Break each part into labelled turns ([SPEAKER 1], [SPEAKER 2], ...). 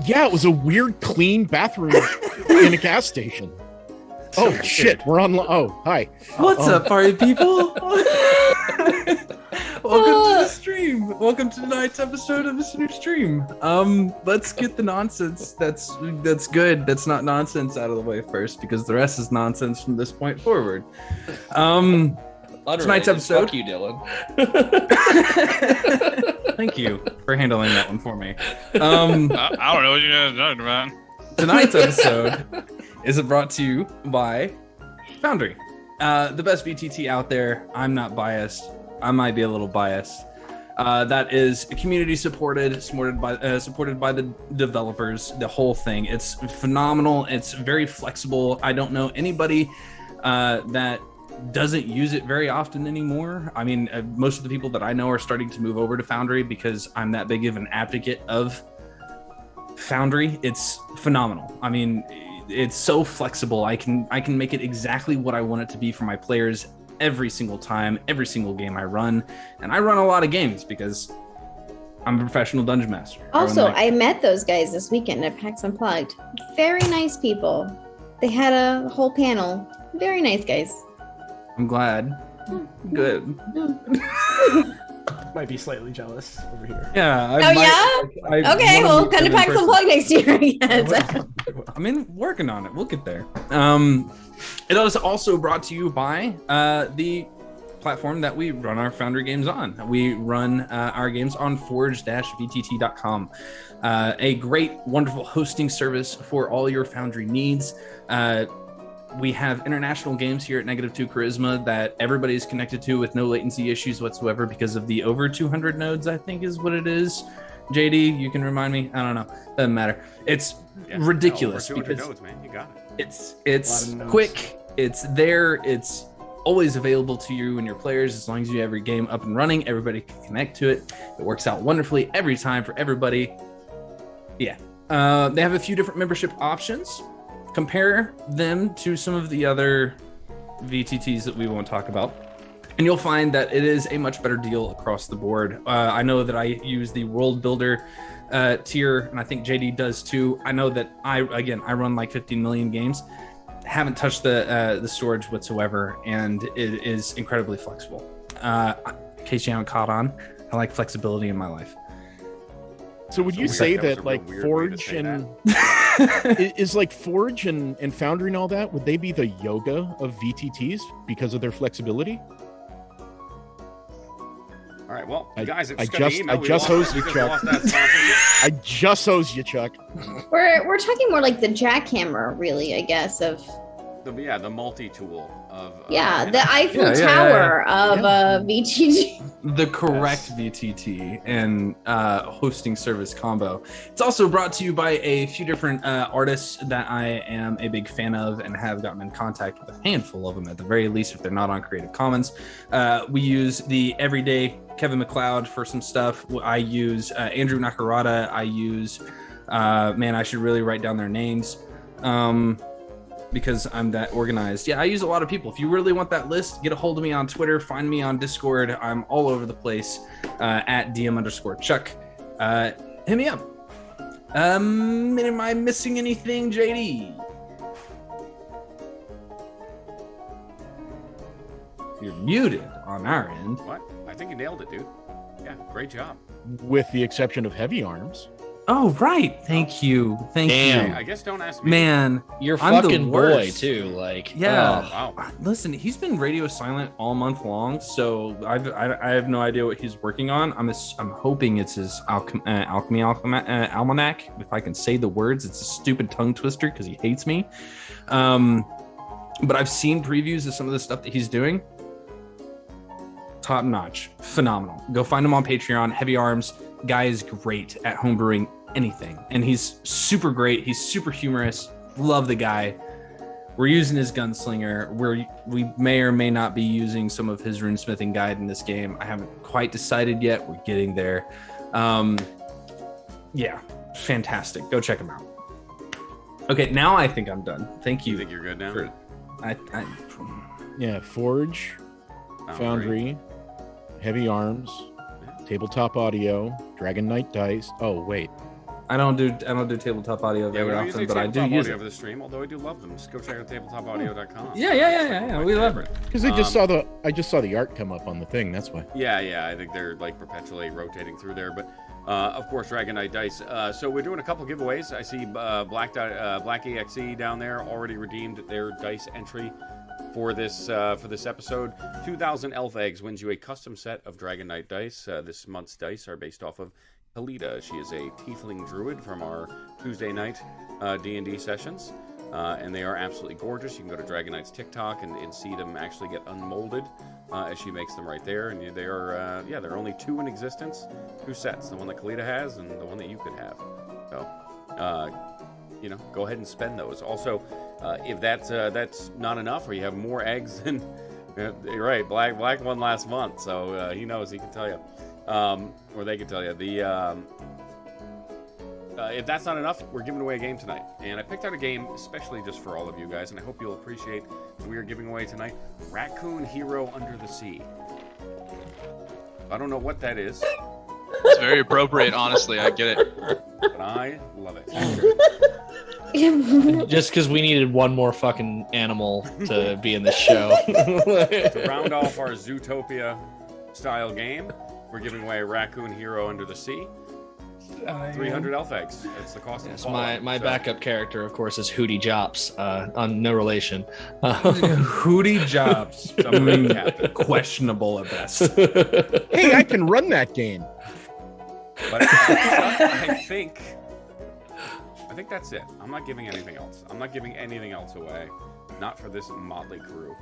[SPEAKER 1] Yeah, it was a weird, clean bathroom in a gas station. Oh shit, we're on. Oh, hi.
[SPEAKER 2] What's up, party people? Welcome to the stream. Welcome to tonight's episode of the stream. Let's get the nonsense that's good, that's not nonsense, out of the way first, because the rest is nonsense from this point forward. Tonight's episode.
[SPEAKER 3] Fuck you, Dylan.
[SPEAKER 2] Thank you for handling that one for me.
[SPEAKER 4] I don't know what you guys are talking about.
[SPEAKER 2] Tonight's episode is brought to you by Foundry, the best VTT out there. I'm not biased. I might be a little biased. That is community supported by the developers. The whole thing. It's phenomenal. It's very flexible. I don't know anybody that doesn't use it very often anymore. I mean, most of the people that I know are starting to move over to Foundry because I'm that big of an advocate of Foundry. It's phenomenal. I mean, it's so flexible. I can make it exactly what I want it to be for my players every single time, every single game I run. And I run a lot of games because I'm a professional dungeon master.
[SPEAKER 5] Also, I met those guys this weekend at PAX Unplugged. Very nice people. They had a whole panel. Very nice guys.
[SPEAKER 2] I'm glad. Good.
[SPEAKER 6] Might be slightly jealous over here.
[SPEAKER 2] Yeah.
[SPEAKER 5] Okay, well, come to PAX Unplugged next year, I guess.
[SPEAKER 2] I mean, working on it. We'll get there. It is also brought to you by the platform that we run our Foundry games on. We run our games on forge-vtt.com. A great, wonderful hosting service for all your Foundry needs. We have international games here at -2 Charisma that everybody's connected to with no latency issues whatsoever because of the over 200 nodes, I think is what it is. JD, you can remind me. I don't know. Doesn't matter. It's ridiculous because
[SPEAKER 7] nodes, man. You got it.
[SPEAKER 2] It's quick. It's there. It's always available to you and your players as long as you have your game up and running. Everybody can connect to it. It works out wonderfully every time for everybody. Yeah. They have a few different membership options. Compare them to some of the other VTTs that we won't talk about, and you'll find that it is a much better deal across the board. I know that I use the World Builder tier, and I think JD does too. I know that I run like 15 million games, haven't touched the storage whatsoever, and it is incredibly flexible. In case you haven't caught on, I like flexibility in my life.
[SPEAKER 1] So would you say that like Forge and is like Forge and Foundry and all that, would they be the yoga of VTTs because of their flexibility?
[SPEAKER 7] All right, well, guys,
[SPEAKER 1] I just hosed you, Chuck. I just hosed you, Chuck.
[SPEAKER 5] We're talking more like the jackhammer, really, I guess, of
[SPEAKER 7] the multi-tool of
[SPEAKER 5] the Eiffel Tower of VTT.
[SPEAKER 2] The correct VTT and hosting service combo. It's also brought to you by a few different artists that I am a big fan of and have gotten in contact with a handful of them at the very least if they're not on Creative Commons. We use the everyday Kevin MacLeod for some stuff. I use Andrew Nakarada. I use, I should really write down their names. Because I'm that organized. Yeah, I use a lot of people. If you really want that list, get a hold of me on Twitter, find me on Discord. I'm all over the place at DM_Chuck. Hit me up. Am I missing anything, JD? You're muted on our end.
[SPEAKER 7] What? I think you nailed it, dude. Yeah, great job.
[SPEAKER 1] With the exception of Heavy Arms.
[SPEAKER 2] Oh, right. Thank you. Thank you.
[SPEAKER 7] I guess don't ask me.
[SPEAKER 2] Man,
[SPEAKER 3] you're fucking boy, too. Like,
[SPEAKER 2] yeah.
[SPEAKER 7] Oh, wow.
[SPEAKER 2] Listen, he's been radio silent all month long, so I have no idea what he's working on. I'm hoping it's his alchemy almanac. If I can say the words, it's a stupid tongue twister because he hates me. But I've seen previews of some of the stuff that he's doing. Top notch, phenomenal. Go find him on Patreon. Heavy Arms. Guy is great at homebrewing anything, and he's super great. He's super humorous. Love the guy. We're using his gunslinger. We may or may not be using some of his runesmithing guide in this game. I haven't quite decided yet. We're getting there. Yeah, fantastic. Go check him out. Okay, now I think I'm done. Thank you.
[SPEAKER 7] You think you're good now?
[SPEAKER 1] Yeah, Forge, Foundry, Heavy Arms, Tabletop Audio, Dragon Knight Dice. Oh, wait.
[SPEAKER 2] I don't do tabletop audio very often, but I do use it
[SPEAKER 7] over the stream. Although I do love them. Just go check out tabletopaudio.com.
[SPEAKER 2] Yeah. We love it
[SPEAKER 1] because I just saw the art come up on the thing. That's why.
[SPEAKER 7] Yeah. I think they're like perpetually rotating through there, but. Of course, Dragon Knight Dice. So we're doing a couple giveaways. I see Black EXE down there already redeemed their dice entry for this episode. 2,000 elf eggs wins you a custom set of Dragon Knight Dice. This month's dice are based off of Kalita. She is a tiefling druid from our Tuesday night D&D sessions. And they are absolutely gorgeous. You can go to Dragon Knight's TikTok and see them actually get unmolded as she makes them right there. And they are, there are only 2 in existence, 2 sets, the one that Kalita has and the one that you could have. So, go ahead and spend those. Also, if that's not enough, or you have more eggs than, you're right, Black won last month, so he knows, he can tell you, or they can tell you. If that's not enough, we're giving away a game tonight. And I picked out a game especially just for all of you guys, and I hope you'll appreciate what we are giving away tonight. Raccoon Hero Under the Sea. I don't know what that is.
[SPEAKER 4] It's very appropriate, honestly. I get it.
[SPEAKER 7] But I love it.
[SPEAKER 3] Just because we needed one more fucking animal to be in this show.
[SPEAKER 7] To round off our Zootopia-style game, we're giving away a Raccoon Hero Under the Sea. 300 elf eggs. That's the cost of
[SPEAKER 3] my backup character, of course, is Hootie Jops. On no relation.
[SPEAKER 2] Hootie Jobs. Questionable at best.
[SPEAKER 1] Hey, I can run that game.
[SPEAKER 7] But I think that's it. I'm not giving anything else. I'm not giving anything else away. Not for this motley crew.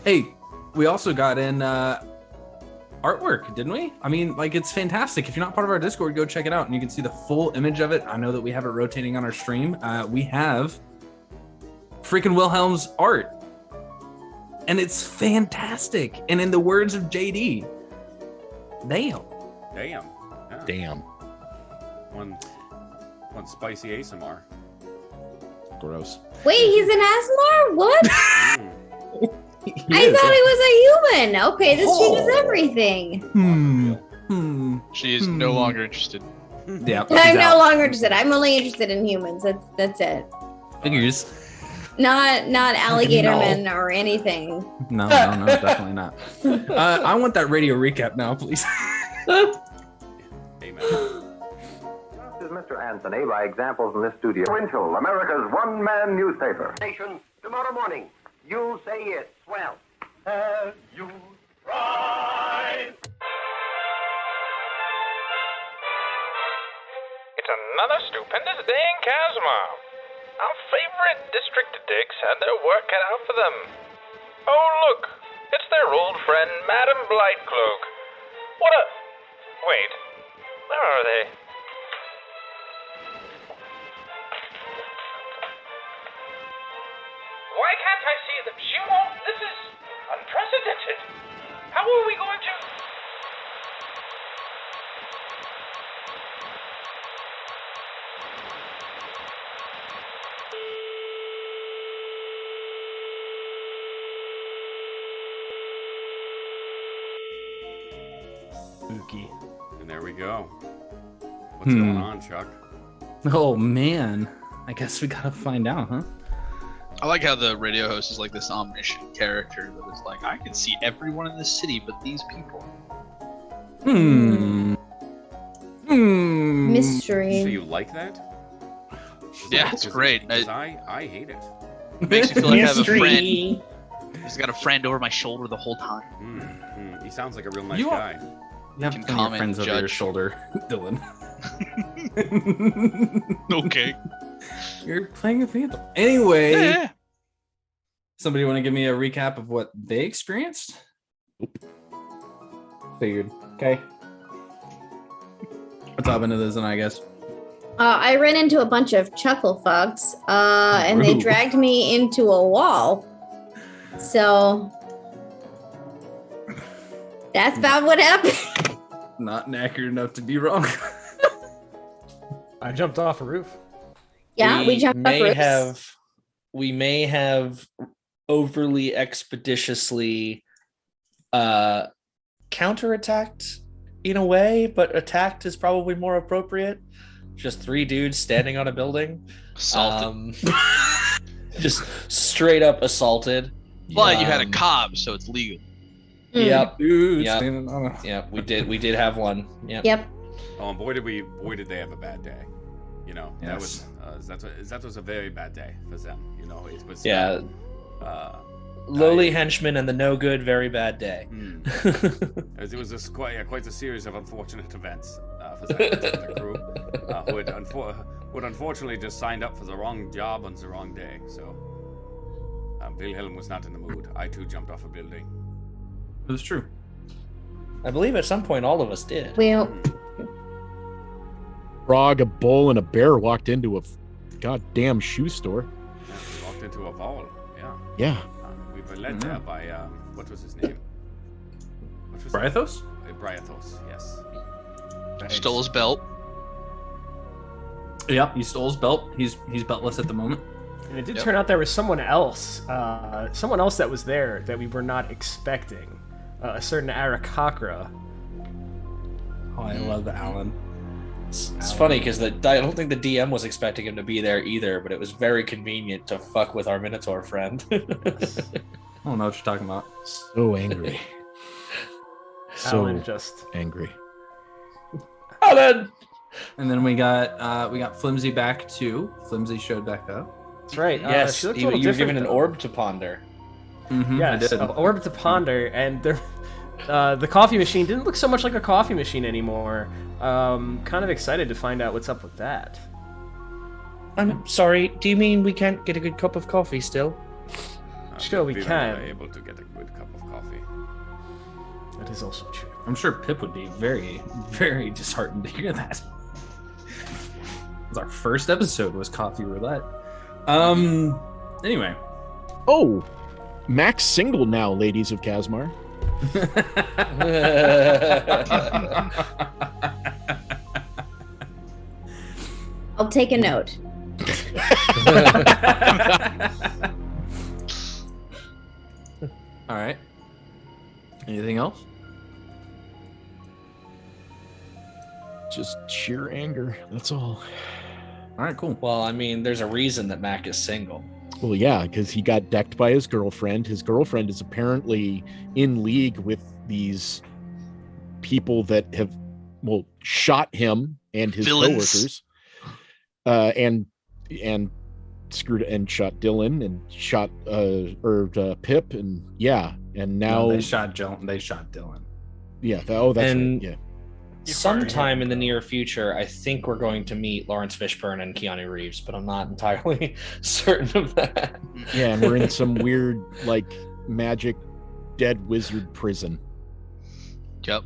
[SPEAKER 2] Hey, we also got in artwork, didn't we? I mean, like, it's fantastic. If you're not part of our Discord, go check it out and you can see the full image of it. I know that we have it rotating on our stream. We have freaking Wilhelm's art, and it's fantastic. And in the words of JD, damn.
[SPEAKER 7] Yeah.
[SPEAKER 1] Damn.
[SPEAKER 7] One spicy ASMR.
[SPEAKER 1] Gross.
[SPEAKER 5] Wait, he's an Asmar? What? I thought he was a human. Okay, this changes everything.
[SPEAKER 4] She is no longer interested.
[SPEAKER 2] Yeah,
[SPEAKER 5] I'm no longer interested. I'm only interested in humans. That's it.
[SPEAKER 2] Figures.
[SPEAKER 5] Not alligator men or anything.
[SPEAKER 2] No, definitely not. I want that radio recap now, please.
[SPEAKER 7] Amen.
[SPEAKER 8] This is Mr. Anthony by examples in this studio. Winchell, America's one-man newspaper. Nation, tomorrow morning, you'll say it. Well, have you tried?
[SPEAKER 9] It's another stupendous day in Kasmar. Our favorite district dicks had their work cut out for them. Oh, look, it's their old friend, Madame Blightcloak. What a... Wait, where are they? Why can't I see them? She won't... This is unprecedented. How are we going to...
[SPEAKER 6] Spooky.
[SPEAKER 7] And there we go. What's going on, Chuck?
[SPEAKER 2] Oh, man. I guess we gotta find out, huh?
[SPEAKER 4] I like how the radio host is like this omniscient character that is like, I can see everyone in this city but these people.
[SPEAKER 5] Mystery.
[SPEAKER 7] So you like that?
[SPEAKER 4] Yeah, it's great.
[SPEAKER 7] I hate it.
[SPEAKER 4] It makes me feel like I have a friend. He's got a friend over my shoulder the whole time.
[SPEAKER 7] He sounds like a real nice guy.
[SPEAKER 2] You have
[SPEAKER 4] can
[SPEAKER 2] plenty of
[SPEAKER 4] comment,
[SPEAKER 2] friends over
[SPEAKER 4] judge.
[SPEAKER 2] your shoulder, Dylan.
[SPEAKER 4] Okay.
[SPEAKER 2] You're playing a Phantom. Anyway,
[SPEAKER 4] Yeah.
[SPEAKER 2] somebody want to give me a recap of what they experienced? Figured. Okay. Let's hop into this, and I guess.
[SPEAKER 5] I ran into a bunch of chuckle fucks, and they
[SPEAKER 2] Ooh.
[SPEAKER 5] dragged me into a wall. So that's about what happened.
[SPEAKER 2] Not accurate enough to be wrong.
[SPEAKER 6] I jumped off a roof.
[SPEAKER 5] Yeah, we jumped off roofs.
[SPEAKER 3] We may have overly expeditiously counterattacked in a way, but attacked is probably more appropriate. Just 3 dudes standing on a building.
[SPEAKER 4] Assaulted.
[SPEAKER 3] Just straight up assaulted.
[SPEAKER 4] But you had a cop, so it's legal.
[SPEAKER 3] Yep.
[SPEAKER 2] Dude,
[SPEAKER 3] Yep.
[SPEAKER 2] standing on a-
[SPEAKER 3] Yep. We did have one. Yep.
[SPEAKER 5] Yep.
[SPEAKER 7] Oh, and boy did they have a bad day. You know,
[SPEAKER 2] Yes.
[SPEAKER 7] that was a very bad day for them. You know, it was.
[SPEAKER 3] Yeah. Lowly henchman and the no good, very bad day.
[SPEAKER 7] It was just quite a series of unfortunate events for Zach and the crew, who had unfortunately just signed up for the wrong job on the wrong day. So Wilhelm was not in the mood. I too jumped off a building.
[SPEAKER 2] It was true.
[SPEAKER 3] I believe at some point all of us did.
[SPEAKER 5] Well,
[SPEAKER 1] Frog, a bull, and a bear walked into a goddamn shoe store.
[SPEAKER 7] Yeah, we walked into a vault. Yeah.
[SPEAKER 1] Yeah.
[SPEAKER 7] We were led there by what was his name? What was
[SPEAKER 2] Brythos?
[SPEAKER 7] Brythos, yes.
[SPEAKER 4] Stole his belt.
[SPEAKER 2] Yep, he stole his belt. He's beltless at the moment.
[SPEAKER 6] And it did turn out there was someone else that was there that we were not expecting. A certain Arakakra.
[SPEAKER 2] Oh, I love Alan.
[SPEAKER 3] It's funny because I don't think the DM was expecting him to be there either, but it was very convenient to fuck with our Minotaur friend.
[SPEAKER 2] I don't know what you're talking about.
[SPEAKER 1] So angry. So
[SPEAKER 6] Alan just
[SPEAKER 1] angry.
[SPEAKER 3] Alan!
[SPEAKER 2] And then we got Flimsy back too. Flimsy showed back up.
[SPEAKER 6] That's right.
[SPEAKER 3] Yes,
[SPEAKER 6] she looked a
[SPEAKER 3] you
[SPEAKER 6] little
[SPEAKER 3] were
[SPEAKER 6] different,
[SPEAKER 3] given an
[SPEAKER 6] though.
[SPEAKER 3] orb to ponder.
[SPEAKER 2] Mm-hmm,
[SPEAKER 6] Yes,
[SPEAKER 2] I did.
[SPEAKER 6] an orb to ponder, and the coffee machine didn't look so much like a coffee machine anymore. Kind of excited to find out what's up with that.
[SPEAKER 3] I'm sorry, do you mean we can't get a good cup of coffee still?
[SPEAKER 6] Sure, we
[SPEAKER 7] were
[SPEAKER 6] can.
[SPEAKER 7] never able to get a good cup of coffee.
[SPEAKER 6] That is also true.
[SPEAKER 2] I'm sure Pip would be very, very disheartened to hear that. Our first episode was coffee roulette. Anyway.
[SPEAKER 1] Oh, Mac's single now, ladies of Kasmar.
[SPEAKER 5] I'll take a note.
[SPEAKER 2] All right. Anything else?
[SPEAKER 1] Just sheer anger. That's all.
[SPEAKER 2] All right, cool.
[SPEAKER 3] Well, I mean, there's a reason that Mac is single.
[SPEAKER 1] Well, yeah, because he got decked by his girlfriend. His girlfriend is apparently in league with these people that have, shot him and his
[SPEAKER 4] Villains.
[SPEAKER 1] coworkers, and screwed and shot Dylan and shot Pip, and and now
[SPEAKER 2] No, they shot Dylan.
[SPEAKER 1] Yeah. That's
[SPEAKER 3] And-
[SPEAKER 1] right. Yeah.
[SPEAKER 3] Sometime in the near future, I think we're going to meet Lawrence Fishburne and Keanu Reeves, but I'm not entirely certain of that.
[SPEAKER 1] Yeah, and we're in some weird, magic dead wizard prison.
[SPEAKER 4] Yep.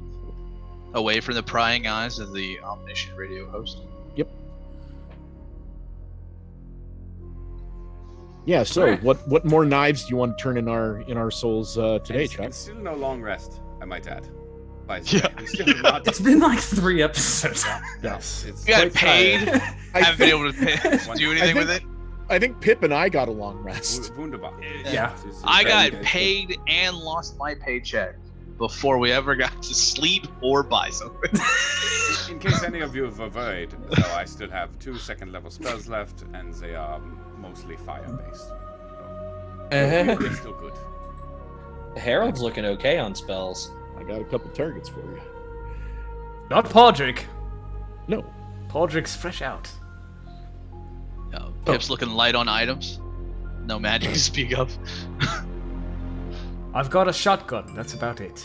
[SPEAKER 4] Away from the prying eyes of the omniscient radio host.
[SPEAKER 1] Yep. Yeah. So,
[SPEAKER 2] Alright.
[SPEAKER 1] what more knives do you want to turn in our souls today, Chuck?
[SPEAKER 7] And still no long rest, I might add.
[SPEAKER 4] Yeah.
[SPEAKER 2] It's been like 3 episodes.
[SPEAKER 6] Yes.
[SPEAKER 7] It's
[SPEAKER 4] You got
[SPEAKER 7] quite
[SPEAKER 4] paid.
[SPEAKER 1] I
[SPEAKER 4] Haven't been
[SPEAKER 1] think-
[SPEAKER 4] able to do anything with it.
[SPEAKER 1] I think Pip and I got a long rest.
[SPEAKER 7] Wunderbar.
[SPEAKER 2] Yeah.
[SPEAKER 4] I got
[SPEAKER 2] good.
[SPEAKER 4] paid and lost my paycheck before we ever got to sleep or buy something.
[SPEAKER 7] In case any of you have avoided, so I still have 2 second-level spells left, and they are mostly fire-based. So, they're still good.
[SPEAKER 3] Harold's looking okay on spells.
[SPEAKER 1] I got a couple targets for you.
[SPEAKER 6] Not Podrick.
[SPEAKER 1] No.
[SPEAKER 6] Podrick's fresh out.
[SPEAKER 4] Pip's looking light on items. No magic to speak of.
[SPEAKER 6] I've got a shotgun. That's about it.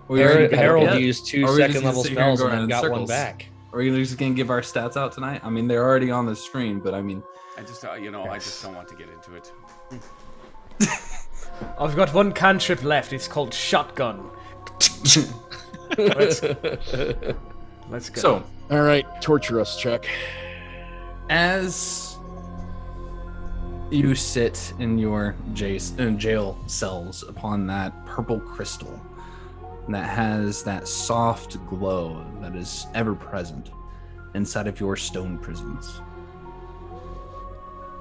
[SPEAKER 3] Harold used 2
[SPEAKER 2] Or are we just
[SPEAKER 3] second
[SPEAKER 2] gonna
[SPEAKER 3] level
[SPEAKER 2] sit here and
[SPEAKER 3] spells
[SPEAKER 2] go
[SPEAKER 3] and then
[SPEAKER 2] around in
[SPEAKER 3] got one
[SPEAKER 2] circles?
[SPEAKER 3] back.
[SPEAKER 2] Are we just gonna give our stats out tonight? I mean, they're already on the screen, but I mean,
[SPEAKER 7] I just, I just don't want to get into it.
[SPEAKER 6] I've got one cantrip left. It's called shotgun. Let's go.
[SPEAKER 2] so
[SPEAKER 1] All right, torture us, Chuck.
[SPEAKER 2] as you sit in your jail cells upon that purple crystal that has that soft glow that is ever present inside of your stone prisons,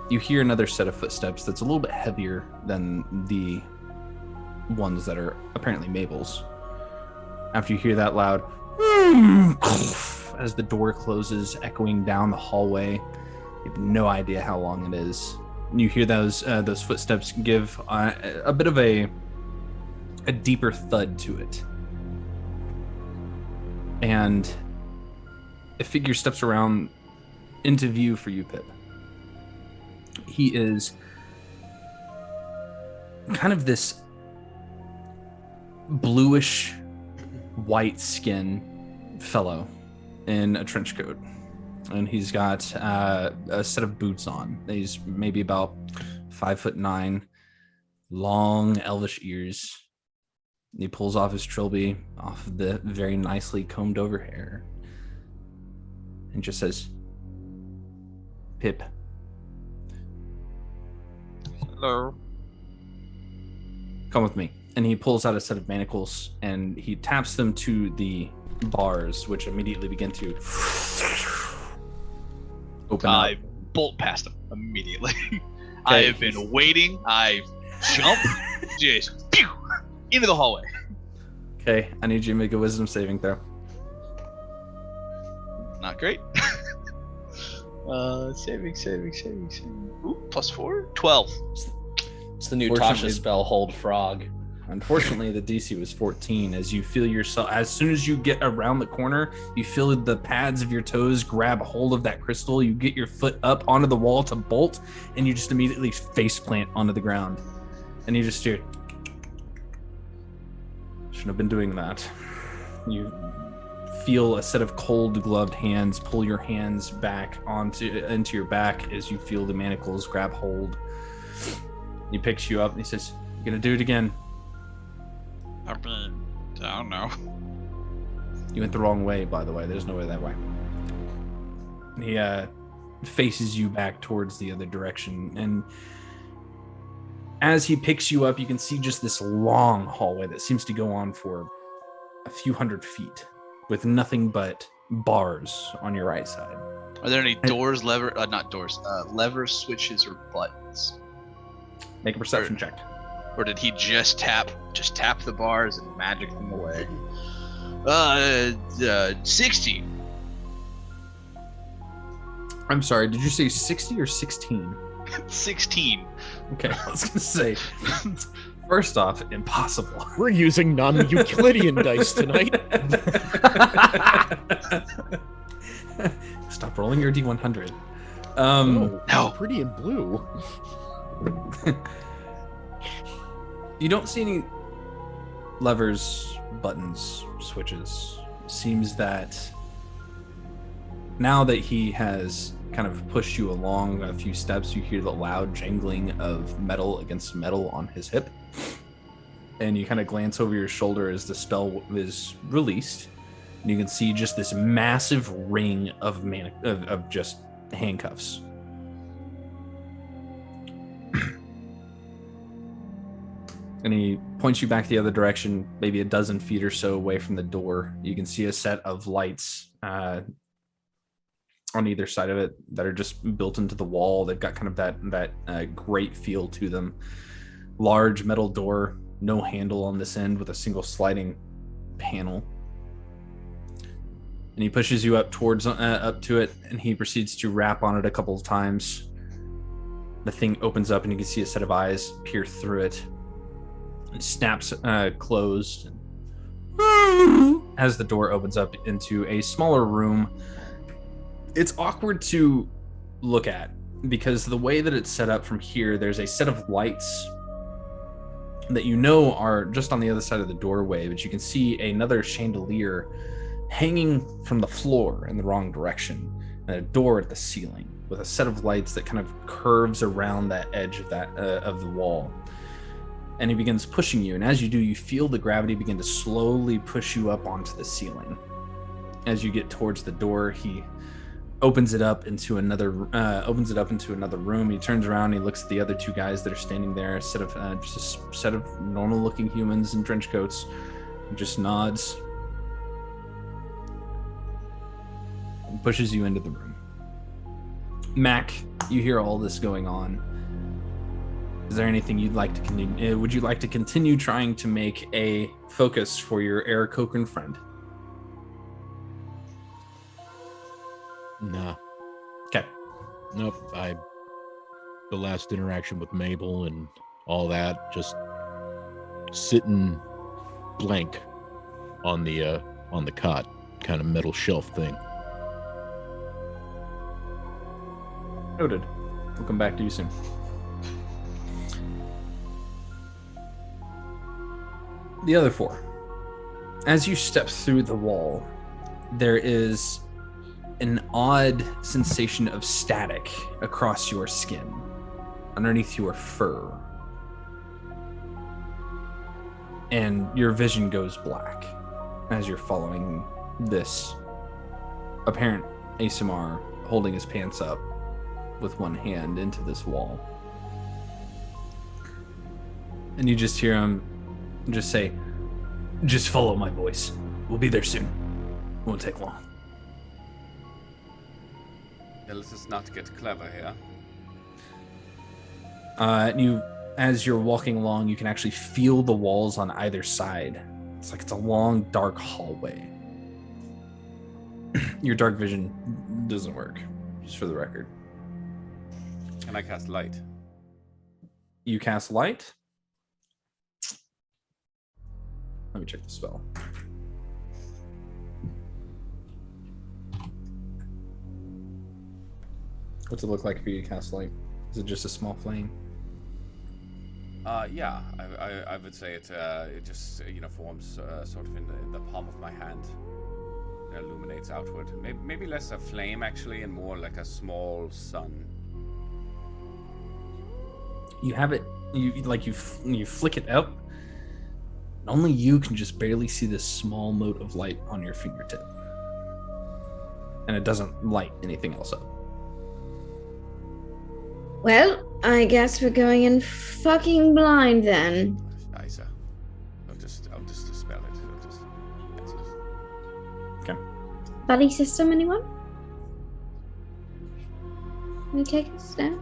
[SPEAKER 2] you hear another set of footsteps that's a little bit heavier than the ones that are apparently Mabel's. After you hear that loud As the door closes, echoing down the hallway. You have no idea how long it is. You hear those footsteps give a bit of a deeper thud to it. And a figure steps around into view for you, Pip. He is kind of this bluish white skin fellow in a trench coat, and he's got a set of boots on. He's maybe about 5'9", long elvish ears. He pulls off his trilby off of the very nicely combed over hair and just says, "Pip."
[SPEAKER 4] Hello.
[SPEAKER 2] "Come with me." And he pulls out a set of manacles and he taps them to the bars, which immediately begin to open up.
[SPEAKER 4] I bolt past him immediately. I have been waiting. I jump, just pew, into the hallway.
[SPEAKER 2] Okay, I need you to make a wisdom saving throw.
[SPEAKER 4] Not great. Saving. Ooh, +4, 12.
[SPEAKER 3] It's the new
[SPEAKER 2] Fortunately-
[SPEAKER 3] Tasha spell, Hold Frog.
[SPEAKER 2] Unfortunately, the DC was 14. As you feel yourself, as soon as you get around the corner, you feel the pads of your toes grab hold of that crystal. You get your foot up onto the wall to bolt, and you just immediately face plant onto the ground. And you just hear, shouldn't have been doing that. You feel a set of cold gloved hands pull your hands back into your back as you feel the manacles grab hold. He picks you up and he says, "You're gonna do it again."
[SPEAKER 4] I mean, I don't know.
[SPEAKER 2] You went the wrong way, by the way. There's no way that way. He faces you back towards the other direction, and as he picks you up, you can see just this long hallway that seems to go on for a few hundred feet, with nothing but bars on your right side.
[SPEAKER 4] Are there any doors, levers, switches, or buttons?
[SPEAKER 2] Make a perception check.
[SPEAKER 4] Or did he just tap the bars and magic them away? 60.
[SPEAKER 2] I'm sorry, did you say 60 or 16?
[SPEAKER 4] 16.
[SPEAKER 2] Okay, I was gonna say, first off, impossible.
[SPEAKER 1] We're using non-Euclidean dice tonight.
[SPEAKER 2] Stop rolling your D100.
[SPEAKER 1] No.
[SPEAKER 4] No.
[SPEAKER 1] Pretty in blue.
[SPEAKER 2] You don't see any levers, buttons, switches. Seems that now that he has kind of pushed you along a few steps, you hear the loud jangling of metal against metal on his hip. And you kind of glance over your shoulder as the spell is released. And you can see just this massive ring of just handcuffs. And he points you back the other direction, maybe a dozen feet or so away from the door. You can see a set of lights on either side of it that are just built into the wall. They've got kind of that great feel to them. Large metal door, no handle on this end, with a single sliding panel. And he pushes you up to it, and he proceeds to rap on it a couple of times. The thing opens up, and you can see a set of eyes peer through it. It snaps closed as the door opens up into a smaller room. It's awkward to look at because the way that it's set up from here, there's a set of lights that you know are just on the other side of the doorway, but you can see another chandelier hanging from the floor in the wrong direction, and a door at the ceiling with a set of lights that kind of curves around that edge of of the wall. And he begins pushing you, and as you do, you feel the gravity begin to slowly push you up onto the ceiling. As you get towards the door, he opens it up into another room. He turns around, and he looks at the other two guys that are standing there, a set of normal-looking humans in trench coats, and just nods and pushes you into the room. Mac, you hear all this going on. Is there anything you'd like to continue? Would you like to continue trying to make a focus for your Aarakocran friend?
[SPEAKER 1] Nah.
[SPEAKER 2] Okay.
[SPEAKER 1] Nope. The last interaction with Mabel and all that, just sitting blank on the cot, kind of metal shelf thing.
[SPEAKER 2] Noted. We'll come back to you soon. The other four. As you step through the wall, there is an odd sensation of static across your skin, underneath your fur. And your vision goes black as you're following this apparent ASMR holding his pants up with one hand into this wall. And you just hear him just say, "Just follow my voice. We'll be there soon. Won't take long."
[SPEAKER 7] Yeah, let's just not get clever here.
[SPEAKER 2] As you're walking along, you can actually feel the walls on either side. It's like it's a long, dark hallway. Your dark vision doesn't work, just for the record.
[SPEAKER 7] Can I cast light?
[SPEAKER 2] You cast light. Let me check the spell. What's it look like for you to cast light? Is it just a small flame?
[SPEAKER 7] Yeah, I would say it just forms sort of in the palm of my hand. It illuminates outward. Maybe less a flame actually, and more like a small sun.
[SPEAKER 2] You have it. You flick it up. And only you can just barely see this small mote of light on your fingertip, and it doesn't light anything else up.
[SPEAKER 5] Well, I guess we're going in fucking blind then.
[SPEAKER 7] Isa, I'll just dispel it.
[SPEAKER 2] Okay.
[SPEAKER 5] Buddy system, anyone? Can you take us down?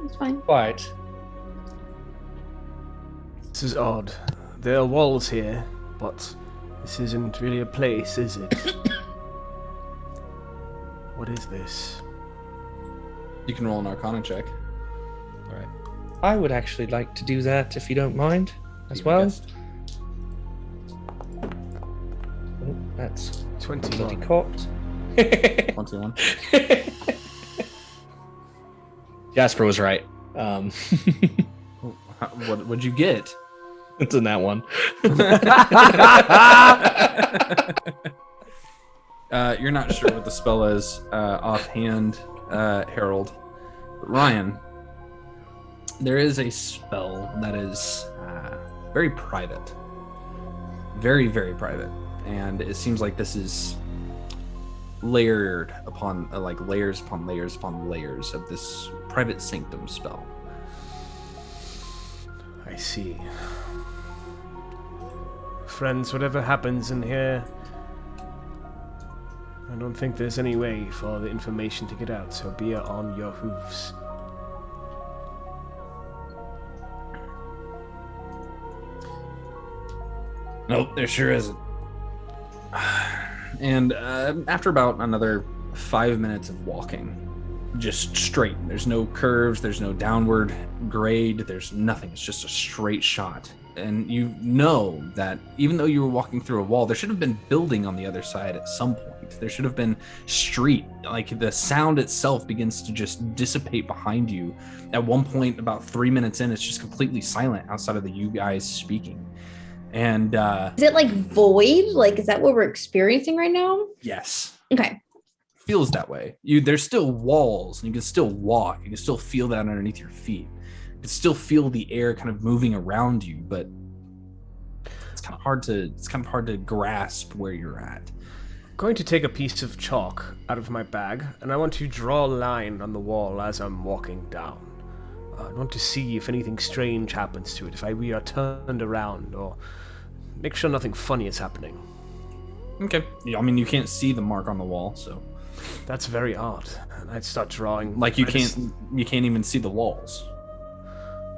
[SPEAKER 5] It's fine.
[SPEAKER 3] Quite.
[SPEAKER 6] This is odd. There are walls here, but this isn't really a place, is it? What is this?
[SPEAKER 2] You can roll an Arcana check.
[SPEAKER 3] All right. I would actually like to do that if you don't mind, as well. Oh, that's
[SPEAKER 6] 21.
[SPEAKER 3] cocked.
[SPEAKER 2] 21.
[SPEAKER 3] Jasper was right.
[SPEAKER 2] What'd you get?
[SPEAKER 3] It's in that one.
[SPEAKER 2] You're not sure what the spell is offhand, Harold. But Ryan, there is a spell that is very private. Very, very private. And it seems like this is layered upon, layers upon layers upon layers of this private sanctum spell.
[SPEAKER 6] I see. Friends, whatever happens in here, I don't think there's any way for the information to get out, so be on your hooves.
[SPEAKER 2] Nope, there sure isn't. And after about another 5 minutes of walking, just straight, there's no curves, there's no downward grade, there's nothing, it's just a straight shot. And you know that even though you were walking through a wall, there should have been building on the other side at some point. There should have been street. Like the sound itself begins to just dissipate behind you. At one point, about 3 minutes in, it's just completely silent outside of you guys speaking. And
[SPEAKER 5] is it like void? Like, is that what we're experiencing right now?
[SPEAKER 2] yes,
[SPEAKER 5] Okay.
[SPEAKER 2] feels that way. There's still walls, and you can still walk. You can still feel that underneath your feet. You can still feel the air kind of moving around you, but it's kind of hard to grasp where you're at.
[SPEAKER 6] I'm going to take a piece of chalk out of my bag, and I want to draw a line on the wall as I'm walking down. I want to see if anything strange happens to it, if we are turned around, or make sure nothing funny is happening.
[SPEAKER 2] Okay. Yeah, I mean, you can't see the mark on the wall, so
[SPEAKER 6] That's very odd. And I'd start drawing.
[SPEAKER 2] like you can't even see the walls.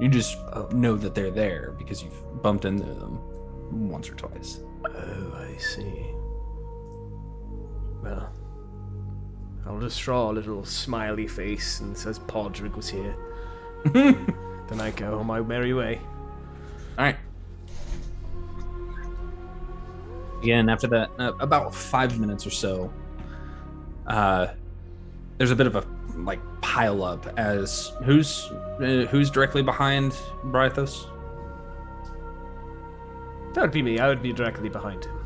[SPEAKER 2] You just know that they're there because you've bumped into them once or twice.
[SPEAKER 6] Oh, I see. Well, I'll just draw a little smiley face and says Podrick was here. Then I go on my merry way.
[SPEAKER 2] All right. Again, after that, about 5 minutes or so, there's a bit of a pile up as who's directly behind Brythos?
[SPEAKER 6] That would be me. I would be directly behind him.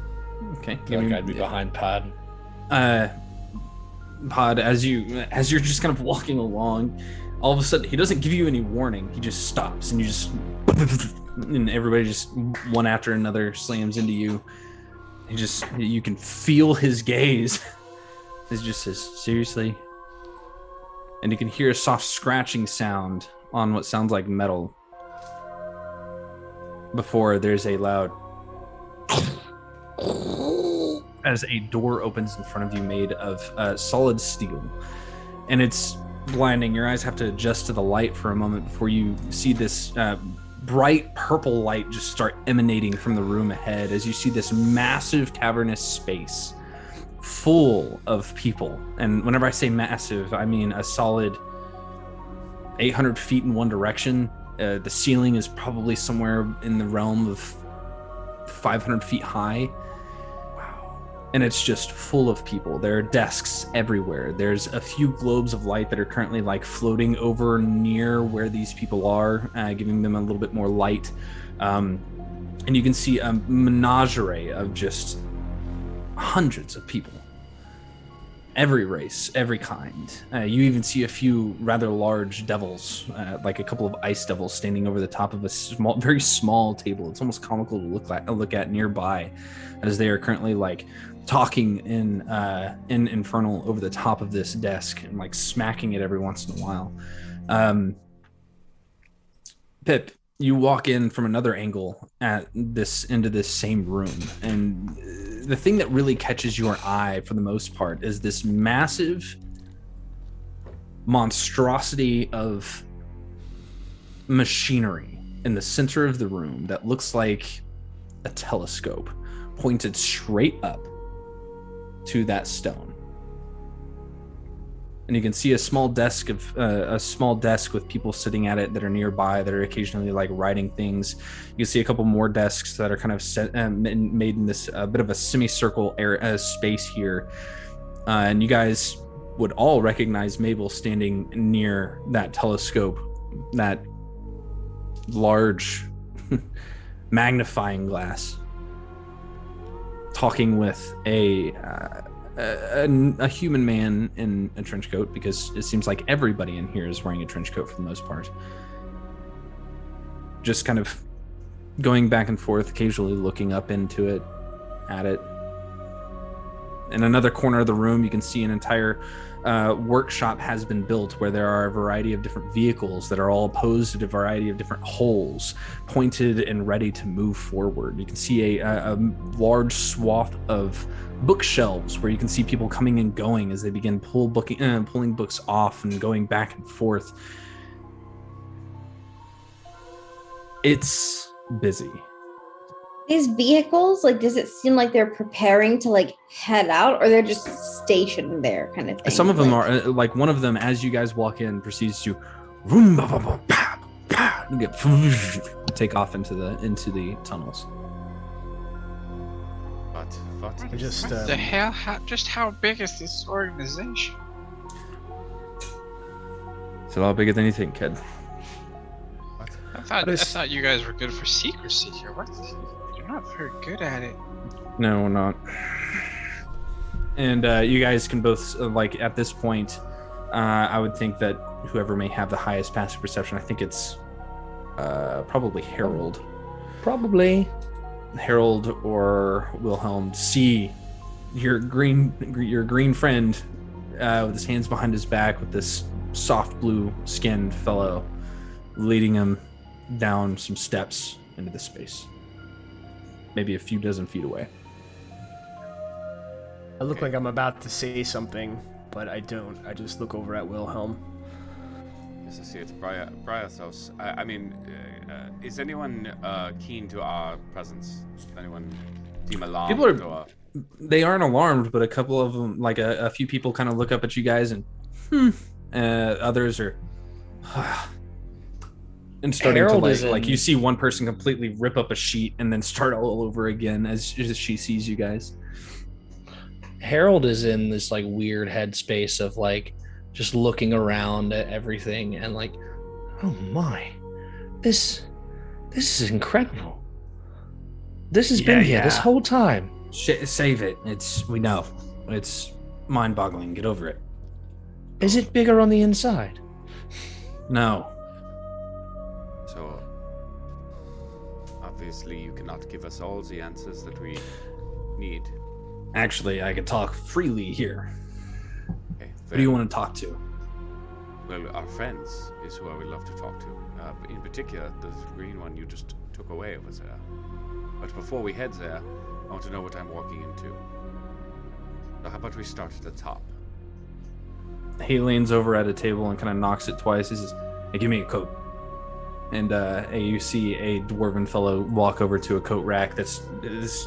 [SPEAKER 2] Okay.
[SPEAKER 3] I'd be behind Pod.
[SPEAKER 2] Pod, as you're just kind of walking along, all of a sudden he doesn't give you any warning. He just stops, and and everybody just one after another slams into you. You can feel his gaze. He just says, "Seriously?" And you can hear a soft scratching sound on what sounds like metal. Before there's a loud as a door opens in front of you made of solid steel. And it's blinding. Your eyes have to adjust to the light for a moment before you see this bright purple light just start emanating from the room ahead as you see this massive cavernous space full of people. And whenever I say massive, I mean a solid 800 feet in one direction. The ceiling is probably somewhere in the realm of 500 feet high. And it's just full of people. There are desks everywhere. There's a few globes of light that are currently floating over near where these people are, giving them a little bit more light. And you can see a menagerie of just hundreds of people. Every race, every kind. You even see a few rather large devils, like a couple of ice devils standing over the top of a very small table. It's almost comical to look at nearby, as they are currently talking in Infernal over the top of this desk and smacking it every once in a while. Pip, you walk in from another angle into this same room, and the thing that really catches your eye for the most part is this massive monstrosity of machinery in the center of the room that looks like a telescope pointed straight up to that stone. And you can see a small desk with people sitting at it that are nearby that are occasionally writing things. You can see a couple more desks that are kind of set made in this bit of a semicircle space here. And you guys would all recognize Mabel standing near that telescope, that large magnifying glass, talking with a human man in a trench coat, because it seems like everybody in here is wearing a trench coat for the most part. Just kind of going back and forth, occasionally looking up into it, at it. In another corner of the room, you can see an entire workshop has been built where there are a variety of different vehicles that are all posed at a variety of different holes, pointed and ready to move forward. You can see a large swath of bookshelves where you can see people coming and going as they begin pulling books off and going back and forth. It's busy.
[SPEAKER 5] These vehicles, does it seem like they're preparing to head out, or they're just stationed there kind of thing?
[SPEAKER 2] Some of them are, one of them, as you guys walk in, proceeds to take off into the tunnels.
[SPEAKER 7] What?
[SPEAKER 6] Just
[SPEAKER 10] What the hell? How big is this organization?
[SPEAKER 2] It's a lot bigger than you think, kid.
[SPEAKER 10] I thought you guys were good for secrecy here. What? You're not very good at it.
[SPEAKER 2] No, we're not. And you guys can both, at this point, I would think that whoever may have the highest passive perception, I think it's probably Harold.
[SPEAKER 3] Probably.
[SPEAKER 2] Harold or Wilhelm see your green friend with his hands behind his back with this soft blue skinned fellow leading him down some steps into the space, maybe a few dozen feet away.
[SPEAKER 6] I look like I'm about to say something, but I don't. I just look over at Wilhelm.
[SPEAKER 7] Yes, I see it's Briar's house. I mean, is anyone keen to our presence? Anyone deem alarmed?
[SPEAKER 2] They aren't alarmed, but a couple of them, like a few people, kind of look up at you guys, and others are, and starting
[SPEAKER 3] Harold
[SPEAKER 2] to
[SPEAKER 3] is
[SPEAKER 2] like
[SPEAKER 3] in-
[SPEAKER 2] you see one person completely rip up a sheet and then start all over again as she sees you guys.
[SPEAKER 3] Harold is in this like weird headspace of like just looking around at everything and like, oh my, this is incredible. This has been here this whole time.
[SPEAKER 2] Save it. We know. It's mind-boggling. Get over it.
[SPEAKER 3] Is it bigger on the inside?
[SPEAKER 2] No.
[SPEAKER 7] So, obviously, you cannot give us all the answers that we need.
[SPEAKER 2] Actually, I can talk freely here.
[SPEAKER 7] Okay,
[SPEAKER 2] Who do you want to talk to?
[SPEAKER 7] Well, our friends is who I would love to talk to. In particular, the green one you just took away was there. But before we head there, I want to know what I'm walking into. So how about we start at the top?
[SPEAKER 2] He leans over at a table and kind of knocks it twice. He says, "Hey, give me a coat." And you see a dwarven fellow walk over to a coat rack.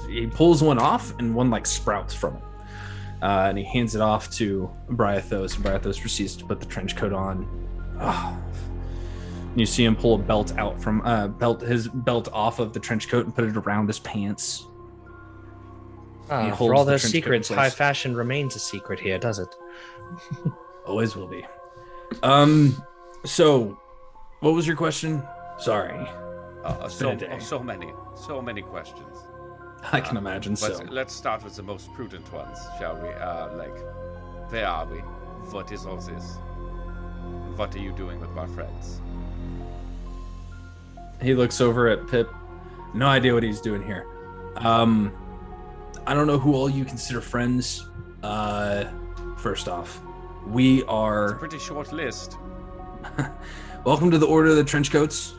[SPEAKER 2] He pulls one off, and one like sprouts from it. And he hands it off to Bryathos. Bryathos proceeds to put the trench coat on. You see him pull a belt out from his belt off of the trench coat and put it around his pants. He
[SPEAKER 3] For
[SPEAKER 2] holds
[SPEAKER 3] all
[SPEAKER 2] the
[SPEAKER 3] those
[SPEAKER 2] trench coat
[SPEAKER 3] secrets,
[SPEAKER 2] in
[SPEAKER 3] high
[SPEAKER 2] place.
[SPEAKER 3] fashion remains a secret here, does it?
[SPEAKER 2] Always will be. So, what was your question? Sorry.
[SPEAKER 7] So many questions.
[SPEAKER 2] I can imagine
[SPEAKER 7] But
[SPEAKER 2] so.
[SPEAKER 7] let's start with the most prudent ones, shall we? Where are we? What is all this? What are you doing with my friends?
[SPEAKER 2] He looks over at Pip. No idea what he's doing here. I don't know who all you consider friends. First off, we are...
[SPEAKER 7] Pretty short list.
[SPEAKER 2] Welcome to the Order of the Trenchcoats,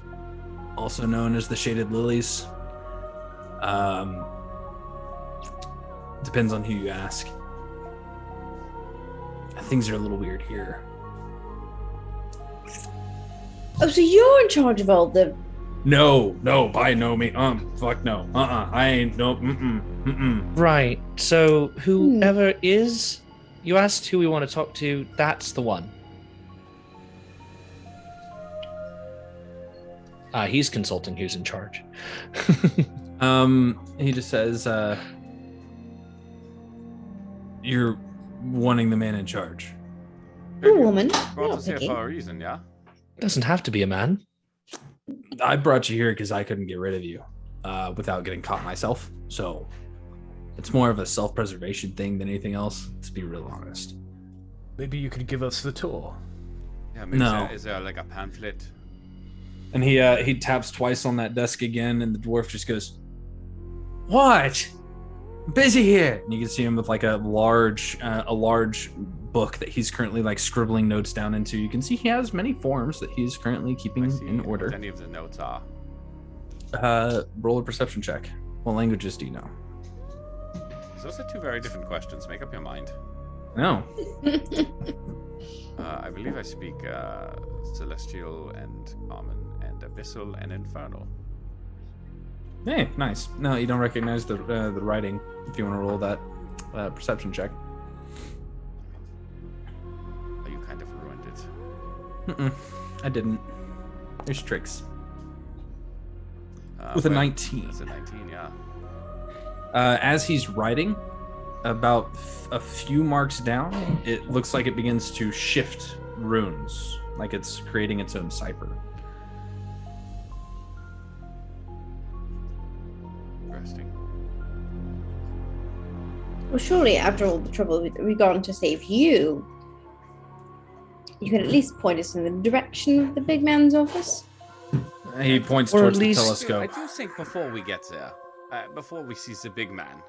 [SPEAKER 2] also known as the Shaded Lilies. Depends on who you ask. Things are a little weird here.
[SPEAKER 5] Oh, so you're in charge of all the...
[SPEAKER 2] No, by no means. Fuck no. I ain't, no,
[SPEAKER 3] Right. So whoever is, you asked who we want to talk to, that's the one. He's consulting who's in charge.
[SPEAKER 2] He just says, you're wanting the man in charge.
[SPEAKER 5] Ooh, woman.
[SPEAKER 7] Brought
[SPEAKER 5] Not
[SPEAKER 7] us here
[SPEAKER 5] picky.
[SPEAKER 7] for a reason, yeah?
[SPEAKER 3] Doesn't have to be a man.
[SPEAKER 2] I brought you here because I couldn't get rid of you without getting caught myself. So it's more of a self-preservation thing than anything else, to be real honest.
[SPEAKER 6] Maybe you could give us the tour.
[SPEAKER 7] Yeah, maybe
[SPEAKER 2] No.
[SPEAKER 7] Is there like a pamphlet?
[SPEAKER 2] And he taps twice on that desk again, and the dwarf just goes, "What? I'm busy here." And you can see him with like a large book that he's currently like scribbling notes down into. You can see he has many forms that he's currently keeping in
[SPEAKER 7] What
[SPEAKER 2] order.
[SPEAKER 7] any of the notes are.
[SPEAKER 2] Roll a perception check. What languages do you know?
[SPEAKER 7] So those are two very different questions. Make up your mind.
[SPEAKER 2] No.
[SPEAKER 7] I believe I speak Celestial and Common and Abyssal and Infernal.
[SPEAKER 2] Hey, nice. No, you don't recognize the writing. If you want to roll that perception check.
[SPEAKER 7] Oh, you kind of ruined it.
[SPEAKER 2] I didn't. There's tricks.
[SPEAKER 7] Uh,
[SPEAKER 2] With a
[SPEAKER 7] well,
[SPEAKER 2] 19.
[SPEAKER 7] That's a 19, yeah.
[SPEAKER 2] As he's writing, about a few marks down, it looks like it begins to shift runes, like it's creating its own cipher.
[SPEAKER 7] Interesting.
[SPEAKER 5] Well, surely after all the trouble we've gone to save you, you can at least point us in the direction of the big man's office.
[SPEAKER 2] He points
[SPEAKER 3] Or at
[SPEAKER 2] towards the
[SPEAKER 3] least-
[SPEAKER 7] I
[SPEAKER 2] telescope.
[SPEAKER 7] do think before we get there, before we see the big man,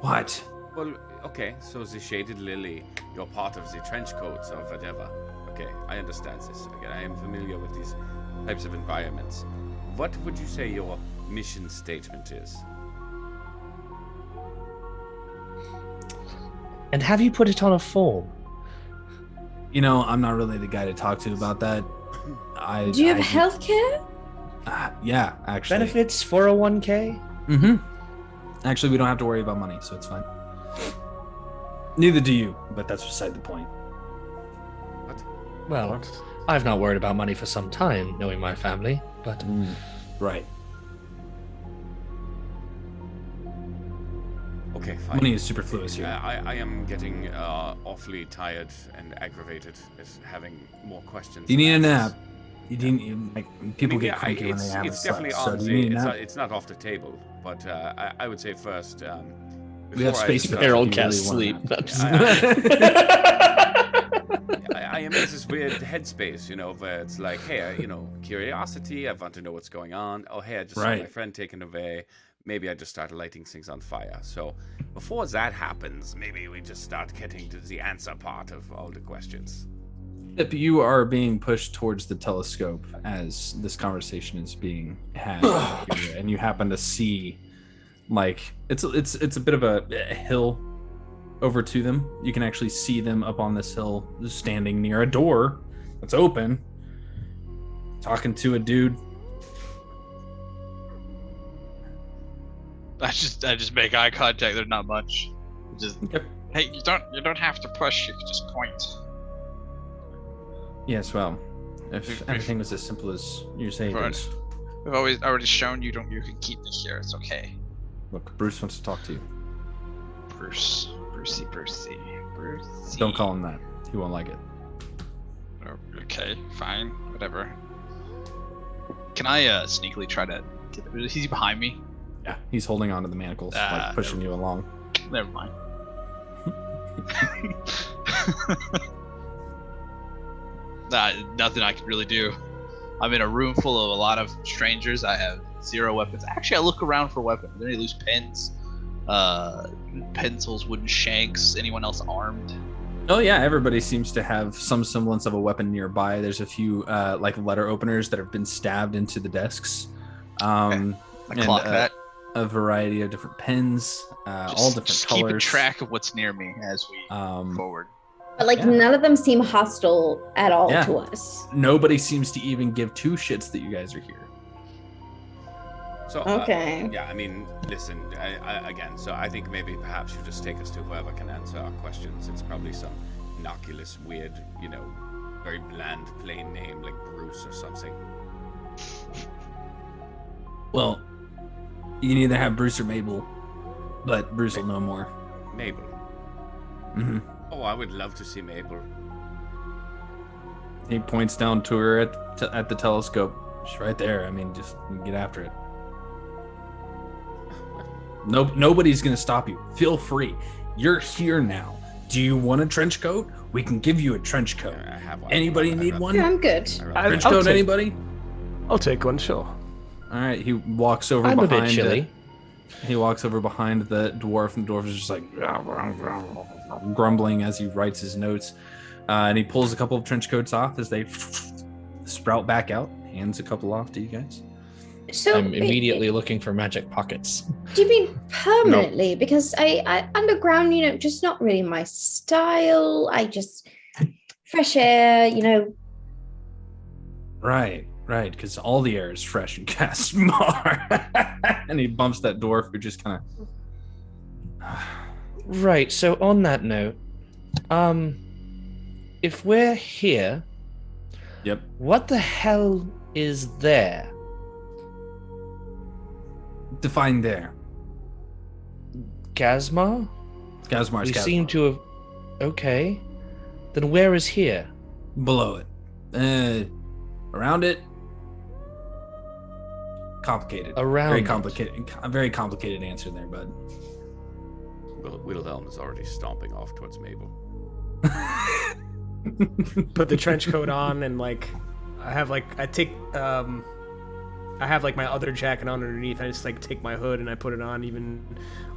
[SPEAKER 2] What?
[SPEAKER 7] well, okay, so the Shaded Lily, you're part of the trench coats or whatever. Okay, I understand this. Again, I am familiar with these types of environments. What would you say your mission statement is?
[SPEAKER 3] And have you put it on a form?
[SPEAKER 2] You know, I'm not really the guy to talk to about that.
[SPEAKER 5] Do you have health care?
[SPEAKER 2] Yeah, actually.
[SPEAKER 3] Benefits 401k?
[SPEAKER 2] Mm-hmm. Actually, we don't have to worry about money, so it's fine. Neither do you, but that's beside the point.
[SPEAKER 3] Well, I've not worried about money for some time, knowing my family, but...
[SPEAKER 2] Right.
[SPEAKER 7] Okay, fine.
[SPEAKER 2] Money is superfluous here.
[SPEAKER 7] I am getting awfully tired and aggravated at having more questions.
[SPEAKER 2] Do you need a
[SPEAKER 7] than answers.
[SPEAKER 2] nap? You didn't like people get cranky when they haven't
[SPEAKER 7] It's definitely
[SPEAKER 2] slept,
[SPEAKER 7] on
[SPEAKER 2] so do you need a
[SPEAKER 7] the.
[SPEAKER 2] nap?
[SPEAKER 7] It's not off the table, but I would say first.
[SPEAKER 2] We have space for
[SPEAKER 3] Harold
[SPEAKER 2] you
[SPEAKER 3] can't
[SPEAKER 2] really
[SPEAKER 3] sleep.
[SPEAKER 2] want
[SPEAKER 7] I am in this weird headspace, where it's like, hey, curiosity. I want to know what's going on. Oh, hey, I just saw my friend taken away. Maybe I just start lighting things on fire. So before that happens, maybe we just start getting to the answer part of all the questions.
[SPEAKER 2] If you are being pushed towards the telescope as this conversation is being had here, and you happen to see, like, it's a bit of a hill over to them. You can actually see them up on this hill, standing near a door that's open, talking to a dude.
[SPEAKER 10] I just make eye contact. There's not much. Just hey, you don't have to push. You can just point.
[SPEAKER 2] Yes, well, if everything was as simple as you're saying it is.
[SPEAKER 10] We've already shown you can keep me here. It's okay.
[SPEAKER 2] Look, Bruce wants to talk to you.
[SPEAKER 10] Brucey.
[SPEAKER 2] Don't call him that. He won't like it.
[SPEAKER 10] Oh, okay, fine, whatever. Can I sneakily try to? Is he behind me?
[SPEAKER 2] Yeah, he's holding on to the manacles, like pushing you along.
[SPEAKER 10] Never mind. Nothing I can really do. I'm in a room full of a lot of strangers. I have 0 weapons. Actually, I look around for weapons. Are there any loose pens? Pencils, wooden shanks? Anyone else armed?
[SPEAKER 2] Oh yeah, everybody seems to have some semblance of a weapon nearby. There's a few like letter openers that have been stabbed into the desks.
[SPEAKER 10] Okay. I clock that.
[SPEAKER 2] A variety of different pens, all different
[SPEAKER 10] just
[SPEAKER 2] colors.
[SPEAKER 10] Keeping track of what's near me as we forward.
[SPEAKER 5] But none of them seem hostile at all to us.
[SPEAKER 2] Nobody seems to even give 2 shits that you guys are here.
[SPEAKER 7] So
[SPEAKER 5] okay.
[SPEAKER 7] Yeah, I mean, listen. So I think maybe perhaps you just take us to whoever can answer our questions. It's probably some innocuous, weird, very bland, plain name like Bruce or something.
[SPEAKER 2] Well, you can either have Bruce or Mabel, but Bruce will know more.
[SPEAKER 7] Mabel.
[SPEAKER 2] Mm-hmm.
[SPEAKER 7] Oh, I would love to see Mabel.
[SPEAKER 2] He points down to her at the telescope. She's right there. I mean, just get after it. Nobody's gonna stop you. Feel free. You're here now. Do you want a trench coat? We can give you a trench coat.
[SPEAKER 7] I have one.
[SPEAKER 2] Anybody need one?
[SPEAKER 5] Yeah, I'm good.
[SPEAKER 2] Trench coat, anybody?
[SPEAKER 6] I'll take one, sure.
[SPEAKER 2] All right. He walks over
[SPEAKER 3] I'm
[SPEAKER 2] behind.
[SPEAKER 3] a bit chilly.
[SPEAKER 2] He walks over behind the dwarf, and the dwarf is just like grumbling as he writes his notes. And he pulls a couple of trench coats off as they sprout back out. Hands a couple off to you guys.
[SPEAKER 5] So
[SPEAKER 3] I'm immediately looking for magic pockets.
[SPEAKER 5] Do you mean permanently? No. Because I underground, just not really my style. I just fresh air,
[SPEAKER 2] Right, because all the air is fresh in Kasmar. And he bumps that dwarf who just kind of.
[SPEAKER 3] Right. So on that note, if we're here,
[SPEAKER 2] yep.
[SPEAKER 3] What the hell is there?
[SPEAKER 2] Define there.
[SPEAKER 3] Kasmar?
[SPEAKER 2] Kasmar's
[SPEAKER 3] We
[SPEAKER 2] Kasmar.
[SPEAKER 3] seem to have... Okay. Then where is here?
[SPEAKER 2] Below it. Around it. Complicated.
[SPEAKER 3] Around
[SPEAKER 2] very
[SPEAKER 3] it.
[SPEAKER 2] complicated. A very complicated answer there, bud.
[SPEAKER 7] Wilhelm is already stomping off towards Mabel.
[SPEAKER 6] Put the trench coat on and I have my other jacket on underneath. I just take my hood and I put it on even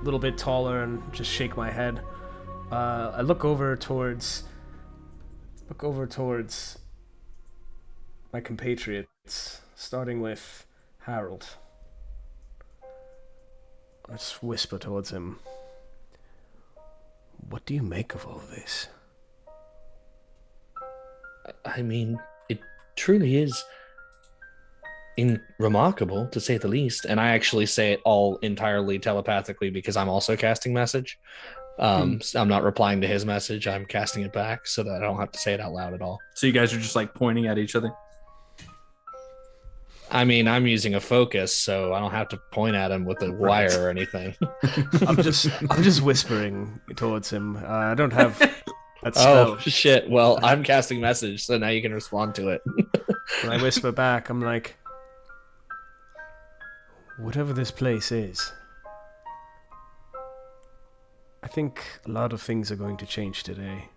[SPEAKER 6] a little bit taller and just shake my head. I look over towards my compatriots, starting with Harold. I just whisper towards him. What do you make of all this?
[SPEAKER 3] I mean, it truly is remarkable, to say the least. And I actually say it all entirely telepathically because I'm also casting message. So I'm not replying to his message. I'm casting it back so that I don't have to say it out loud at all.
[SPEAKER 2] So you guys are just like pointing at each other.
[SPEAKER 3] I mean, I'm using a focus, so I don't have to point at him with a wire or anything.
[SPEAKER 6] I'm just whispering towards him. I don't have that
[SPEAKER 3] Oh
[SPEAKER 6] spell.
[SPEAKER 3] shit! Well, I'm casting message, so now you can respond to it.
[SPEAKER 6] And I whisper back, I'm like, whatever this place is, I think a lot of things are going to change today.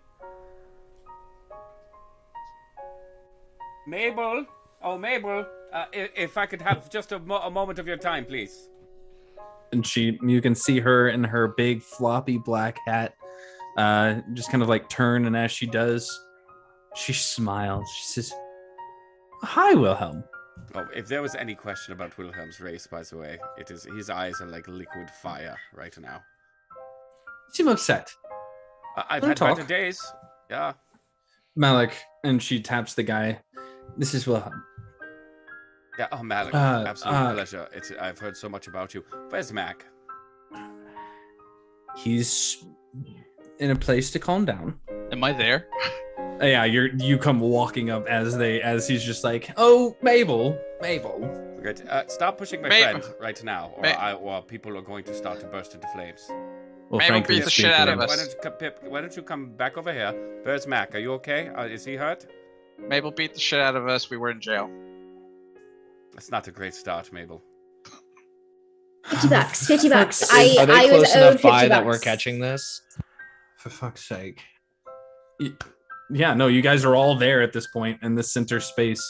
[SPEAKER 7] Mabel? Oh, Mabel, if I could have just a moment of your time, please.
[SPEAKER 2] And you can see her in her big floppy black hat, just kind of like turn, and as she does, she smiles. She says, "Hi, Wilhelm."
[SPEAKER 7] Oh, if there was any question about Wilhelm's race, by the way, it is his eyes are like liquid fire right now.
[SPEAKER 2] You seem upset.
[SPEAKER 7] I've
[SPEAKER 2] Wanna
[SPEAKER 7] had
[SPEAKER 2] talk?
[SPEAKER 7] better days. Yeah.
[SPEAKER 2] Malik, and she taps the guy. This is Wilhelm.
[SPEAKER 7] Yeah, oh, Malik,
[SPEAKER 2] Uh,
[SPEAKER 7] absolute pleasure. I've heard so much about you. Where's Mac?
[SPEAKER 2] He's in a place to calm down.
[SPEAKER 10] Am I there?
[SPEAKER 2] Yeah, you come walking up as he's just like, "Oh, Mabel."
[SPEAKER 7] Good. Stop pushing my
[SPEAKER 10] Mabel.
[SPEAKER 7] friend right now, or people are going to start to burst into flames.
[SPEAKER 2] Well,
[SPEAKER 10] Mabel
[SPEAKER 2] frankly
[SPEAKER 10] beat the shit out of
[SPEAKER 2] speaking-
[SPEAKER 10] us.
[SPEAKER 7] Pip, why don't you come back over here? Where's Mac? Are you okay? Is he hurt?
[SPEAKER 10] Mabel beat the shit out of us. We were in jail.
[SPEAKER 7] That's not a great start, Mabel.
[SPEAKER 5] $50. $50.
[SPEAKER 3] Are they
[SPEAKER 5] I
[SPEAKER 3] close
[SPEAKER 5] was owed
[SPEAKER 3] enough by
[SPEAKER 5] $50.
[SPEAKER 3] that we're catching this?
[SPEAKER 2] For fuck's sake. Yeah, no, you guys are all there at this point in this center space.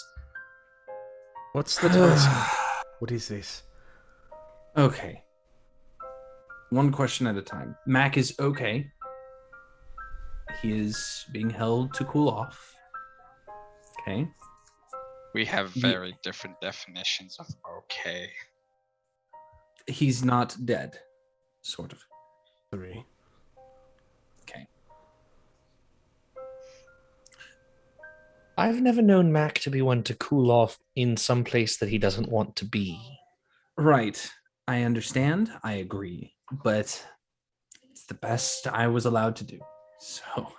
[SPEAKER 6] What's the telescope? What is this?
[SPEAKER 2] Okay. One question at a time. Mac is okay. He is being held to cool off. Okay.
[SPEAKER 10] We have very different definitions of okay.
[SPEAKER 2] He's not dead. Sort of.
[SPEAKER 6] 3.
[SPEAKER 2] Okay.
[SPEAKER 3] I've never known Mac to be one to cool off in some place that he doesn't want to be.
[SPEAKER 2] Right. I understand. I agree. But it's the best I was allowed to do. So.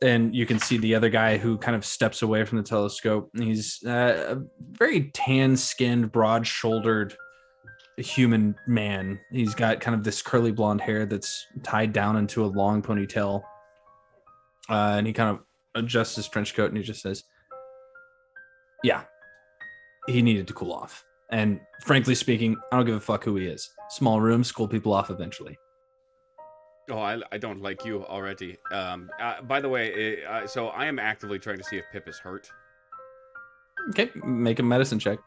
[SPEAKER 2] And you can see the other guy who kind of steps away from the telescope. He's a very tan-skinned, broad-shouldered human man. He's got kind of this curly blonde hair that's tied down into a long ponytail. And he kind of adjusts his trench coat and he just says, yeah, he needed to cool off. And frankly speaking, I don't give a fuck who he is. Small rooms, cool people off eventually.
[SPEAKER 7] Oh, I don't like you already. By the way, so I am actively trying to see if Pip is hurt.
[SPEAKER 2] Okay, make a medicine check.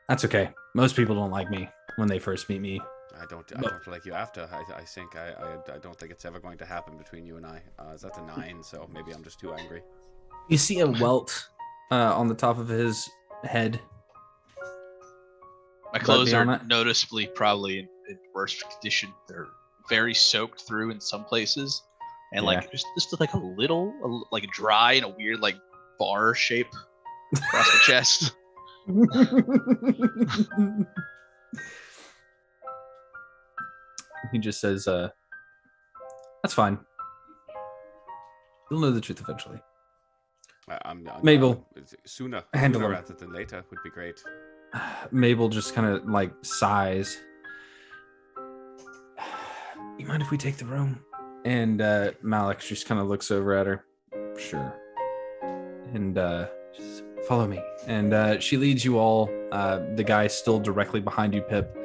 [SPEAKER 2] That's okay. Most people don't like me when they first meet me.
[SPEAKER 7] I don't like you after. I think I don't think it's ever going to happen between you and I. That's a 9, so maybe I'm just too angry.
[SPEAKER 2] You see a welt on the top of his head.
[SPEAKER 10] My clothes
[SPEAKER 2] beyond
[SPEAKER 10] are
[SPEAKER 2] that-
[SPEAKER 10] noticeably probably in worse condition. They're very soaked through in some places, and
[SPEAKER 2] Yeah.
[SPEAKER 10] like just like a little like dry in a weird like bar shape across the chest.
[SPEAKER 2] He just says, that's fine. You'll know the truth eventually.
[SPEAKER 7] I'm
[SPEAKER 2] Mabel,
[SPEAKER 7] sooner
[SPEAKER 2] handle him.
[SPEAKER 7] rather than later would be great.
[SPEAKER 2] Mabel just kind of like sighs. You mind if we take the room? And Malik just kind of looks over at her. Sure. And just follow me. And she leads you all. The guy still directly behind you, Pip,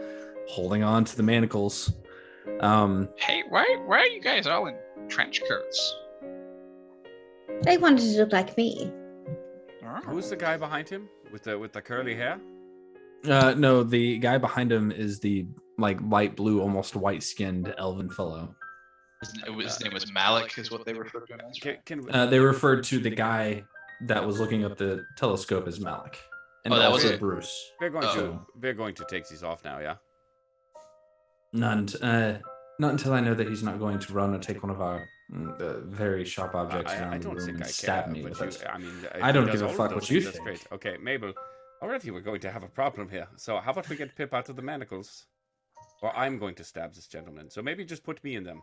[SPEAKER 2] holding on to the manacles.
[SPEAKER 10] Hey, why are you guys all in trench coats?
[SPEAKER 5] They wanted to look like me.
[SPEAKER 7] Who's the guy behind him with the curly hair?
[SPEAKER 2] No, the guy behind him is the like light blue, almost white-skinned elven fellow.
[SPEAKER 10] His name was Malik, is what they referred to him as.
[SPEAKER 2] They referred to the guy that was looking at the telescope as Malik, and
[SPEAKER 10] that was
[SPEAKER 2] also
[SPEAKER 10] it.
[SPEAKER 2] Bruce.
[SPEAKER 7] We're going to take these off now, yeah.
[SPEAKER 2] And Not until I know that he's not going to run or take one of our very sharp objects around
[SPEAKER 7] I
[SPEAKER 2] the
[SPEAKER 7] don't
[SPEAKER 2] room
[SPEAKER 7] think
[SPEAKER 2] and
[SPEAKER 7] I
[SPEAKER 2] stab
[SPEAKER 7] care,
[SPEAKER 2] me
[SPEAKER 7] but
[SPEAKER 2] with it.
[SPEAKER 7] I mean, if
[SPEAKER 2] I
[SPEAKER 7] he
[SPEAKER 2] don't
[SPEAKER 7] does
[SPEAKER 2] give a
[SPEAKER 7] all of
[SPEAKER 2] fuck
[SPEAKER 7] those
[SPEAKER 2] what you
[SPEAKER 7] things, that's
[SPEAKER 2] think.
[SPEAKER 7] great. Okay, Mabel, already we're going to have a problem here. So how about we get Pip out of the manacles? Or I'm going to stab this gentleman. So maybe just put me in them.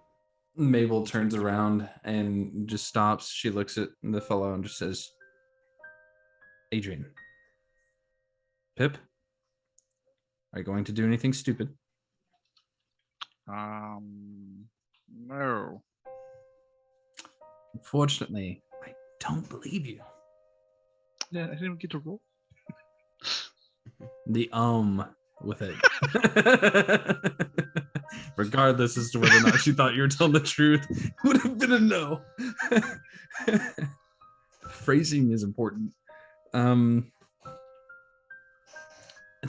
[SPEAKER 2] Mabel turns around and just stops. She looks at the fellow and just says, Adrian. Pip? Are you going to do anything stupid?
[SPEAKER 10] No.
[SPEAKER 2] Unfortunately, I don't believe you.
[SPEAKER 10] Yeah, I didn't get to roll.
[SPEAKER 2] The with it. Regardless as to whether or not she thought you were telling the truth, it would have been a no. Phrasing is important. Let's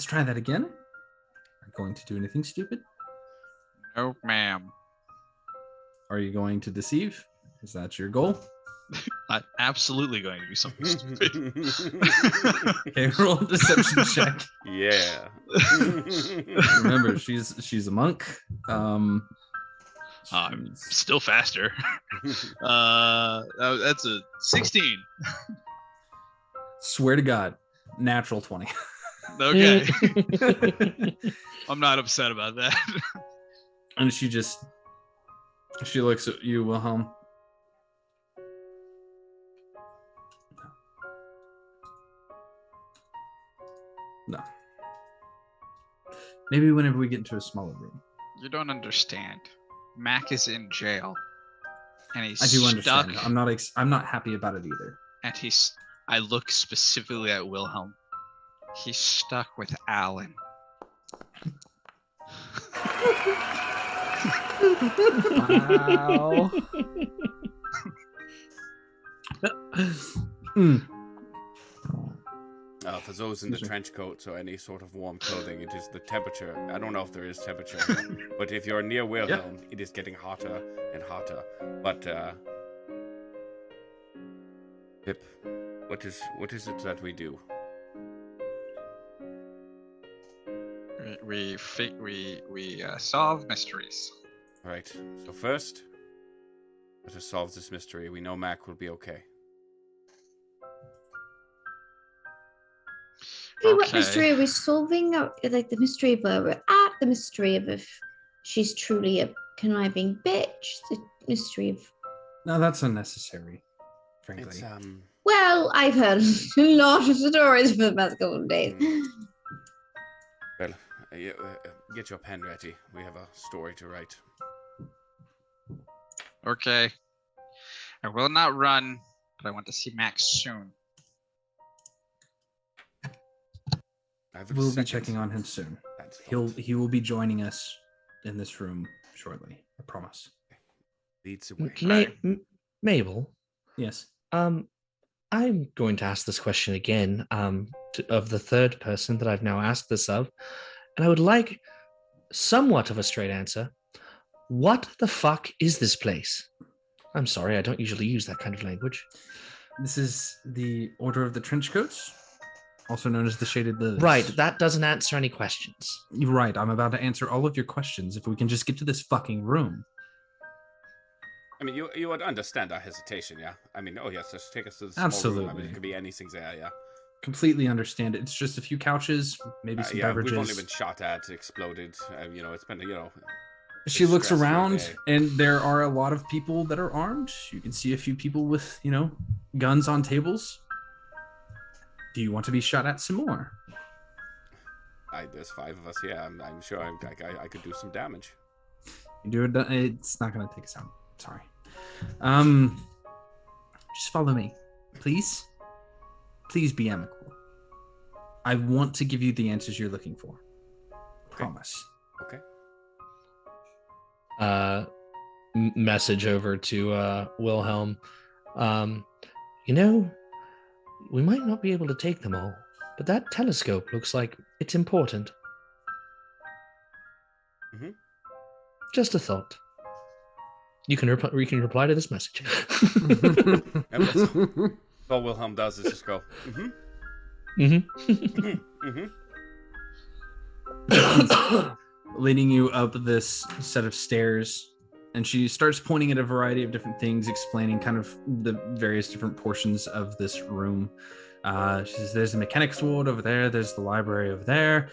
[SPEAKER 2] try that again. Are you going to do anything stupid?
[SPEAKER 10] No, ma'am.
[SPEAKER 2] Are you going to deceive? Is that your goal?
[SPEAKER 10] I'm absolutely going to do something stupid.
[SPEAKER 2] Okay, roll a deception check.
[SPEAKER 7] Yeah.
[SPEAKER 2] Remember, she's a monk.
[SPEAKER 10] I'm still faster. That's a 16.
[SPEAKER 2] Swear to God, natural 20.
[SPEAKER 10] Okay. I'm not upset about that.
[SPEAKER 2] And she looks at you, Wilhelm. No. Maybe whenever we get into a smaller room.
[SPEAKER 10] You don't understand. Mac is in jail, and he's
[SPEAKER 2] I do
[SPEAKER 10] stuck.
[SPEAKER 2] understand. I'm not happy about it either.
[SPEAKER 10] And I look specifically at Wilhelm. He's stuck with Alan.
[SPEAKER 6] Wow.
[SPEAKER 7] For those in the trench coats or any sort of warm clothing, it is the temperature. I don't know if there is temperature, but if you're near Wilhelm, it is getting hotter and hotter. But Pip, what is it that we do?
[SPEAKER 10] We solve mysteries.
[SPEAKER 7] Right. So first, let us solve this mystery. We know Mac will be okay.
[SPEAKER 5] Okay, what mystery are we solving? Like the mystery of where we're at, the mystery of if she's truly a conniving bitch, the mystery of...
[SPEAKER 2] No, that's unnecessary, frankly.
[SPEAKER 7] It's
[SPEAKER 5] Well, I've heard a lot of stories for the past couple of days.
[SPEAKER 7] Well, get your pen ready. We have a story to write.
[SPEAKER 10] Okay. I will not run, but I want to see Max soon.
[SPEAKER 2] We'll be checking on him soon. He will be joining us in this room shortly. I promise.
[SPEAKER 7] Leads the way.
[SPEAKER 3] Mabel.
[SPEAKER 2] Yes.
[SPEAKER 3] I'm going to ask this question again. Of the third person that I've now asked this of, and I would like somewhat of a straight answer. What the fuck is this place? I'm sorry, I don't usually use that kind of language.
[SPEAKER 2] This is the Order of the Trenchcoats, also known as the Shaded Lilies.
[SPEAKER 3] Right, that doesn't answer any questions.
[SPEAKER 2] You're right, I'm about to answer all of your questions if we can just get to this fucking room.
[SPEAKER 7] I mean, you would understand our hesitation, yeah? I mean, oh yes, just take us to the small
[SPEAKER 2] Absolutely.
[SPEAKER 7] room. I mean, it could be anything there, yeah?
[SPEAKER 2] Completely understand it. It's just a few couches, maybe some beverages.
[SPEAKER 7] We've only been shot at, exploded. It's been,
[SPEAKER 2] She looks
[SPEAKER 7] stressful
[SPEAKER 2] around,
[SPEAKER 7] day.
[SPEAKER 2] and there are a lot of people that are armed. You can see a few people with, guns on tables. Do you want to be shot at some more?
[SPEAKER 7] There's 5 of us, yeah. I'm sure I could do some damage.
[SPEAKER 2] You do it. It's not going to take us out. Sorry. Just follow me, please. Please be amicable. I want to give you the answers you're looking for. Promise.
[SPEAKER 7] Okay.
[SPEAKER 3] Message over to Wilhelm. We might not be able to take them all, but that telescope looks like it's important.
[SPEAKER 7] Mm-hmm.
[SPEAKER 3] Just a thought. You can reply to this message.
[SPEAKER 7] All Wilhelm does is just go,
[SPEAKER 2] leading you up this set of stairs. And she starts pointing at a variety of different things, explaining kind of the various different portions of this room. She says, there's the mechanics ward over there. There's the library over there.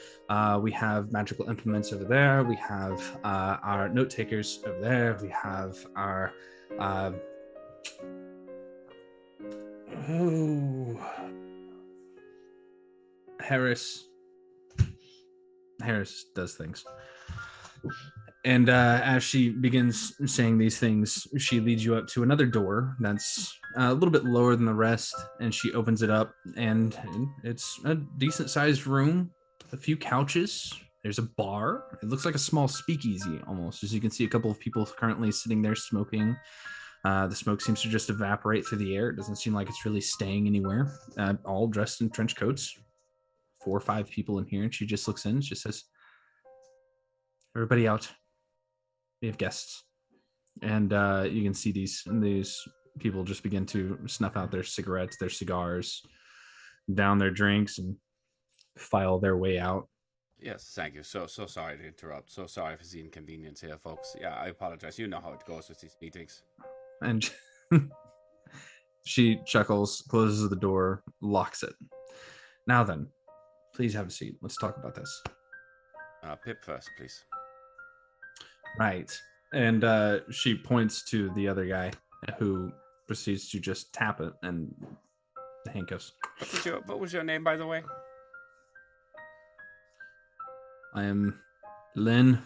[SPEAKER 2] We have magical implements over there. We have our note takers over there. We have our... Harris does things. And as she begins saying these things, she leads you up to another door that's a little bit lower than the rest, and she opens it up, and it's a decent-sized room, a few couches. There's a bar. It looks like a small speakeasy almost, as you can see a couple of people currently sitting there smoking. The smoke seems to just evaporate through the air. It doesn't seem like it's really staying anywhere. All dressed in trench coats. 4 or 5 people in here, and she just looks in. She says, everybody out. We have guests. And you can see these people just begin to snuff out their cigarettes, their cigars, down their drinks, and file their way out.
[SPEAKER 7] Yes, thank you. So sorry to interrupt. So sorry for the inconvenience here, folks. Yeah, I apologize. You know how it goes with these meetings.
[SPEAKER 2] And she chuckles, closes the door, locks it. Now then, please have a seat. Let's talk about this.
[SPEAKER 7] Pip first, please.
[SPEAKER 2] Right. And she points to the other guy who proceeds to just tap it, and the handcuffs.
[SPEAKER 7] What was your name, by the way?
[SPEAKER 2] I am Lynn.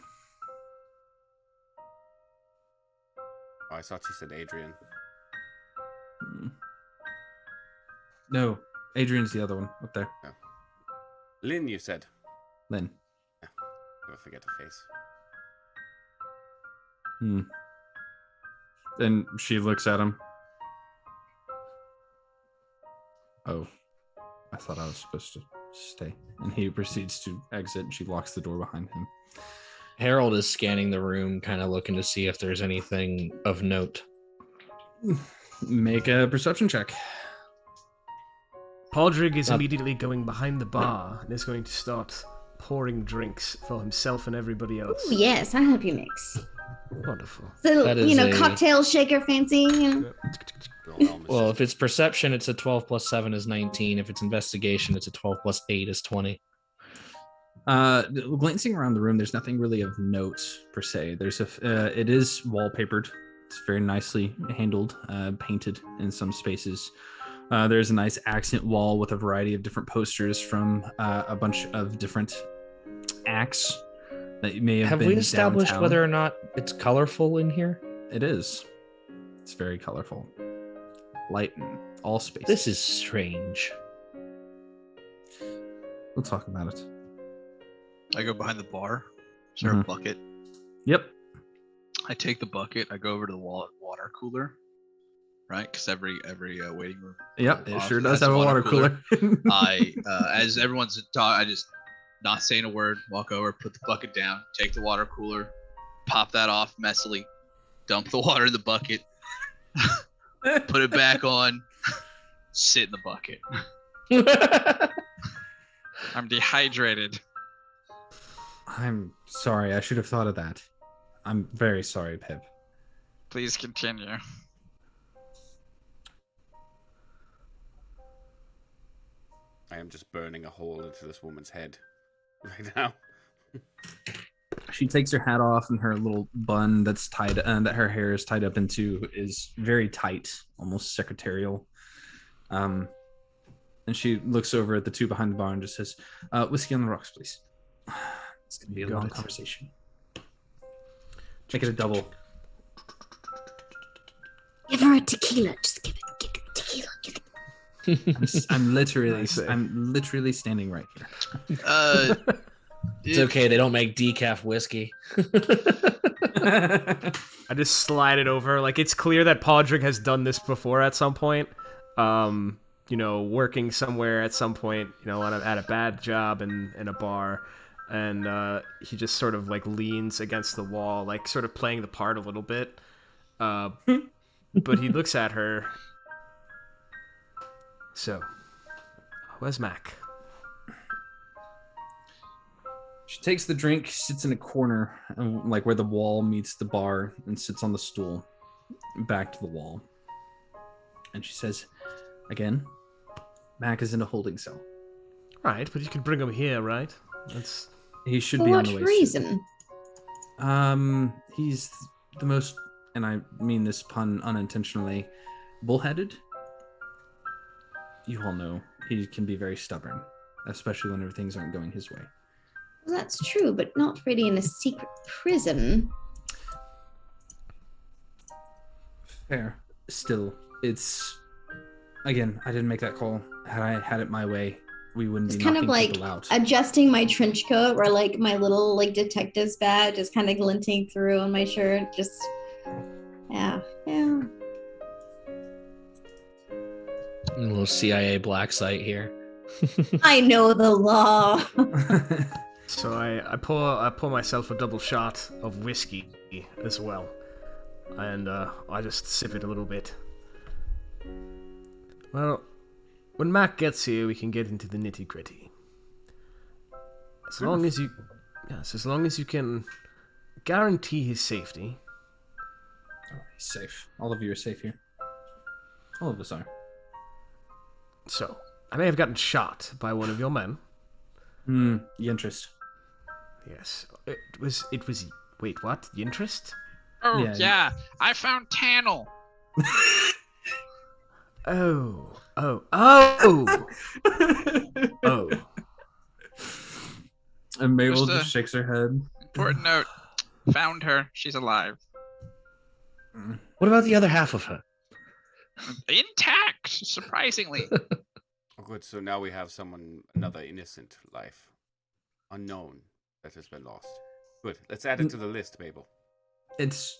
[SPEAKER 7] Oh, I thought she said Adrian.
[SPEAKER 2] No, Adrian's the other one up there.
[SPEAKER 7] Oh. Lynn, you said?
[SPEAKER 2] Lynn.
[SPEAKER 7] Yeah. Never forget her face.
[SPEAKER 2] Then she looks at him. Oh, I thought I was supposed to stay. And he proceeds to exit, and she locks the door behind him.
[SPEAKER 3] Harold is scanning the room, kind of looking to see if there's anything of note.
[SPEAKER 2] Make a perception check.
[SPEAKER 6] Podrick is immediately going behind the bar and is going to start pouring drinks for himself and everybody else.
[SPEAKER 5] Ooh, yes, I'll help you mix.
[SPEAKER 6] Wonderful.
[SPEAKER 5] Little, cocktail shaker fancy.
[SPEAKER 3] Well, if it's perception, it's a 12 plus 7 is 19. If it's investigation, it's a 12 plus 8 is 20.
[SPEAKER 2] Glancing around the room, there's nothing really of note per se. It is wallpapered. It's very nicely handled, painted in some spaces. There's a nice accent wall with a variety of different posters from a bunch of different acts that may have been
[SPEAKER 3] we established
[SPEAKER 2] downtown.
[SPEAKER 3] whether or not it's colorful in here?
[SPEAKER 2] It is. It's very colorful. Light in all spaces.
[SPEAKER 3] This is strange.
[SPEAKER 2] We'll talk about it.
[SPEAKER 10] I go behind the bar. Is there a bucket?
[SPEAKER 2] Yep.
[SPEAKER 10] I take the bucket. I go over to the water cooler. Right, because every waiting room.
[SPEAKER 2] Yep, it sure does have a water cooler.
[SPEAKER 10] I, as everyone's talking, I just not saying a word. Walk over, put the bucket down, take the water cooler, pop that off messily, dump the water in the bucket, put it back on, sit in the bucket. I'm dehydrated.
[SPEAKER 2] I'm sorry. I should have thought of that. I'm very sorry, Pip.
[SPEAKER 10] Please continue.
[SPEAKER 7] I am just burning a hole into this woman's head right now.
[SPEAKER 2] She takes her hat off, and her little bun that's tied, that her hair is tied up into, is very tight, almost secretarial. And she looks over at the two behind the bar and just says, "Whiskey on the rocks, please." It's gonna be a long conversation. Make it a double.
[SPEAKER 5] Give her a tequila. Just give it tequila.
[SPEAKER 2] I'm literally standing right here.
[SPEAKER 3] It's okay. They don't make decaf whiskey.
[SPEAKER 6] I just slide it over. Like, it's clear that Podrick has done this before at some point. Working somewhere at some point, at a bad job in a bar. And he just sort of like leans against the wall, like sort of playing the part a little bit. But he looks at her. So, where's Mac?
[SPEAKER 2] She takes the drink, sits in a corner, like where the wall meets the bar, and sits on the stool, back to the wall. And she says, again, Mac is in a holding cell.
[SPEAKER 6] Right, but you could bring him here, right?
[SPEAKER 2] He should
[SPEAKER 5] For
[SPEAKER 2] be on
[SPEAKER 5] what
[SPEAKER 2] the way
[SPEAKER 5] reason?
[SPEAKER 2] soon. He's the most, and I mean this pun unintentionally, bullheaded. You all know he can be very stubborn, especially whenever things aren't going his way.
[SPEAKER 5] Well, that's true, but not really in a secret prison.
[SPEAKER 2] Fair. Still, it's... Again, I didn't make that call. Had I had it my way, we wouldn't
[SPEAKER 5] It's
[SPEAKER 2] be
[SPEAKER 5] kind
[SPEAKER 2] knocking
[SPEAKER 5] of like
[SPEAKER 2] people out.
[SPEAKER 5] adjusting my trench coat or like my little like detective's badge is kind of glinting through on my shirt. Just, yeah.
[SPEAKER 3] A little CIA black site here.
[SPEAKER 5] I know the law.
[SPEAKER 6] So I pour myself a double shot of whiskey as well, and I just sip it a little bit. Well, when Mac gets here, we can get into the nitty gritty. As long as you can guarantee his safety.
[SPEAKER 2] Oh, he's safe. All of you are safe here. All of us are.
[SPEAKER 6] So, I may have gotten shot by one of your men.
[SPEAKER 2] The interest.
[SPEAKER 6] Yes. It was wait, what? The interest?
[SPEAKER 10] Oh,
[SPEAKER 2] Yeah.
[SPEAKER 10] yeah. I found Tannel.
[SPEAKER 6] Oh.
[SPEAKER 2] And Mabel
[SPEAKER 10] Just,
[SPEAKER 2] just shakes her head.
[SPEAKER 10] Important note. Found her. She's alive.
[SPEAKER 3] What about the other half of her?
[SPEAKER 10] Intact, surprisingly.
[SPEAKER 7] Oh, good. So now we have another innocent life, unknown, that has been lost. Good. Let's add it to the list, Mabel.
[SPEAKER 2] It's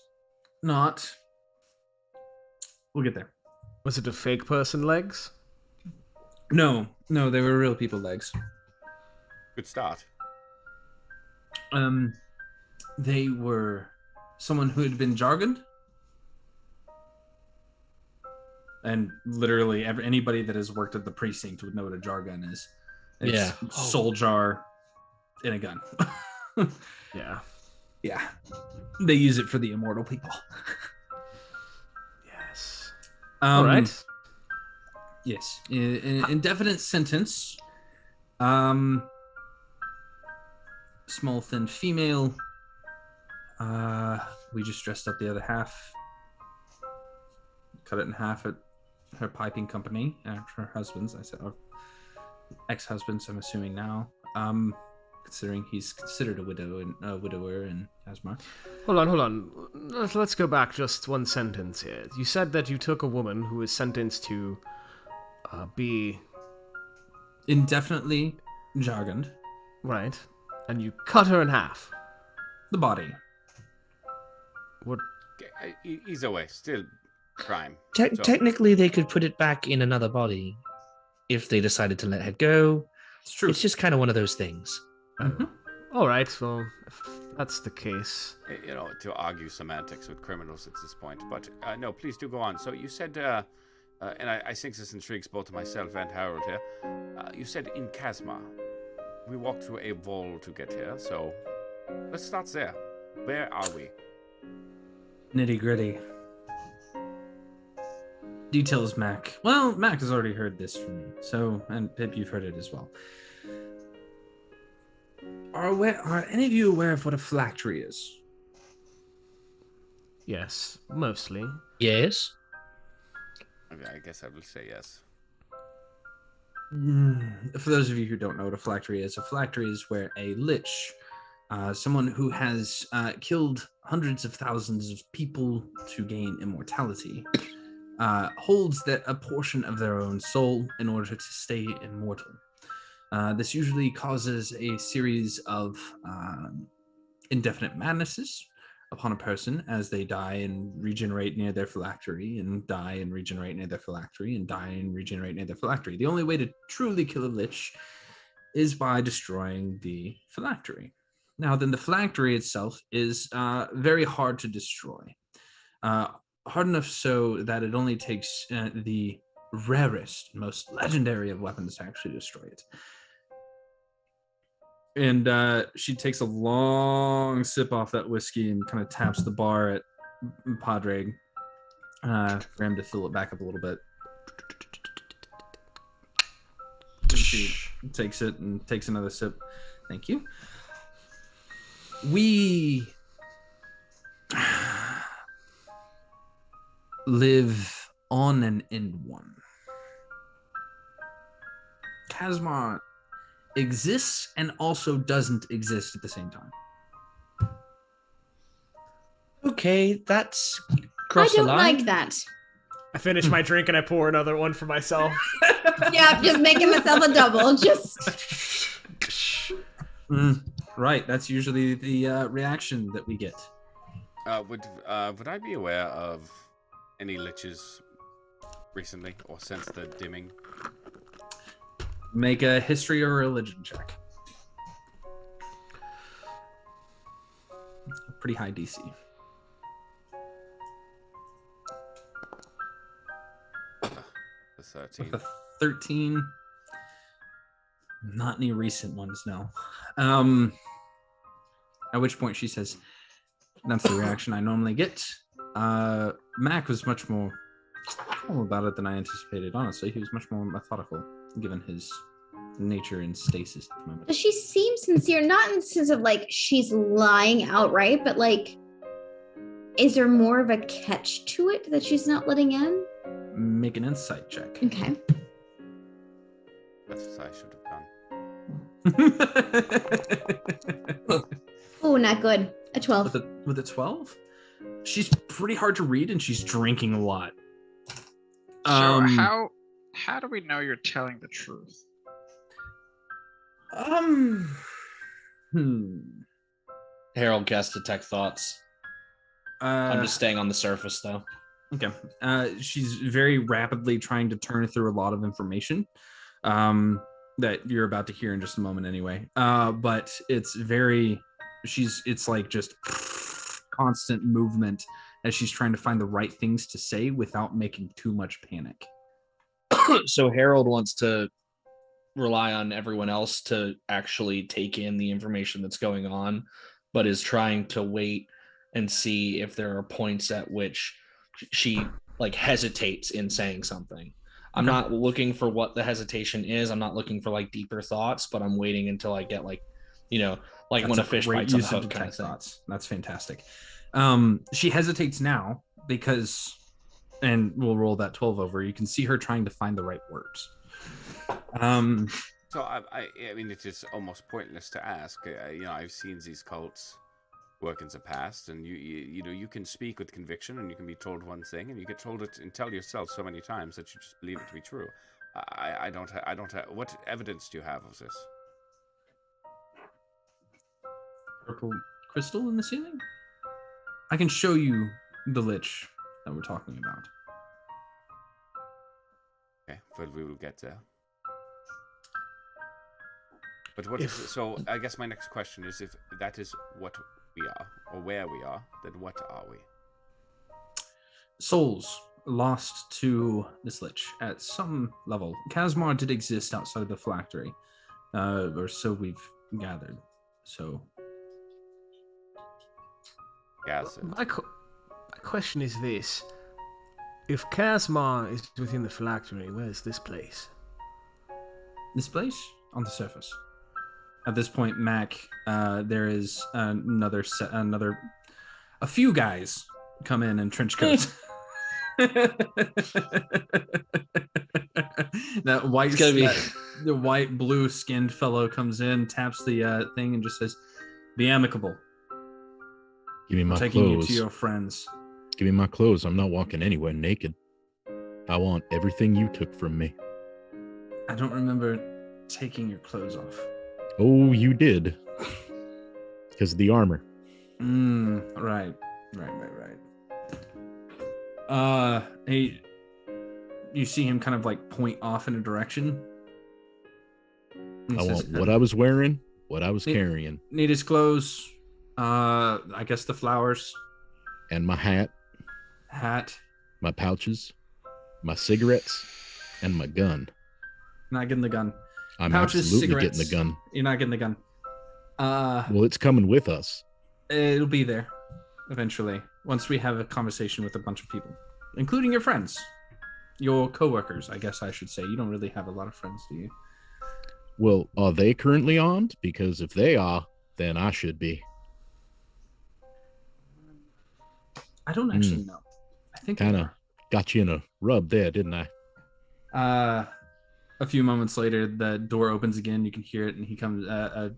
[SPEAKER 2] not. We'll get there.
[SPEAKER 6] Was it a fake person legs?
[SPEAKER 2] No, they were real people legs.
[SPEAKER 7] Good start.
[SPEAKER 2] They were someone who had been jargoned. And literally anybody that has worked at the precinct would know what a jargon is. It's soul jar in a gun.
[SPEAKER 6] Yeah.
[SPEAKER 2] Yeah. They use it for the immortal people.
[SPEAKER 6] Yes.
[SPEAKER 2] All
[SPEAKER 6] right.
[SPEAKER 2] Yes. Indefinite sentence. Small, thin female. We just dressed up the other half. Cut it in half at her piping company. Her husband's. I said, ex-husband's. I'm assuming now. Considering he's considered a widower in Kasmar.
[SPEAKER 6] Hold on. Let's go back just one sentence here. You said that you took a woman who was sentenced to be
[SPEAKER 2] indefinitely jargoned.
[SPEAKER 6] Right. And you cut her in half.
[SPEAKER 2] The body.
[SPEAKER 6] What?
[SPEAKER 7] Either way, still crime.
[SPEAKER 3] Technically, they could put it back in another body if they decided to let her go.
[SPEAKER 2] It's true.
[SPEAKER 3] It's just kind of one of those things.
[SPEAKER 6] Mm-hmm. All right, well, if that's the case.
[SPEAKER 7] To argue semantics with criminals at this point. But no, please do go on. So you said, and I think this intrigues both myself and Harold here. You said in Kasmar. We walked through a wall to get here, so let's start there. Where are we?
[SPEAKER 2] Nitty gritty. Details, Mac. Well, Mac has already heard this from me, and Pip, you've heard it as well. Are any of you aware of what a phylactery is?
[SPEAKER 6] Yes, mostly.
[SPEAKER 3] Yes.
[SPEAKER 7] Okay, I guess I will say yes.
[SPEAKER 2] For those of you who don't know what a phylactery is where a lich, someone who has killed hundreds of thousands of people to gain immortality, holds that a portion of their own soul in order to stay immortal. This usually causes a series of indefinite madnesses upon a person as they die and regenerate near their phylactery, and die and regenerate near their phylactery, and die and regenerate near their phylactery. The only way to truly kill a lich is by destroying the phylactery. Now, then the phylactery itself is very hard to destroy. Hard enough so that it only takes the rarest, most legendary of weapons to actually destroy it. And she takes a long sip off that whiskey and kind of taps the bar at Padre for him to fill it back up a little bit. And she takes it and takes another sip. Thank you. We live on an end one. Kasmar exists and also doesn't exist at the same time.
[SPEAKER 3] Okay, that's
[SPEAKER 5] I
[SPEAKER 3] cross the
[SPEAKER 5] don't
[SPEAKER 3] line.
[SPEAKER 5] like that.
[SPEAKER 6] I finish my drink and I pour another one for myself.
[SPEAKER 5] Yeah, I'm just making myself a double.
[SPEAKER 2] Right, that's usually the reaction that we get.
[SPEAKER 7] Would I be aware of any liches recently or since the dimming?
[SPEAKER 2] Make a history or religion check. Pretty high DC.
[SPEAKER 7] The 13.
[SPEAKER 2] With a 13. Not any recent ones, no. At which point she says, that's the reaction I normally get. Mac was much more calm about it than I anticipated, honestly. He was much more methodical, given his nature and stasis at the moment.
[SPEAKER 5] Does she seem sincere? Not in the sense of like she's lying outright, but like, is there more of a catch to it that she's not letting in?
[SPEAKER 2] Make an insight check.
[SPEAKER 5] Okay.
[SPEAKER 7] That's what I should have done.
[SPEAKER 5] Oh, not good. A 12.
[SPEAKER 2] With a 12? She's pretty hard to read and she's drinking a lot.
[SPEAKER 11] So how do we know you're telling the truth?
[SPEAKER 3] Harold casts detect thoughts. I'm just staying on the surface though.
[SPEAKER 2] Okay. She's very rapidly trying to turn through a lot of information that you're about to hear in just a moment anyway. But it's like just constant movement as she's trying to find the right things to say without making too much panic.
[SPEAKER 3] So Harold wants to rely on everyone else to actually take in the information that's going on, but is trying to wait and see if there are points at which she like hesitates in saying something. I'm not looking for what the hesitation is. I'm not looking for like deeper thoughts, but I'm waiting until I get like, like when a fish bites on the hook kind of thing.
[SPEAKER 2] That's fantastic. She hesitates now because, and we'll roll that 12 over. You can see her trying to find the right words.
[SPEAKER 7] So I mean, it's just almost pointless to ask. I've seen these cults work in the past, and you can speak with conviction, and you can be told one thing, and you get told it and tell yourself so many times that you just believe it to be true. I don't have. What evidence do you have of this?
[SPEAKER 2] Purple crystal in the ceiling? I can show you the lich that we're talking about.
[SPEAKER 7] Okay, well, we will get there. But what is so? I guess my next question is, if that is what we are, or where we are, then what are we?
[SPEAKER 2] Souls lost to this lich at some level. Kasmar did exist outside of the phylactery, or so we've gathered. So,
[SPEAKER 6] my question is this: if Kasmar is within the phylactery, where's this place?
[SPEAKER 2] This place on the surface. At this point, Mac, there is a few guys come in trench coats. The white blue skinned fellow comes in, taps the thing, and just says, "Be amicable.
[SPEAKER 1] Give me my
[SPEAKER 2] taking
[SPEAKER 1] clothes.
[SPEAKER 2] You to your friends.
[SPEAKER 1] Give me my clothes. I'm not walking anywhere naked. I want everything you took from me."
[SPEAKER 2] I don't remember taking your clothes off.
[SPEAKER 1] Oh, you did. Because of the armor.
[SPEAKER 2] Right. You see him kind of like point off in a direction.
[SPEAKER 1] I want what I was wearing, what I was carrying.
[SPEAKER 2] Need his clothes. I guess the flowers.
[SPEAKER 1] And my hat. My pouches. My cigarettes. And my gun.
[SPEAKER 2] Not getting the gun.
[SPEAKER 1] I'm
[SPEAKER 2] Pouches,
[SPEAKER 1] absolutely
[SPEAKER 2] cigarettes.
[SPEAKER 1] getting the gun.
[SPEAKER 2] You're not getting the gun.
[SPEAKER 1] Well, it's coming with us.
[SPEAKER 2] It'll be there eventually once we have a conversation with a bunch of people, including your friends, your coworkers. I guess I should say. You don't really have a lot of friends, do you?
[SPEAKER 1] Well, are they currently armed? Because if they are, then I should be.
[SPEAKER 2] I don't actually know. I think
[SPEAKER 1] kind of got you in a rub there, didn't I?
[SPEAKER 2] A few moments later, the door opens again. You can hear it, and he comes. A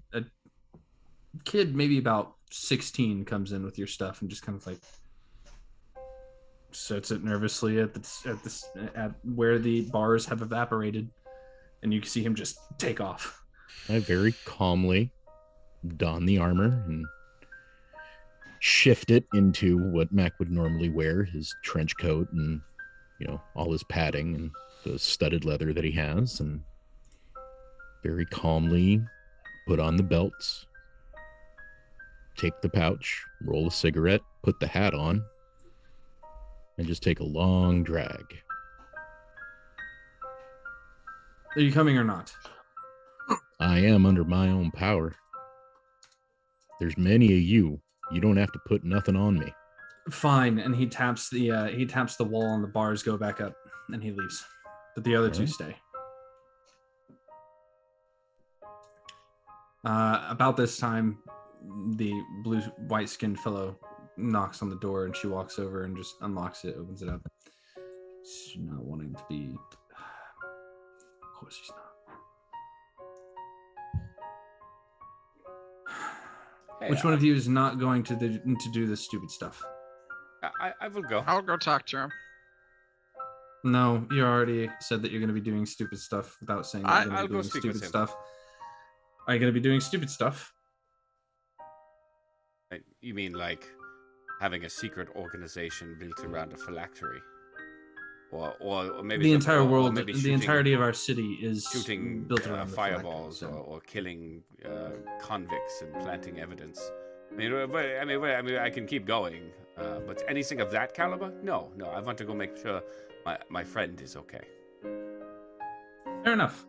[SPEAKER 2] kid, maybe about 16, comes in with your stuff and just kind of like sets it nervously at where the bars have evaporated, and you can see him just take off.
[SPEAKER 1] I very calmly don the armor and shift it into what Mac would normally wear, his trench coat and, all his padding and the studded leather that he has, and very calmly put on the belts, take the pouch, roll a cigarette, put the hat on, and just take a long drag.
[SPEAKER 2] Are you coming or not?
[SPEAKER 1] I am under my own power. There's many of you. You don't have to put nothing on me.
[SPEAKER 2] Fine. And he taps the wall, and the bars go back up, and he leaves. But the other two stay. About this time, the white-skinned fellow knocks on the door, and she walks over and just unlocks it, opens it up. She's not wanting to be. Of course, she's not.
[SPEAKER 7] Hey,
[SPEAKER 2] Which one of you is not going to do this stupid stuff?
[SPEAKER 7] I will go.
[SPEAKER 11] I'll go talk to him.
[SPEAKER 2] No, you already said that you're going to be doing stupid stuff without saying that you're going to be doing stupid stuff. Are you going to be doing stupid stuff?
[SPEAKER 7] You mean like having a secret organization built around a phylactery? Or maybe
[SPEAKER 2] the entire world,
[SPEAKER 7] maybe
[SPEAKER 2] the entirety of our city is
[SPEAKER 7] shooting
[SPEAKER 2] built around
[SPEAKER 7] fireballs
[SPEAKER 2] the
[SPEAKER 7] or killing convicts and planting evidence. I mean, I can keep going, but anything of that caliber? No. I want to go make sure my friend is okay.
[SPEAKER 2] Fair enough.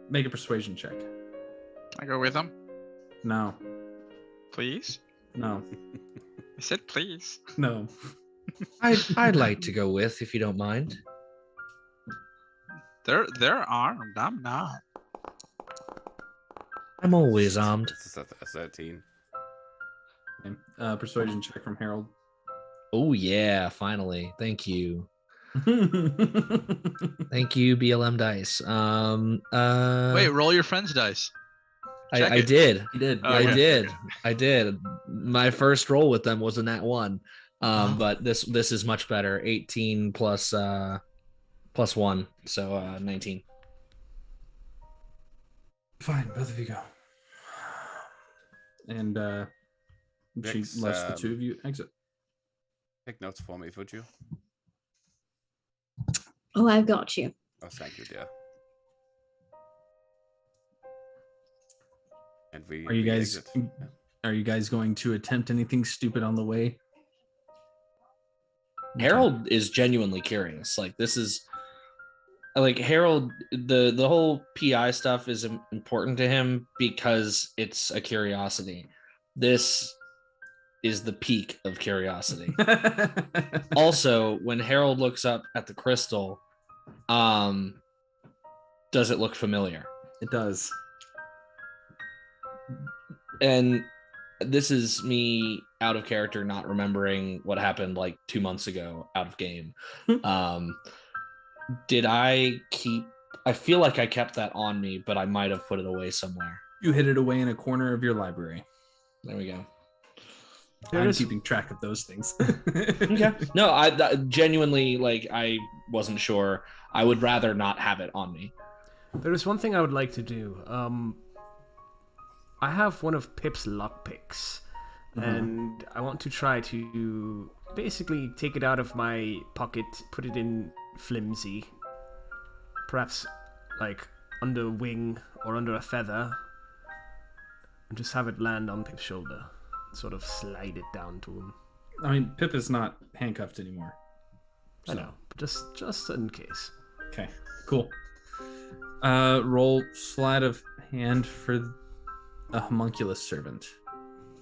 [SPEAKER 2] Make a persuasion check.
[SPEAKER 11] I go with him.
[SPEAKER 2] No.
[SPEAKER 11] Please?
[SPEAKER 2] No.
[SPEAKER 11] I said please.
[SPEAKER 2] No.
[SPEAKER 3] I'd like to go with, if you don't mind.
[SPEAKER 11] They're armed. I'm not.
[SPEAKER 3] I'm always armed.
[SPEAKER 7] It's a 13.
[SPEAKER 2] Okay. Persuasion check from Harold.
[SPEAKER 3] Oh yeah, finally. Thank you. Thank you, BLM dice.
[SPEAKER 10] Wait, roll your friend's dice.
[SPEAKER 3] I did.
[SPEAKER 2] He did.
[SPEAKER 10] Oh,
[SPEAKER 3] I did. My first roll with them was a nat 1. But this is much better. 18 plus 1, so 19.
[SPEAKER 2] Fine, both of you go. And she lets the two of you exit.
[SPEAKER 7] Take notes for me, would you?
[SPEAKER 5] Oh, I've got you.
[SPEAKER 7] Oh, thank you, dear. And
[SPEAKER 2] Are you guys going to attempt anything stupid on the way?
[SPEAKER 3] Harold is genuinely curious. Like, this is like Harold, the whole PI stuff is important to him because it's a curiosity. This is the peak of curiosity. Also, when Harold looks up at the crystal, does it look familiar?
[SPEAKER 2] It does.
[SPEAKER 3] And this is me out of character, not remembering what happened like 2 months ago out of game. Did I feel like I kept that on me, but I might have put it away somewhere.
[SPEAKER 2] You hid it away in a corner of your library.
[SPEAKER 3] There we go.
[SPEAKER 2] I'm keeping track of those things.
[SPEAKER 3] Okay. No, I genuinely, like, I wasn't sure. I would rather not have it on me.
[SPEAKER 6] There is one thing I would like to do. I have one of Pip's lockpicks, and I want to try to basically take it out of my pocket, put it in flimsy, perhaps like under a wing or under a feather, and just have it land on Pip's shoulder, sort of slide it down to him.
[SPEAKER 2] I mean, Pip is not handcuffed anymore.
[SPEAKER 6] I know, but just in case.
[SPEAKER 2] Okay, cool. Roll sleight of hand for a homunculus servant.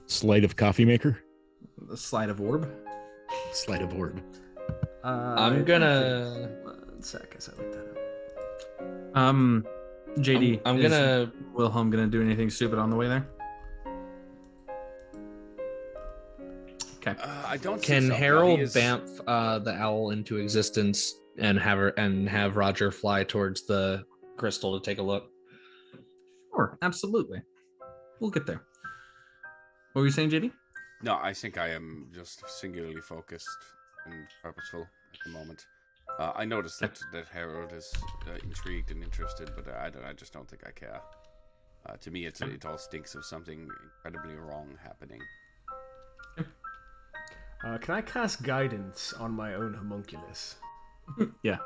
[SPEAKER 1] Sleight of coffee maker?
[SPEAKER 2] A sleight of orb.
[SPEAKER 1] Sleight of orb.
[SPEAKER 3] I'm gonna.
[SPEAKER 6] One sec as I look that up.
[SPEAKER 2] JD,
[SPEAKER 3] I'm
[SPEAKER 2] is
[SPEAKER 3] gonna.
[SPEAKER 2] Wilhelm gonna do anything stupid on the way there? Okay.
[SPEAKER 7] I don't.
[SPEAKER 3] Can
[SPEAKER 7] think so. No,
[SPEAKER 3] Harold
[SPEAKER 7] he is-
[SPEAKER 3] bamf the owl into existence and have Roger fly towards the crystal to take a look?
[SPEAKER 2] Sure, absolutely. We'll get there. What were you saying, JD?
[SPEAKER 7] No, I think I am just singularly focused and purposeful at the moment. I noticed that Harold is intrigued and interested, but I just don't think I care. To me, it all stinks of something incredibly wrong happening.
[SPEAKER 6] Can I cast guidance on my own homunculus?
[SPEAKER 2] Yeah.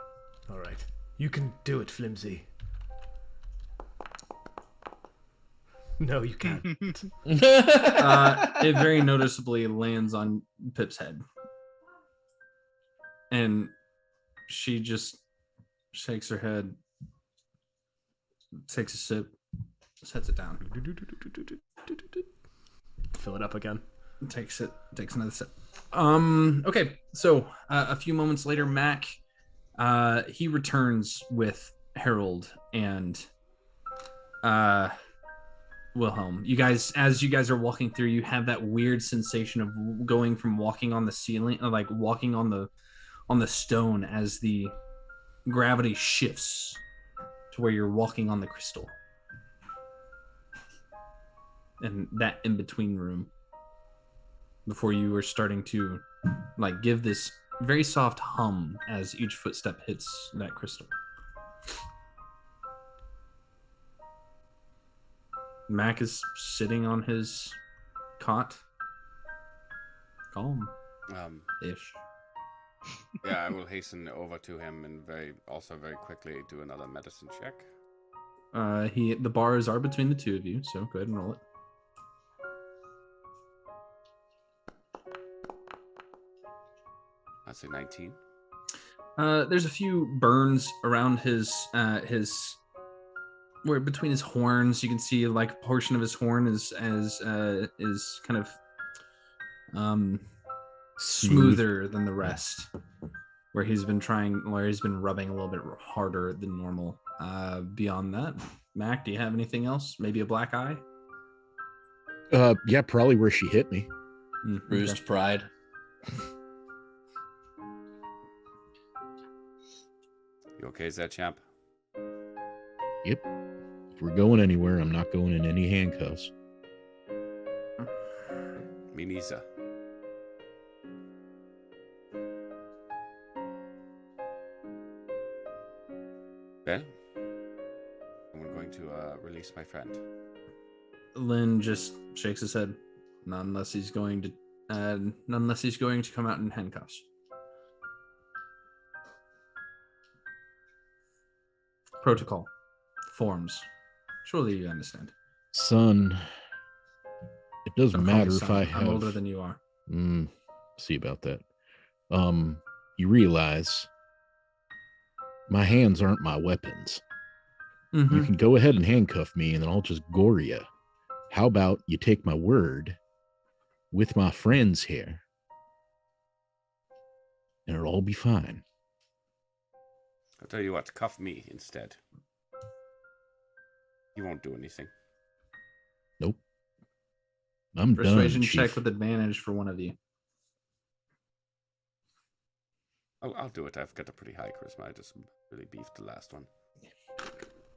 [SPEAKER 6] All right. You can do it, Flimsy. No, you can't.
[SPEAKER 2] It very noticeably lands on Pip's head. And she just shakes her head, takes a sip, sets it down.
[SPEAKER 6] Fill it up again.
[SPEAKER 2] Takes another sip. Okay, so a few moments later, Mac, he returns with Harold and Wilhelm. As you guys are walking through, you have that weird sensation of going from walking on the ceiling, like walking on the stone as the gravity shifts to where you're walking on the crystal. And that in between room before you were starting to like give this very soft hum as each footstep hits that crystal. Mac is sitting on his cot, calm ish.
[SPEAKER 7] Yeah, I will hasten over to him and very quickly do another medicine check.
[SPEAKER 2] The bars are between the two of you, so go ahead and roll it.
[SPEAKER 7] That's a 19.
[SPEAKER 2] There's a few burns around his where between his horns. You can see like a portion of his horn is kind of smoother than the rest, where he's been rubbing a little bit harder than normal. Beyond that, Mac, do you have anything else? Maybe a black eye?
[SPEAKER 1] Yeah, probably where she hit me.
[SPEAKER 3] Bruised pride.
[SPEAKER 7] You okay, is that champ?
[SPEAKER 1] Yep. If we're going anywhere, I'm not going in any handcuffs.
[SPEAKER 7] Me neither. Well, I'm going to release my friend.
[SPEAKER 2] Lynn just shakes his head. Not unless he's going to come out in handcuffs. Protocol. Forms. Surely you understand.
[SPEAKER 1] Son, it doesn't
[SPEAKER 2] Don't call me
[SPEAKER 1] matter if
[SPEAKER 2] son.
[SPEAKER 1] I have...
[SPEAKER 2] I'm older than you are.
[SPEAKER 1] See about that. You realize my hands aren't my weapons.
[SPEAKER 2] Mm-hmm.
[SPEAKER 1] You can go ahead and handcuff me and then I'll just gore you. How about you take my word with my friends here and it'll all be fine.
[SPEAKER 7] I'll tell you what, cuff me instead. You won't do anything.
[SPEAKER 1] Nope. I'm
[SPEAKER 2] Persuasion
[SPEAKER 1] done,
[SPEAKER 2] check
[SPEAKER 1] Chief.
[SPEAKER 2] with advantage for one of you.
[SPEAKER 7] I'll do it. I've got a pretty high charisma. I just really beefed the last one.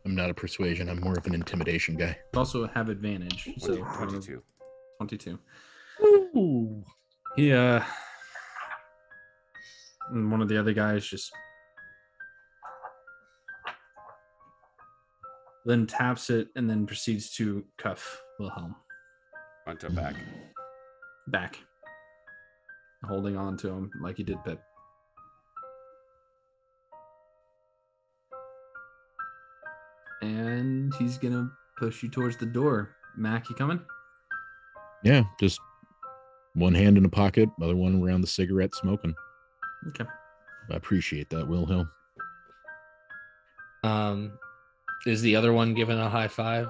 [SPEAKER 1] I'm not a persuasion. I'm more of an intimidation guy.
[SPEAKER 2] You also have advantage.
[SPEAKER 7] 20,
[SPEAKER 2] So
[SPEAKER 7] 22.
[SPEAKER 2] 22.
[SPEAKER 3] Ooh.
[SPEAKER 2] He and one of the other guys just then taps it and then proceeds to cuff Wilhelm
[SPEAKER 7] Front to back.
[SPEAKER 2] back, holding on to him like he did Pip. And he's gonna push you towards the door. Mac, you coming?
[SPEAKER 1] Yeah, just one hand in a pocket, other one around the cigarette smoking.
[SPEAKER 2] Okay.
[SPEAKER 1] I appreciate that, Wilhelm.
[SPEAKER 3] Is the other one giving a high five?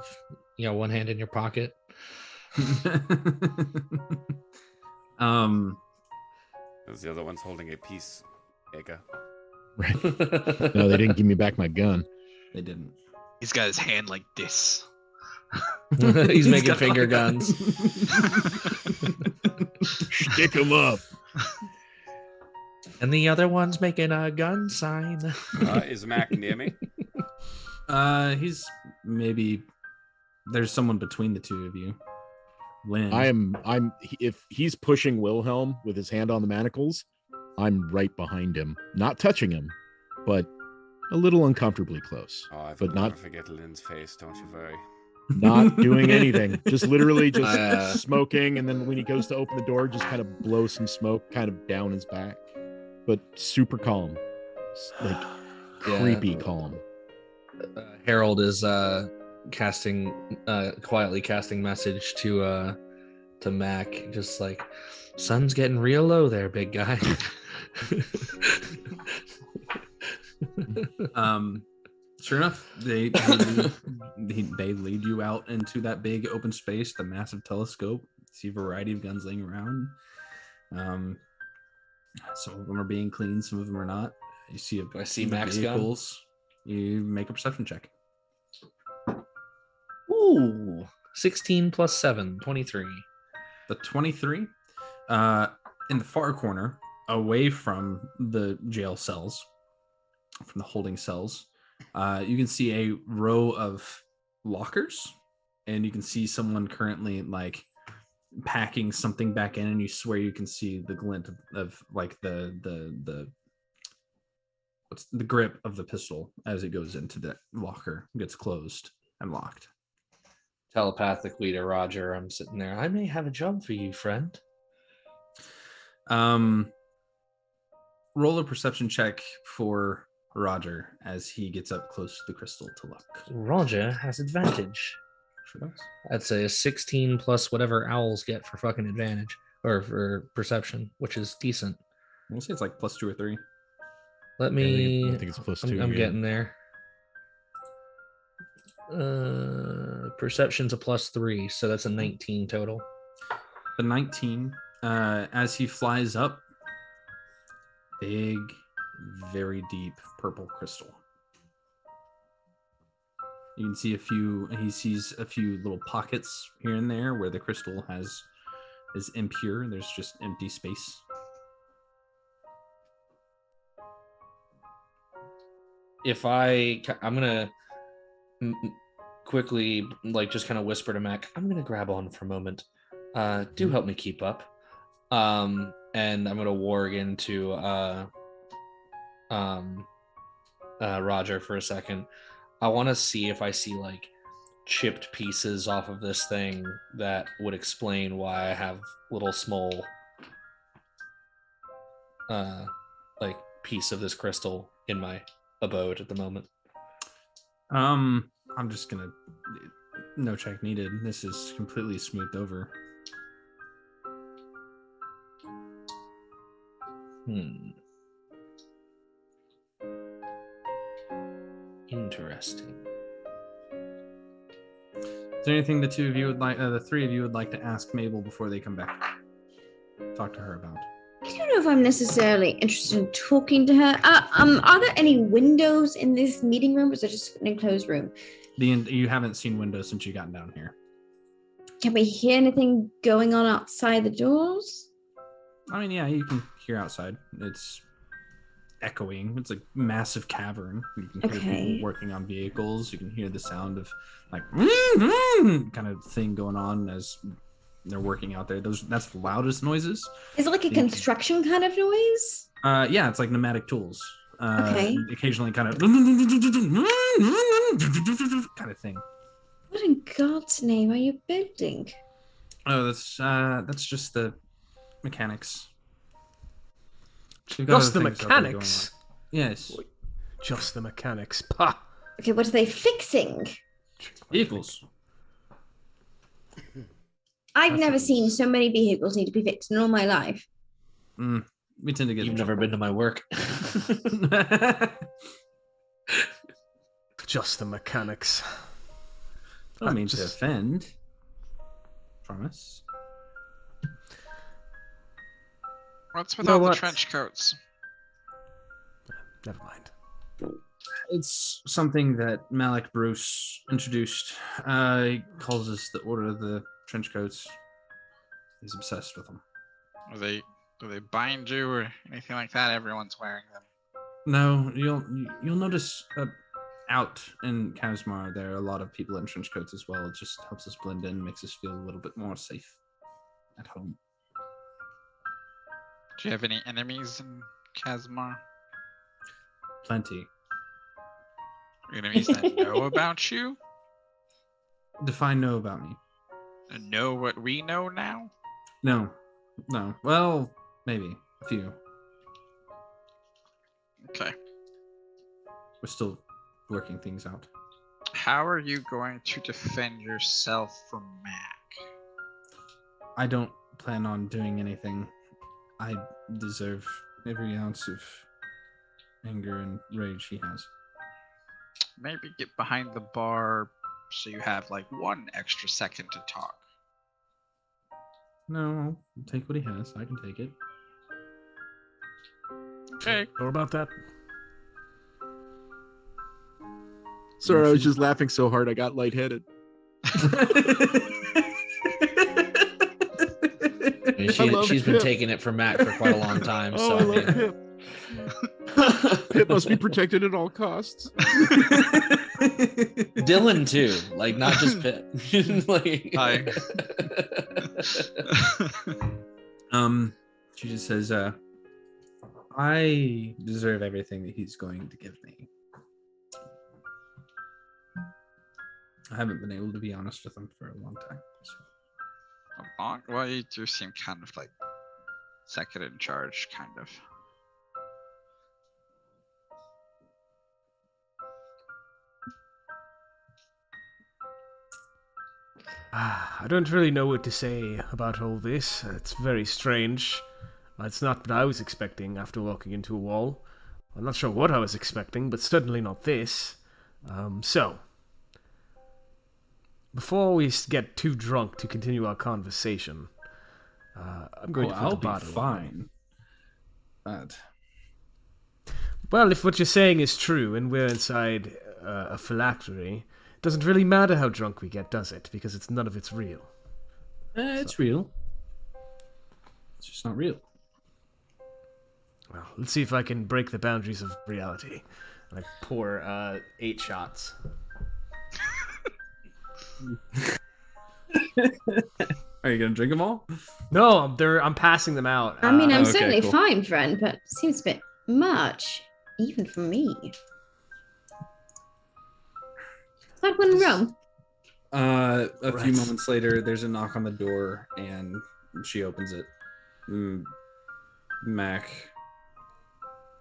[SPEAKER 3] You know, one hand in your pocket.
[SPEAKER 7] As the other one's holding a piece. Eka.
[SPEAKER 1] Right. No, they didn't give me back my gun.
[SPEAKER 2] They didn't.
[SPEAKER 10] He's got his hand like this.
[SPEAKER 3] He's making finger guns.
[SPEAKER 1] Stick him up.
[SPEAKER 3] And the other one's making a gun sign.
[SPEAKER 7] Is Mac near me?
[SPEAKER 2] He's maybe. There's someone between the two of you. Lynn.
[SPEAKER 1] If he's pushing Wilhelm with his hand on the manacles, I'm right behind him, not touching him, but a little uncomfortably close.
[SPEAKER 7] Oh, I
[SPEAKER 1] but not
[SPEAKER 7] forget Lynn's face. Don't you worry.
[SPEAKER 1] Not doing anything, just literally just smoking, and then when he goes to open the door, just kind of blow some smoke kind of down his back, but super calm, like creepy calm.
[SPEAKER 3] Harold is quietly casting message to Mac, just like, sun's getting real low there, big guy.
[SPEAKER 2] Sure enough, they lead you out into that big open space, the massive telescope. See a variety of guns laying around. Some of them are being cleaned, some of them are not. You see
[SPEAKER 3] Do I see Mac's vehicles.
[SPEAKER 2] Gun? You make a perception check.
[SPEAKER 3] Ooh, 16 plus 7, 23.
[SPEAKER 2] The 23, in the far corner, away from the jail cells, from the holding cells, you can see a row of lockers, and you can see someone currently like packing something back in, and you swear you can see the glint of like the what's the grip of the pistol as it goes into the locker, gets closed and locked.
[SPEAKER 3] Telepathically to Roger, I'm sitting there. I may have a job for you, friend.
[SPEAKER 2] Roll a perception check for Roger as he gets up close to the crystal to look.
[SPEAKER 3] Roger has advantage.
[SPEAKER 2] Sure does.
[SPEAKER 3] I'd say a 16 plus whatever owls get for fucking advantage or for perception, which is decent.
[SPEAKER 2] We'll say it's like plus 2 or 3.
[SPEAKER 3] Let me.
[SPEAKER 1] I think it's plus 2.
[SPEAKER 3] I'm getting there. Perception's a plus 3, so that's a 19 total.
[SPEAKER 2] The 19, as he flies up, big, very deep purple crystal. You can see he sees a few little pockets here and there where the crystal is impure. There's just empty space.
[SPEAKER 3] If I'm gonna quickly, like, just kind of whisper to Mac, I'm gonna grab on for a moment. Do help me keep up. And I'm gonna warg into Roger for a second. I want to see if I see like chipped pieces off of this thing that would explain why I have little small like piece of this crystal in my abode at the moment.
[SPEAKER 2] I'm just gonna, no check needed. This is completely smoothed over.
[SPEAKER 3] Interesting.
[SPEAKER 2] Is there anything the two of you would like, the three of you would like to ask Mabel before they come back? Talk to her about.
[SPEAKER 5] I don't know if I'm necessarily interested in talking to her. Are there any windows in this meeting room, or is it just an enclosed room?
[SPEAKER 2] You haven't seen windows since you got down here.
[SPEAKER 5] Can we hear anything going on outside the doors?
[SPEAKER 2] I mean, yeah, you can hear outside. It's echoing. It's a massive cavern. You can hear people working on vehicles. You can hear the sound of like kind of thing going on as they're working out there. That's the loudest noises.
[SPEAKER 5] Is it like a construction kind of noise?
[SPEAKER 2] Yeah, it's like pneumatic tools. Occasionally kind of thing.
[SPEAKER 5] What in God's name are you building?
[SPEAKER 2] Oh, that's just the mechanics.
[SPEAKER 6] Just the mechanics?
[SPEAKER 2] Yes.
[SPEAKER 6] Just the mechanics. Pah.
[SPEAKER 5] Okay, what are they fixing?
[SPEAKER 2] Vehicles.
[SPEAKER 5] I've never seen so many vehicles need to be fixed in all my life.
[SPEAKER 2] We tend to get.
[SPEAKER 3] You've never been to my work.
[SPEAKER 6] But just the mechanics.
[SPEAKER 2] I don't mean to offend. Promise.
[SPEAKER 11] What's with all the trench coats?
[SPEAKER 6] Never mind.
[SPEAKER 2] It's something that Malik Bruce introduced. He calls us the Order of the Trench Coats. He's obsessed with them.
[SPEAKER 11] Do they bind you or anything like that? Everyone's wearing them.
[SPEAKER 2] No, you'll notice out in Kasmar there are a lot of people in trench coats as well. It just helps us blend in, makes us feel a little bit more safe at home.
[SPEAKER 11] Do you have any enemies in Kasmar?
[SPEAKER 2] Plenty.
[SPEAKER 11] Enemies that know about you?
[SPEAKER 2] Define know about me.
[SPEAKER 11] And know what we know now?
[SPEAKER 2] No. Well, maybe a few.
[SPEAKER 11] Okay.
[SPEAKER 2] We're still working things out.
[SPEAKER 11] How are you going to defend yourself from Mac?
[SPEAKER 2] I don't plan on doing anything. I deserve every ounce of anger and rage he has.
[SPEAKER 11] Maybe get behind the bar so you have like 1 extra second to talk.
[SPEAKER 2] No, I'll take what he has. I can take it.
[SPEAKER 11] Okay.
[SPEAKER 6] Sure about that?
[SPEAKER 1] Sorry, I was just laughing so hard I got lightheaded.
[SPEAKER 3] I mean, she's been taking it from Matt for quite a long time. So
[SPEAKER 1] I love Pip. Pip must be protected at all costs.
[SPEAKER 3] Dylan too, like not just Pip. Like...
[SPEAKER 2] She just says, I deserve everything that he's going to give me. I haven't been able to be honest with him for a long time. So.
[SPEAKER 11] Well, you do seem kind of like second in charge, kind of.
[SPEAKER 6] I don't really know what to say about all this. It's very strange. It's not what I was expecting after walking into a wall. I'm not sure what I was expecting, but certainly not this. So, before we get too drunk to continue our conversation, I'm going to put the bottle
[SPEAKER 2] fine. But
[SPEAKER 6] well, if what you're saying is true and we're inside a phylactery, it doesn't really matter how drunk we get, does it? Because none of it's real.
[SPEAKER 2] It's real. It's just not real.
[SPEAKER 6] Well, let's see if I can break the boundaries of reality. And I pour 8 shots.
[SPEAKER 2] Are you gonna drink them all?
[SPEAKER 6] No, I'm passing them out.
[SPEAKER 5] I mean, I'm
[SPEAKER 2] okay,
[SPEAKER 5] certainly
[SPEAKER 2] cool.
[SPEAKER 5] fine, friend, but seems a bit much, even for me. Like one rum.
[SPEAKER 2] A
[SPEAKER 6] Right.
[SPEAKER 2] few moments later, there's a knock on the door, and she opens it. Mac,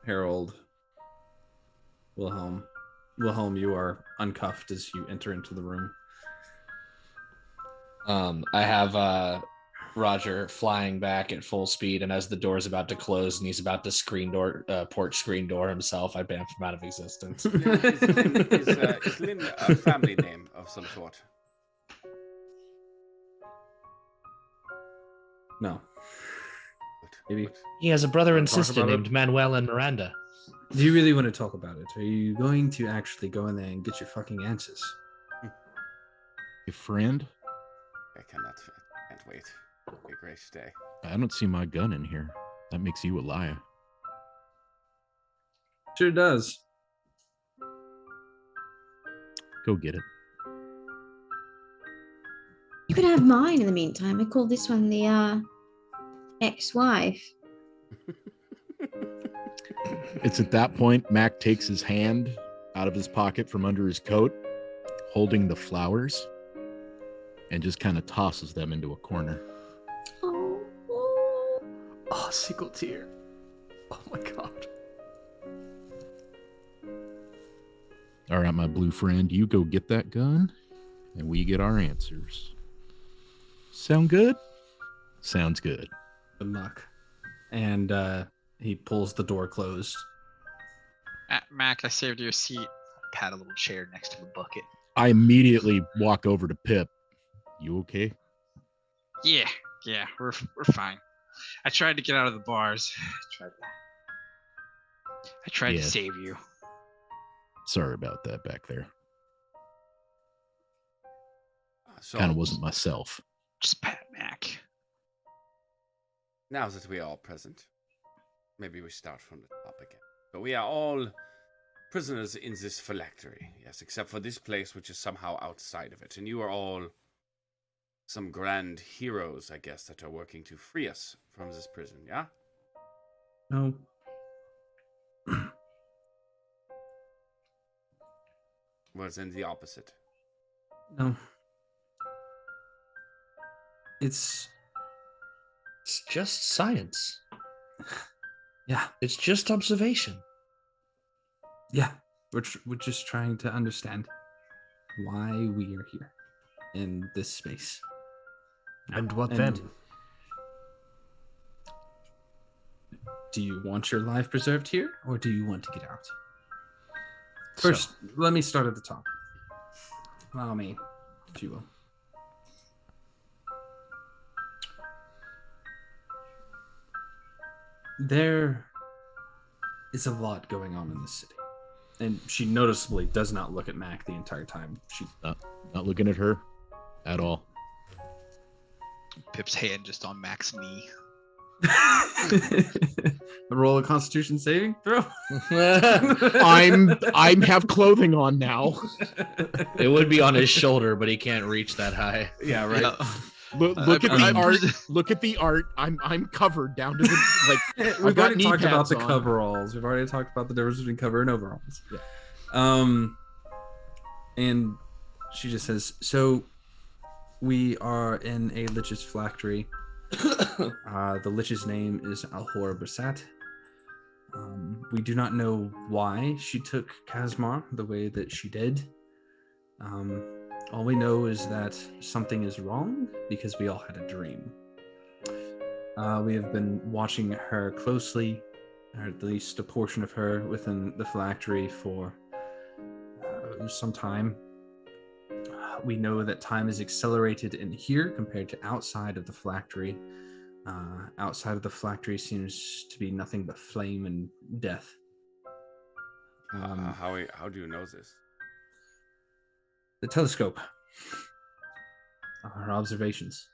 [SPEAKER 2] Harold, Wilhelm. Wilhelm, you are uncuffed as you enter into the room.
[SPEAKER 3] I have Roger flying back at full speed, and as the door's about to close and he's about to porch screen door himself, I bamf him out of existence.
[SPEAKER 7] Is Lynn a family name of some sort?
[SPEAKER 2] No. Maybe.
[SPEAKER 3] He has a brother and
[SPEAKER 2] Talk
[SPEAKER 3] sister
[SPEAKER 2] about it.
[SPEAKER 3] named Manuel and Miranda.
[SPEAKER 2] Do you really want to talk about it? Are you going to actually go in there and get your fucking answers?
[SPEAKER 1] Your friend?
[SPEAKER 7] I can't wait. It'll be a great day.
[SPEAKER 1] I don't see my gun in here. That makes you a liar.
[SPEAKER 2] Sure does.
[SPEAKER 1] Go get it.
[SPEAKER 5] You could have mine in the meantime. I call this one the ex-wife.
[SPEAKER 1] It's at that point Mac takes his hand out of his pocket from under his coat, holding the flowers, and just kind of tosses them into a corner.
[SPEAKER 6] Oh, single tear. Oh my god.
[SPEAKER 1] All right, my blue friend, you go get that gun, and we get our answers. Sound good? Sounds good.
[SPEAKER 2] Good luck. And he pulls the door closed.
[SPEAKER 11] Mac, I saved you a seat.
[SPEAKER 10] pat a little chair next to the bucket.
[SPEAKER 1] I immediately walk over to Pip. You okay?
[SPEAKER 11] Yeah, we're fine. I tried to get out of the bars. I tried to save you.
[SPEAKER 1] Sorry about that back there.
[SPEAKER 7] So
[SPEAKER 1] Kind of wasn't myself.
[SPEAKER 11] Just pat Mac.
[SPEAKER 7] now that we are all present, maybe we start from the top again. But we are all prisoners in this phylactery, yes, except for this place, which is somehow outside of it. And you are all some grand heroes, I guess, that are working to free us from this prison, yeah?
[SPEAKER 2] No.
[SPEAKER 7] Whereas in the opposite.
[SPEAKER 2] No. It's
[SPEAKER 3] just science.
[SPEAKER 2] Yeah.
[SPEAKER 3] It's just observation.
[SPEAKER 2] Yeah. We're just trying to understand why we are here in this space.
[SPEAKER 6] And what then?
[SPEAKER 2] Do you want your life preserved here, or do you want to get out? First, let me start at the top. Allow me, if you will. There is a lot going on in this city. And she noticeably does not look at Mac the entire time. She
[SPEAKER 1] not looking at her at all.
[SPEAKER 10] Pip's hand just on Mac's knee.
[SPEAKER 2] Roll a Constitution saving throw.
[SPEAKER 1] I'm have clothing on now.
[SPEAKER 3] It would be on his shoulder, but he can't reach that high.
[SPEAKER 2] Yeah, right.
[SPEAKER 10] Yeah.
[SPEAKER 1] Look at the art. Look at the art. I'm covered down to the like.
[SPEAKER 2] We've already talked about the
[SPEAKER 1] on.
[SPEAKER 2] coveralls. We've already talked about the difference between cover and overalls.
[SPEAKER 1] Yeah.
[SPEAKER 2] And she just says, "So, we are in a lich's phylactery. The lich's name is Alhor Basat. We do not know why she took Kasmar the way that she did. All we know is that something is wrong because we all had a dream. We have been watching her closely, or at least a portion of her within the phylactery for some time. We know that time is accelerated in here compared to outside of the phylactery. Outside of the phylactery seems to be nothing but flame and death.
[SPEAKER 7] How do you know this?
[SPEAKER 2] The telescope. Our observations.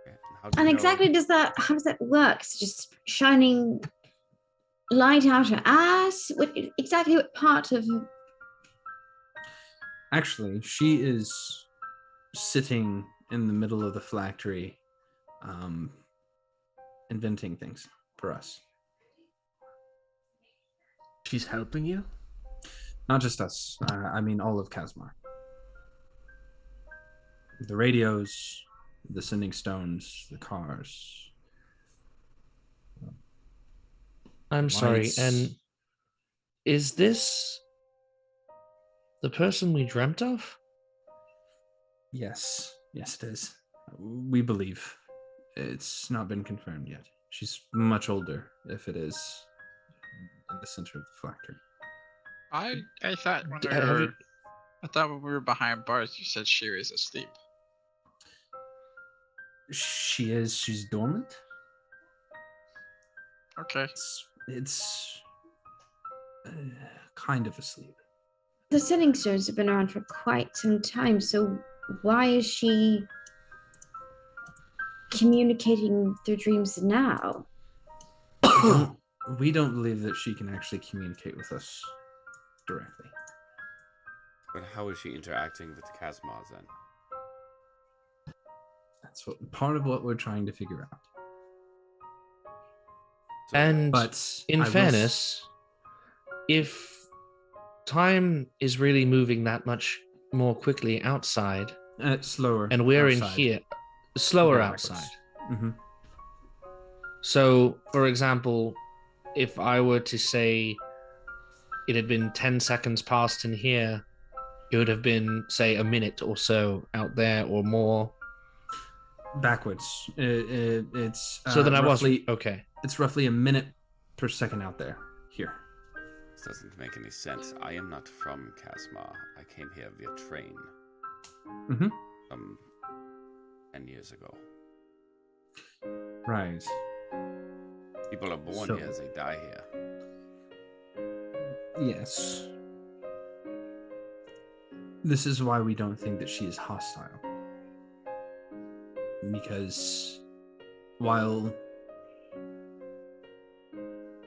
[SPEAKER 7] Okay.
[SPEAKER 5] And exactly how does that work? It's just shining light out her ass? Exactly what part of...
[SPEAKER 2] Actually, she is sitting in the middle of the phylactery, inventing things for us.
[SPEAKER 6] She's helping you?
[SPEAKER 2] Not just us. I mean all of Kasmar. The radios, the sending stones, the cars.
[SPEAKER 3] I'm sorry, and is this the person we dreamt of?
[SPEAKER 2] Yes. Yes, it is. We believe. It's not been confirmed yet. She's much older, if it is in the center of the phylactery.
[SPEAKER 11] I thought when we were behind bars, you said she was asleep.
[SPEAKER 2] She is. She's dormant.
[SPEAKER 11] Okay.
[SPEAKER 2] It's kind of asleep.
[SPEAKER 5] The sending stones have been around for quite some time, so why is she communicating through dreams now?
[SPEAKER 2] We don't believe that she can actually communicate with us directly.
[SPEAKER 7] But how is she interacting with the Kasmars then?
[SPEAKER 2] That's part of what we're trying to figure out.
[SPEAKER 7] So,
[SPEAKER 3] And
[SPEAKER 2] But
[SPEAKER 3] in
[SPEAKER 2] I will
[SPEAKER 3] fairness, if time is really moving that much more quickly outside,
[SPEAKER 2] slower,
[SPEAKER 3] and we're
[SPEAKER 2] outside.
[SPEAKER 3] in here, slower
[SPEAKER 2] Yeah, backwards.
[SPEAKER 3] outside.
[SPEAKER 2] Mm-hmm.
[SPEAKER 3] So, for example, if I were to say it had been 10 seconds past in here, it would have been, say, a minute or so out there or more.
[SPEAKER 2] Backwards. It's
[SPEAKER 3] So then I was
[SPEAKER 2] roughly,
[SPEAKER 3] okay.
[SPEAKER 2] It's roughly a minute per second out there. Here.
[SPEAKER 7] This doesn't make any sense. I am not from Kasmar. I came here via train.
[SPEAKER 2] Mm-hmm.
[SPEAKER 7] 10 years ago.
[SPEAKER 2] Right.
[SPEAKER 7] People are born
[SPEAKER 2] So-
[SPEAKER 7] here, they die here.
[SPEAKER 2] Yes. This is why we don't think that she is hostile. Because while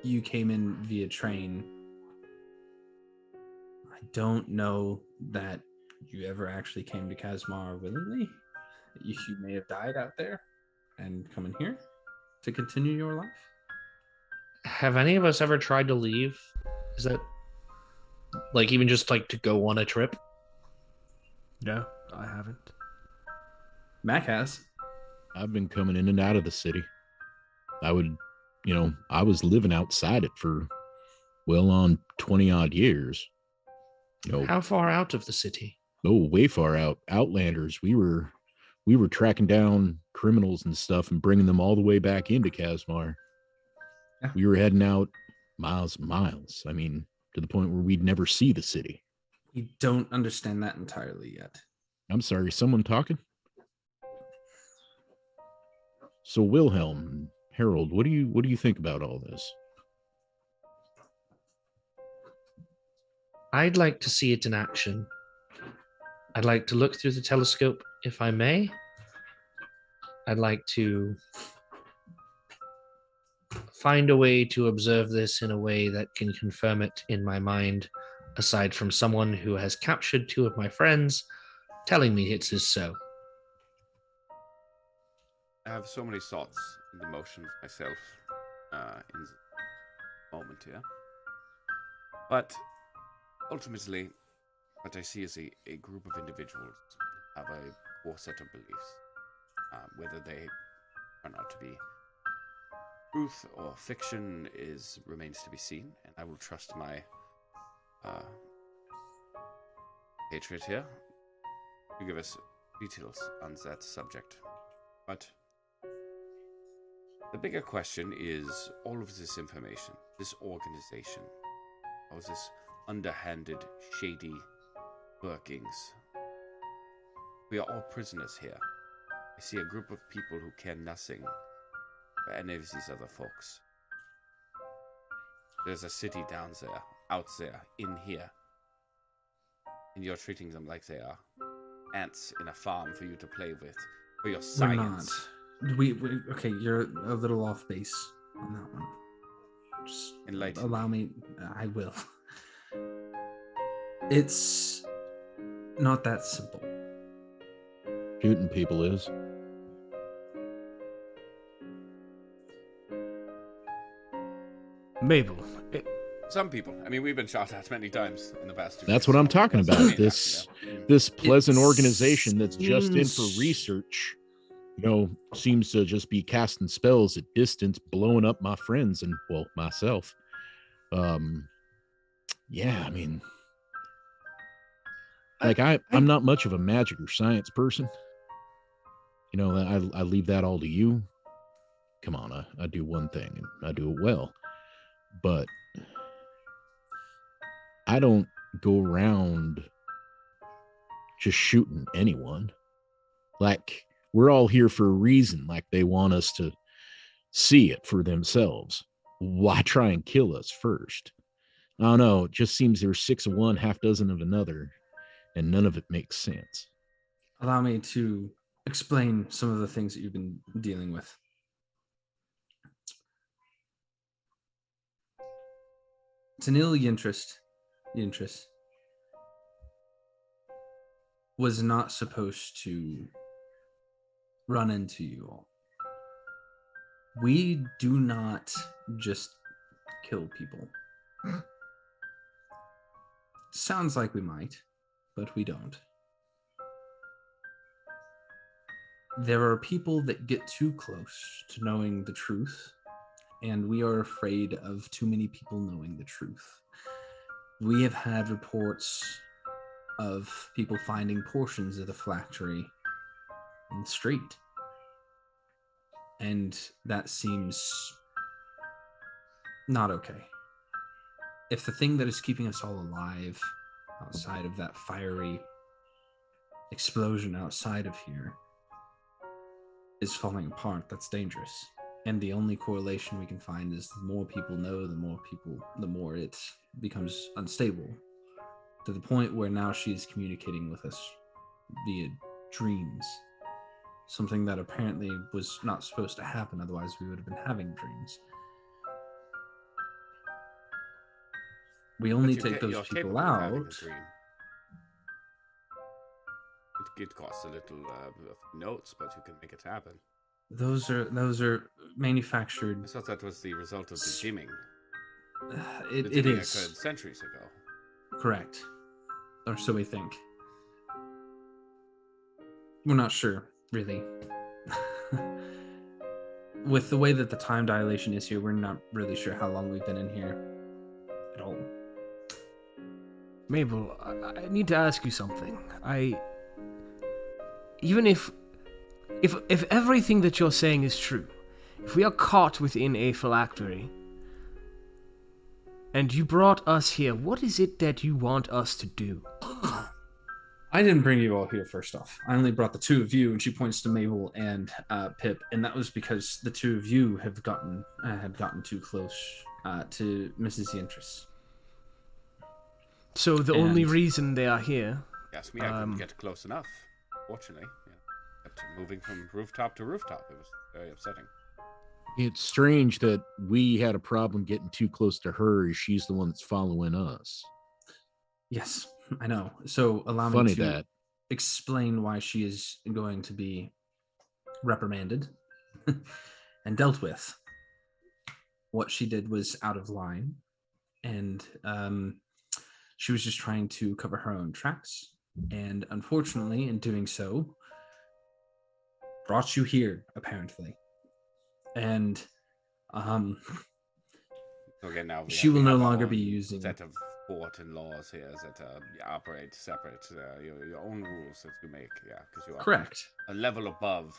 [SPEAKER 2] you came in via train, I don't know that you ever actually came to Kasmar willingly. You may have died out there and come in here to continue your life.
[SPEAKER 3] Have any of us ever tried to leave? Is that like even just like to go on a trip?
[SPEAKER 6] No, I haven't.
[SPEAKER 2] Mac has.
[SPEAKER 1] I've been coming in and out of the city. I was living outside it for well on 20 odd years.
[SPEAKER 3] How far out of the city?
[SPEAKER 1] Oh, way far out. Outlanders. We were tracking down criminals and stuff and bringing them all the way back into Kasmar.
[SPEAKER 2] Yeah.
[SPEAKER 1] We were heading out miles and miles. I mean, to the point where we'd never see the city.
[SPEAKER 2] You don't understand that entirely yet.
[SPEAKER 1] I'm sorry, someone talking? So Wilhelm, Harold, what do you think about all this?
[SPEAKER 3] I'd like to see it in action. I'd like to look through the telescope, if I may. I'd like to find a way to observe this in a way that can confirm it in my mind, aside from someone who has captured two of my friends telling me it is so.
[SPEAKER 7] I have so many thoughts and emotions myself in the moment here. But ultimately, what I see is a group of individuals who have a poor set of beliefs. Whether they turn out to be truth or fiction remains to be seen, and I will trust my patriot here to give us details on that subject. But the bigger question is all of this information, this organization, all this underhanded, shady workings. We are all prisoners here. I see a group of people who care nothing for any of these other folks. There's a city down there, out there, in here. And you're treating them like they are ants in a farm for you to play with, for your science.
[SPEAKER 2] We're not. We okay, you're a little off base on that one. Just
[SPEAKER 7] Enlighten
[SPEAKER 2] allow me. I will. It's not that simple.
[SPEAKER 1] Shooting people is.
[SPEAKER 6] Mabel,
[SPEAKER 7] Some people. I mean, we've been shot at many times in the past 2
[SPEAKER 1] That's
[SPEAKER 7] years.
[SPEAKER 1] what I'm talking
[SPEAKER 7] That's what I
[SPEAKER 1] about.
[SPEAKER 7] mean,
[SPEAKER 1] This
[SPEAKER 7] yeah.
[SPEAKER 1] this pleasant
[SPEAKER 2] It
[SPEAKER 1] organization that's just in for
[SPEAKER 2] seems-
[SPEAKER 1] research, seems to just be casting spells at distance, blowing up my friends and myself. Yeah, I mean, like I'm not much of a magic or science person. I leave that all to you. Come on, I do one thing and I do it well, but I don't go around just shooting anyone. Like, we're all here for a reason. Like, they want us to see it for themselves. Why try and kill us first? I don't know. It just seems there's 6 of one, half dozen of another, and none of it makes sense.
[SPEAKER 2] Allow me to explain some of the things that you've been dealing with. Tanil Yintris was not supposed to run into you all. We do not just kill people. Sounds like we might, but we don't. There are people that get too close to knowing the truth, and we are afraid of too many people knowing the truth. We have had reports of people finding portions of the phylactery in the street, and that seems not okay. if the thing that is keeping us all alive outside of that fiery explosion outside of here is falling apart, that's dangerous. And the only correlation we can find is the more people know, the more it becomes unstable, to the point where now she is communicating with us via dreams. Something that apparently was not supposed to happen, otherwise we would have been having dreams. We only take those people out.
[SPEAKER 7] It costs a little notes, but you can make it happen.
[SPEAKER 2] Those are manufactured.
[SPEAKER 7] I thought that was the result of the dimming.
[SPEAKER 2] It
[SPEAKER 7] dimming
[SPEAKER 2] is
[SPEAKER 7] occurred centuries ago.
[SPEAKER 2] correct, or so we think. We're not sure, really. With the way that the time dilation is here, we're not really sure how long we've been in here at all.
[SPEAKER 6] Mabel, I need to ask you something. Even if everything that you're saying is true, if we are caught within a phylactery, and you brought us here, what is it that you want us to do?
[SPEAKER 2] I didn't bring you all here, first off. I only brought the two of you, and she points to Mabel and Pip, and that was because the two of you have gotten too close to Mrs. Yentris.
[SPEAKER 6] So the only reason they are here...
[SPEAKER 7] Yes, me, I couldn't get close enough, fortunately. Yeah. Kept moving from rooftop to rooftop. It was very upsetting.
[SPEAKER 1] It's strange that we had a problem getting too close to her as she's the one that's following us.
[SPEAKER 2] Yes, I know. So allow me to explain why she is going to be reprimanded and dealt with. What she did was out of line, and she was just trying to cover her own tracks. And unfortunately, in doing so, brought you here, apparently. And
[SPEAKER 7] so again, now
[SPEAKER 2] she will no longer be using...
[SPEAKER 7] set of court and laws here that operate separate, your own rules that you make, because you are
[SPEAKER 2] correct,
[SPEAKER 7] a level above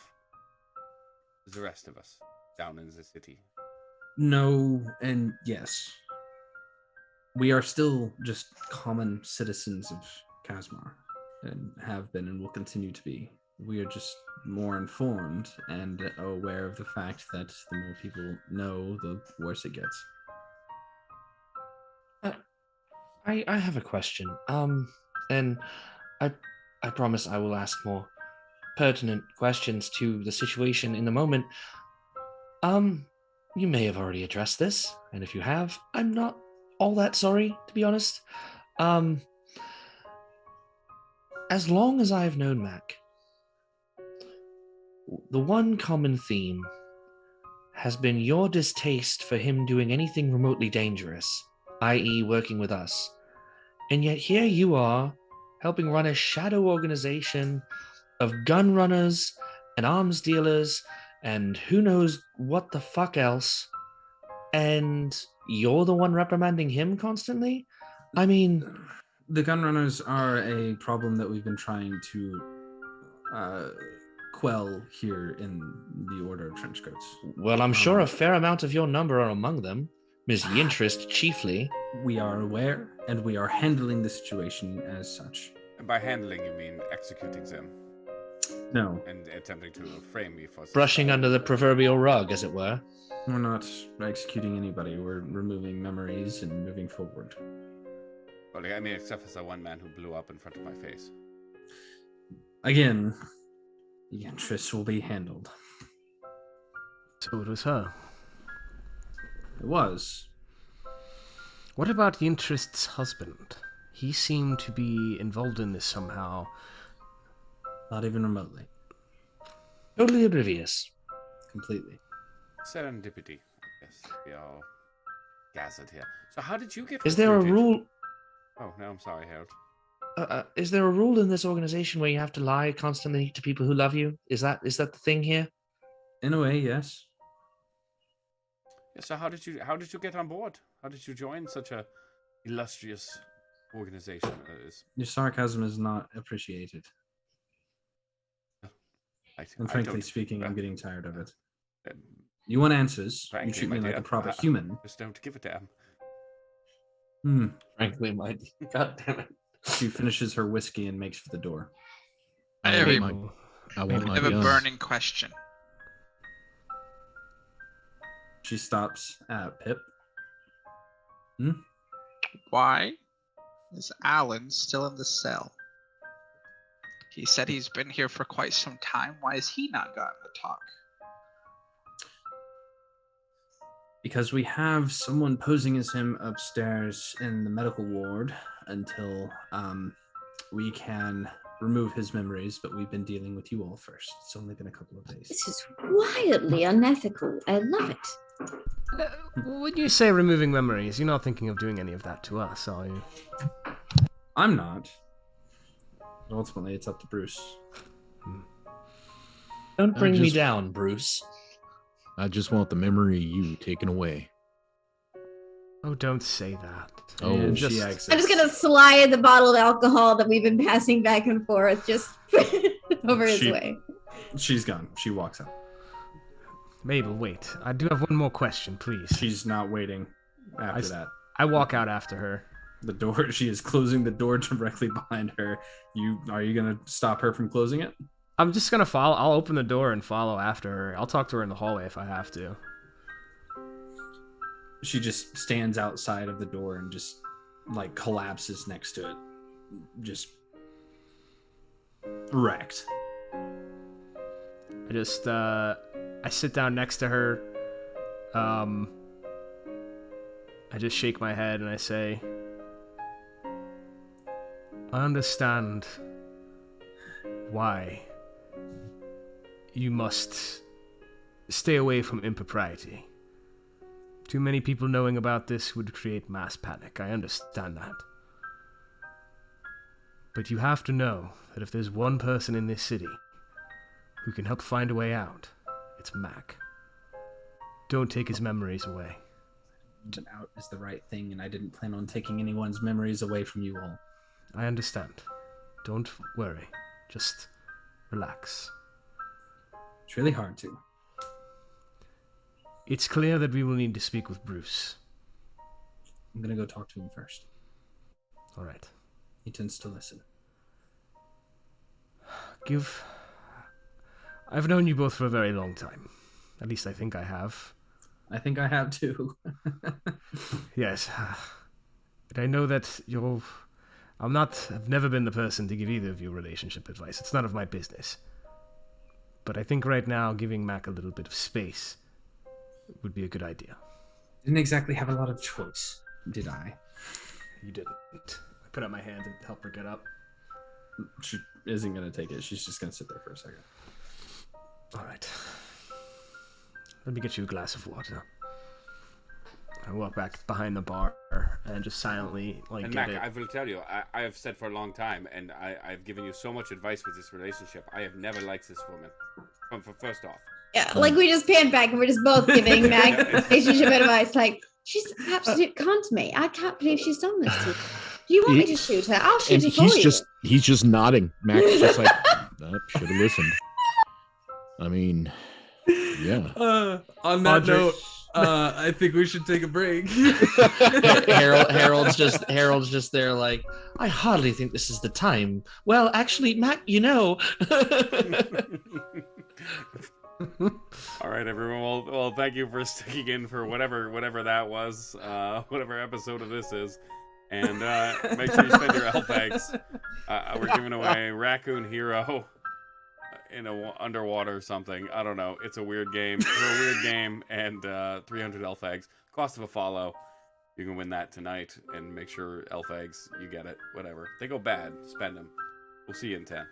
[SPEAKER 7] the rest of us down in the city.
[SPEAKER 2] No, and yes, we are still just common citizens of Kasmar, and have been and will continue to be. We are just more informed and aware of the fact that the more people know, the worse it gets.
[SPEAKER 3] I have a question. And I promise I will ask more pertinent questions to the situation in the moment. You may have already addressed this, and if you have, I'm not all that sorry, to be honest. As long as I've known Mac, the one common theme has been your distaste for him doing anything remotely dangerous, i.e. working with us. And yet here you are, helping run a shadow organization of gun runners and arms dealers and who knows what the fuck else, and you're the one reprimanding him constantly? I mean...
[SPEAKER 2] The gun runners are a problem that we've been trying to quell here in the Order of Trenchcoats.
[SPEAKER 3] Well, I'm sure a fair amount of your number are among them. Ms. Yintrist chiefly.
[SPEAKER 2] We are aware, and we are handling the situation as such.
[SPEAKER 7] And by handling, you mean executing them?
[SPEAKER 2] No.
[SPEAKER 7] And attempting to frame me for...
[SPEAKER 3] Brushing under the proverbial rug, as it were.
[SPEAKER 2] We're not executing anybody. We're removing memories and moving forward.
[SPEAKER 7] Well, I mean, except for the one man who blew up in front of my face.
[SPEAKER 2] Again, the interests will be handled.
[SPEAKER 6] So it was her.
[SPEAKER 2] It was.
[SPEAKER 6] What about the interest's husband? He seemed to be involved in this somehow.
[SPEAKER 2] Not even remotely.
[SPEAKER 3] Totally oblivious.
[SPEAKER 2] Completely.
[SPEAKER 7] Serendipity, I guess. We all gathered here. So how did you get...
[SPEAKER 3] Is there a rule...
[SPEAKER 7] Oh, no, I'm sorry, Harold.
[SPEAKER 3] Is there a rule in this organization where you have to lie constantly to people who love you? Is that the thing here?
[SPEAKER 2] In a way, yes.
[SPEAKER 7] Yeah, so how did you get on board? How did you join such a illustrious organization?
[SPEAKER 2] Your sarcasm is not appreciated. And frankly speaking, I'm getting tired of it. You want answers? You treat me like a proper human.
[SPEAKER 7] Just don't give a damn.
[SPEAKER 3] Frankly, my God damn it.
[SPEAKER 2] She finishes her whiskey and makes for the door.
[SPEAKER 11] I have
[SPEAKER 1] I
[SPEAKER 11] a,
[SPEAKER 1] want
[SPEAKER 11] I
[SPEAKER 1] my
[SPEAKER 11] have a
[SPEAKER 1] gun.
[SPEAKER 11] burning question.
[SPEAKER 2] She stops at Pip.
[SPEAKER 11] Why is Alan still in the cell? He said he's been here for quite some time. Why has he not gotten to talk?
[SPEAKER 2] Because we have someone posing as him upstairs in the medical ward until we can remove his memories, but we've been dealing with you all first. It's only been a couple of days.
[SPEAKER 5] This is wildly unethical. I love it.
[SPEAKER 6] When you say removing memories, you're not thinking of doing any of that to us, are you?
[SPEAKER 2] I'm not. Ultimately, it's up to Bruce.
[SPEAKER 3] Don't bring me down, Bruce.
[SPEAKER 1] I just want the memory of you taken away.
[SPEAKER 6] Oh, don't say that.
[SPEAKER 1] Oh,
[SPEAKER 2] And
[SPEAKER 6] just-
[SPEAKER 2] she exits.
[SPEAKER 5] I'm just gonna slide the bottle of alcohol that we've been passing back and forth just over his way.
[SPEAKER 2] She's gone. She walks out.
[SPEAKER 6] Mabel, wait. I do have one more question, please.
[SPEAKER 2] She's not waiting after that.
[SPEAKER 6] I walk out after her.
[SPEAKER 2] The door. She is closing the door directly behind her. Are you gonna stop her from closing it?
[SPEAKER 6] I'm just gonna follow. I'll open the door and follow after her. I'll talk to her in the hallway if I have to.
[SPEAKER 2] She just stands outside of the door and just like collapses next to it, just wrecked.
[SPEAKER 6] I sit down next to her. I just shake my head and I say, I understand why you must stay away from impropriety. Too many people knowing about this would create mass panic. I understand that. But you have to know that if there's one person in this city who can help find a way out, it's Mac. Don't take his memories away.
[SPEAKER 2] Out is the right thing, and I didn't plan on taking anyone's memories away from you all.
[SPEAKER 6] I understand. Don't worry. Just relax.
[SPEAKER 2] It's really hard to.
[SPEAKER 6] It's clear that we will need to speak with Bruce.
[SPEAKER 2] I'm gonna go talk to him first.
[SPEAKER 6] All right.
[SPEAKER 2] He tends to listen.
[SPEAKER 6] I've known you both for a very long time. At least I think I have.
[SPEAKER 2] I think I have too.
[SPEAKER 6] Yes. But I know that I've never been the person to give either of you relationship advice. It's none of my business. But I think right now giving Mac a little bit of space would be a good idea.
[SPEAKER 2] Didn't exactly have a lot of choice, did I?
[SPEAKER 6] You didn't. I put out my hand to help her get up.
[SPEAKER 2] She isn't gonna take it. She's just gonna sit there for a second.
[SPEAKER 6] All right. Let me get you a glass of water. I walk back behind the bar and just silently
[SPEAKER 7] And
[SPEAKER 6] get
[SPEAKER 7] Mac,
[SPEAKER 6] it.
[SPEAKER 7] I will tell you, I have said for a long time, and I've given you so much advice with this relationship. I have never liked this woman. First off.
[SPEAKER 5] Yeah, like we just panned back and we're just both giving Mac relationship advice. Like, she's an absolute cunt, mate. I can't believe she's done this to you. Do you want me to shoot her? I'll shoot her for you.
[SPEAKER 1] He's just nodding. Max is just like, should have listened. I mean, yeah.
[SPEAKER 2] On that note, I think we should take a break.
[SPEAKER 3] Harold's just there like, I hardly think this is the time. Well, actually, Mac, you know.
[SPEAKER 7] All right, everyone. Well, thank you for sticking in for whatever that was, whatever episode of this is, and make sure you spend your elf eggs. We're giving away Raccoon Hero in a underwater something. I don't know. It's a weird game. It's a weird game, and 300 elf eggs. Cost of a follow. You can win that tonight, and make sure elf eggs, you get it. Whatever. They go bad. Spend them. We'll see you in 10.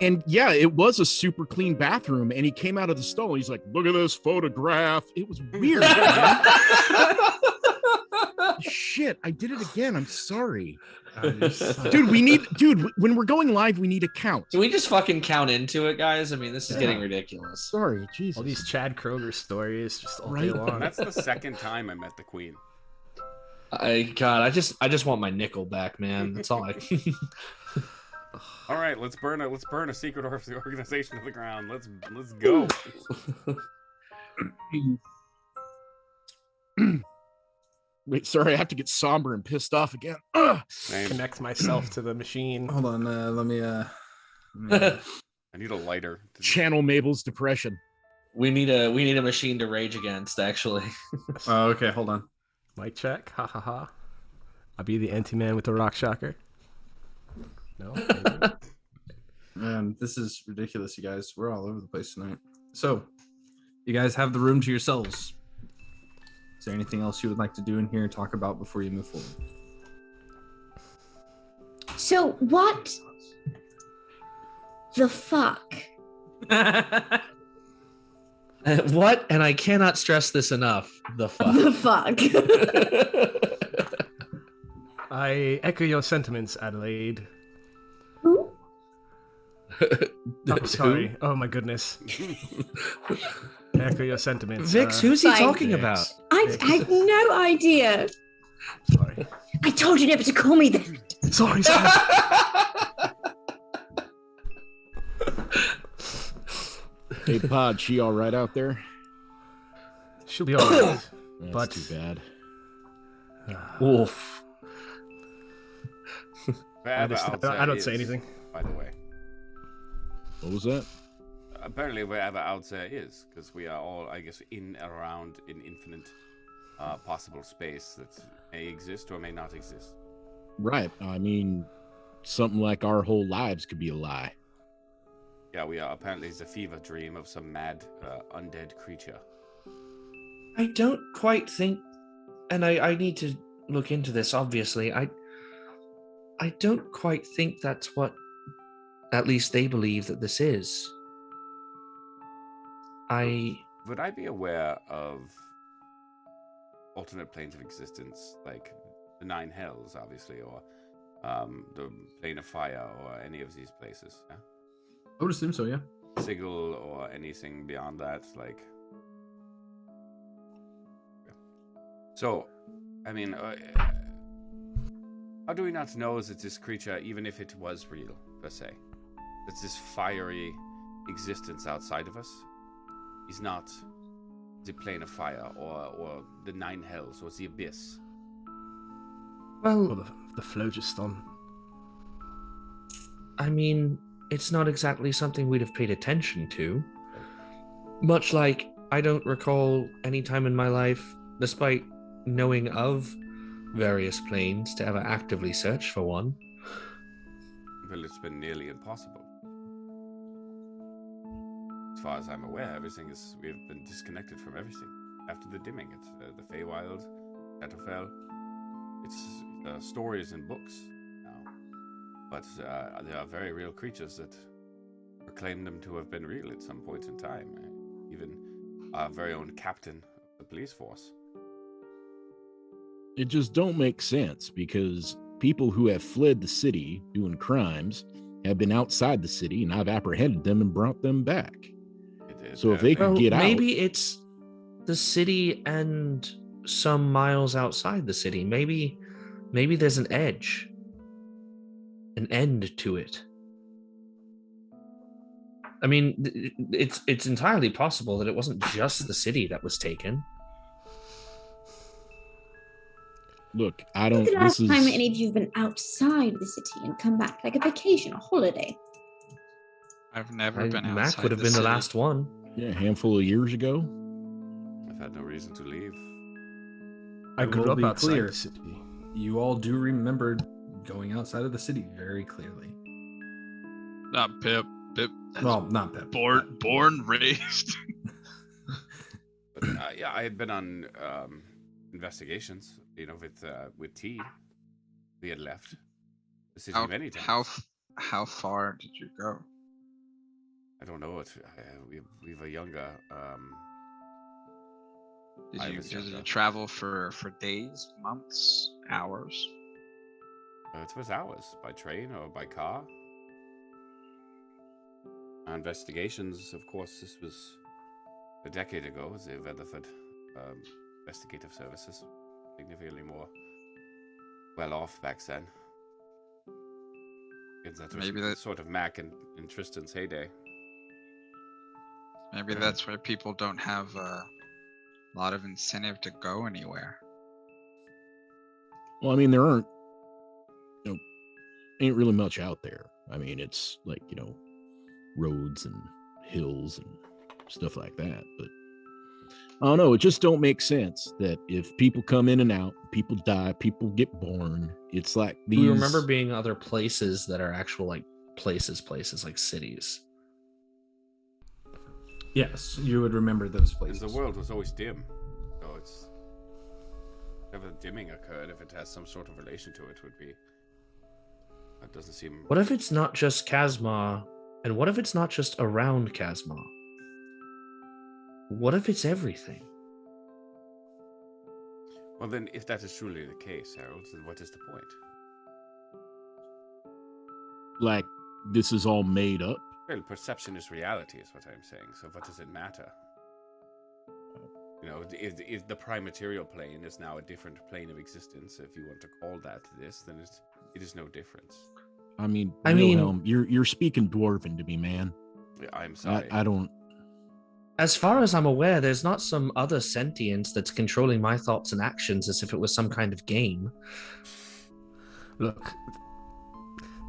[SPEAKER 1] And yeah, it was a super clean bathroom. And he came out of the stall. And he's like, "Look at this photograph." It was weird. Man. Shit, I did it again. I'm sorry. Dude, when we're going live, we need a count.
[SPEAKER 3] Can we just fucking count into it, guys? I mean, this is getting ridiculous.
[SPEAKER 1] Sorry, Jesus.
[SPEAKER 6] All these Chad Kroger stories just all
[SPEAKER 1] Right.
[SPEAKER 6] day long.
[SPEAKER 7] That's the second time I met the queen.
[SPEAKER 3] I just want my nickel back, man. That's all I.
[SPEAKER 7] All right, let's burn a secret organization to the ground. Let's go.
[SPEAKER 1] Wait, sorry, I have to get somber and pissed off again.
[SPEAKER 6] Connect myself to the machine.
[SPEAKER 2] Hold on, let me.
[SPEAKER 7] I need a lighter.
[SPEAKER 1] Channel Mabel's depression.
[SPEAKER 3] We need a machine to rage against, actually.
[SPEAKER 2] Oh, okay, hold on.
[SPEAKER 6] Mic check. Ha ha ha. I'll be the anti-man with the rock shocker. No.
[SPEAKER 2] This is ridiculous, you guys. We're all over the place tonight. So, you guys have the room to yourselves. Is there anything else you would like to do in here and talk about before you move forward?
[SPEAKER 5] So what the fuck?
[SPEAKER 3] What? And I cannot stress this enough. The fuck.
[SPEAKER 5] The fuck.
[SPEAKER 6] I echo your sentiments, Adelaide.
[SPEAKER 5] Who?
[SPEAKER 6] Oh, sorry. Oh my goodness. I echo your sentiments.
[SPEAKER 3] Vix, who's he
[SPEAKER 5] Fine.
[SPEAKER 3] talking about?
[SPEAKER 5] I had no idea.
[SPEAKER 6] Sorry.
[SPEAKER 5] I told you never to call me that.
[SPEAKER 6] Sorry.
[SPEAKER 1] Hey, Pod, she all right out there?
[SPEAKER 6] She'll be all right.
[SPEAKER 1] That's
[SPEAKER 6] But-
[SPEAKER 1] too bad.
[SPEAKER 3] Oof.
[SPEAKER 6] I don't say anything.
[SPEAKER 7] By the way,
[SPEAKER 1] What was that?
[SPEAKER 7] apparently wherever out there is, because we are all, I guess, in around an infinite possible space that may exist or may not exist.
[SPEAKER 1] Right. I mean, something like our whole lives could be a lie.
[SPEAKER 7] Yeah, we are apparently it's a fever dream of some mad undead creature.
[SPEAKER 3] I don't quite think, and I need to look into this, obviously. I don't quite think that's what, at least they believe that this is.
[SPEAKER 7] Would I be aware of alternate planes of existence, like the Nine Hells, obviously, or the Plane of Fire, or any of these places? Yeah?
[SPEAKER 2] I would assume so, yeah.
[SPEAKER 7] Sigil, or anything beyond that, like. Yeah. So, I mean, how do we not know that this creature, even if it was real, per se, that this fiery existence outside of us is not the Plane of Fire, or the Nine Hells, or the Abyss?
[SPEAKER 6] Or
[SPEAKER 3] well,
[SPEAKER 6] the phlogiston.
[SPEAKER 3] I mean, it's not exactly something we'd have paid attention to. Much like I don't recall any time in my life, despite knowing of various planes, to ever actively search for one.
[SPEAKER 7] Well, it's been nearly impossible. As far as I'm aware, we've been disconnected from everything. After the dimming, it's the Feywild, Shadowfell. It's stories and books now. But there are very real creatures that proclaim them to have been real at some point in time. Even our very own captain of the police force.
[SPEAKER 1] It just don't make sense because people who have fled the city doing crimes have been outside the city, and I've apprehended them and brought them back. So if they could get out,
[SPEAKER 3] maybe it's the city and some miles outside the city. Maybe there's an edge, an end to it. I mean, it's entirely possible that it wasn't just the city that was taken.
[SPEAKER 1] look, I don't.
[SPEAKER 5] The last
[SPEAKER 1] This is
[SPEAKER 5] time any of you have been outside the city and come back, like a vacation, a holiday.
[SPEAKER 11] I've never been outside.
[SPEAKER 3] Mac would have
[SPEAKER 11] the
[SPEAKER 3] been the
[SPEAKER 11] city.
[SPEAKER 3] last one.
[SPEAKER 1] yeah, a handful of years ago.
[SPEAKER 7] I've had no reason to leave.
[SPEAKER 6] I grew
[SPEAKER 2] will
[SPEAKER 6] up
[SPEAKER 2] be
[SPEAKER 6] outside
[SPEAKER 2] clear.
[SPEAKER 6] the city.
[SPEAKER 2] You all do remember going outside of the city very clearly.
[SPEAKER 10] Not Pip. Pip.
[SPEAKER 2] Well, not Pip.
[SPEAKER 10] Born, raised.
[SPEAKER 7] But, yeah, I had been on investigations, with T. We had left the city many times.
[SPEAKER 11] How far did you go?
[SPEAKER 7] I don't know. We've a younger.
[SPEAKER 11] Did you travel for days, months, hours?
[SPEAKER 7] It was hours by train or by car. Our investigations, of course, this was a decade ago. The Weatherford investigative services significantly more well off back then. That was
[SPEAKER 11] Maybe that
[SPEAKER 7] sort of Mac and Tristan's heyday.
[SPEAKER 11] Maybe that's why people don't have a lot of incentive to go anywhere.
[SPEAKER 1] Well, I mean, there ain't really much out there. I mean, it's like, roads and hills and stuff like that. But I don't know. It just don't make sense that if people come in and out, people die, people get born. It's like these.
[SPEAKER 3] We remember being other places that are actual like places like cities.
[SPEAKER 2] Yes, you would remember those places.
[SPEAKER 7] And the world was always dim, so it's whenever dimming occurred, if it has some sort of relation to it, would be. That doesn't seem.
[SPEAKER 3] What if it's not just Kasmar, and what if it's not just around Kasmar? What if it's everything?
[SPEAKER 7] Well, then, if that is truly the case, Harold, then what is the point?
[SPEAKER 1] Like, this is all made up?
[SPEAKER 7] Well, perception is reality, is what I'm saying. So what does it matter? If the prime material plane is now a different plane of existence, if you want to call that this, then it is no difference.
[SPEAKER 1] I mean, Wilhelm, you're speaking Dwarven to me, man.
[SPEAKER 7] I'm sorry.
[SPEAKER 1] I don't.
[SPEAKER 3] As far as I'm aware, there's not some other sentience that's controlling my thoughts and actions as if it was some kind of game.
[SPEAKER 6] Look,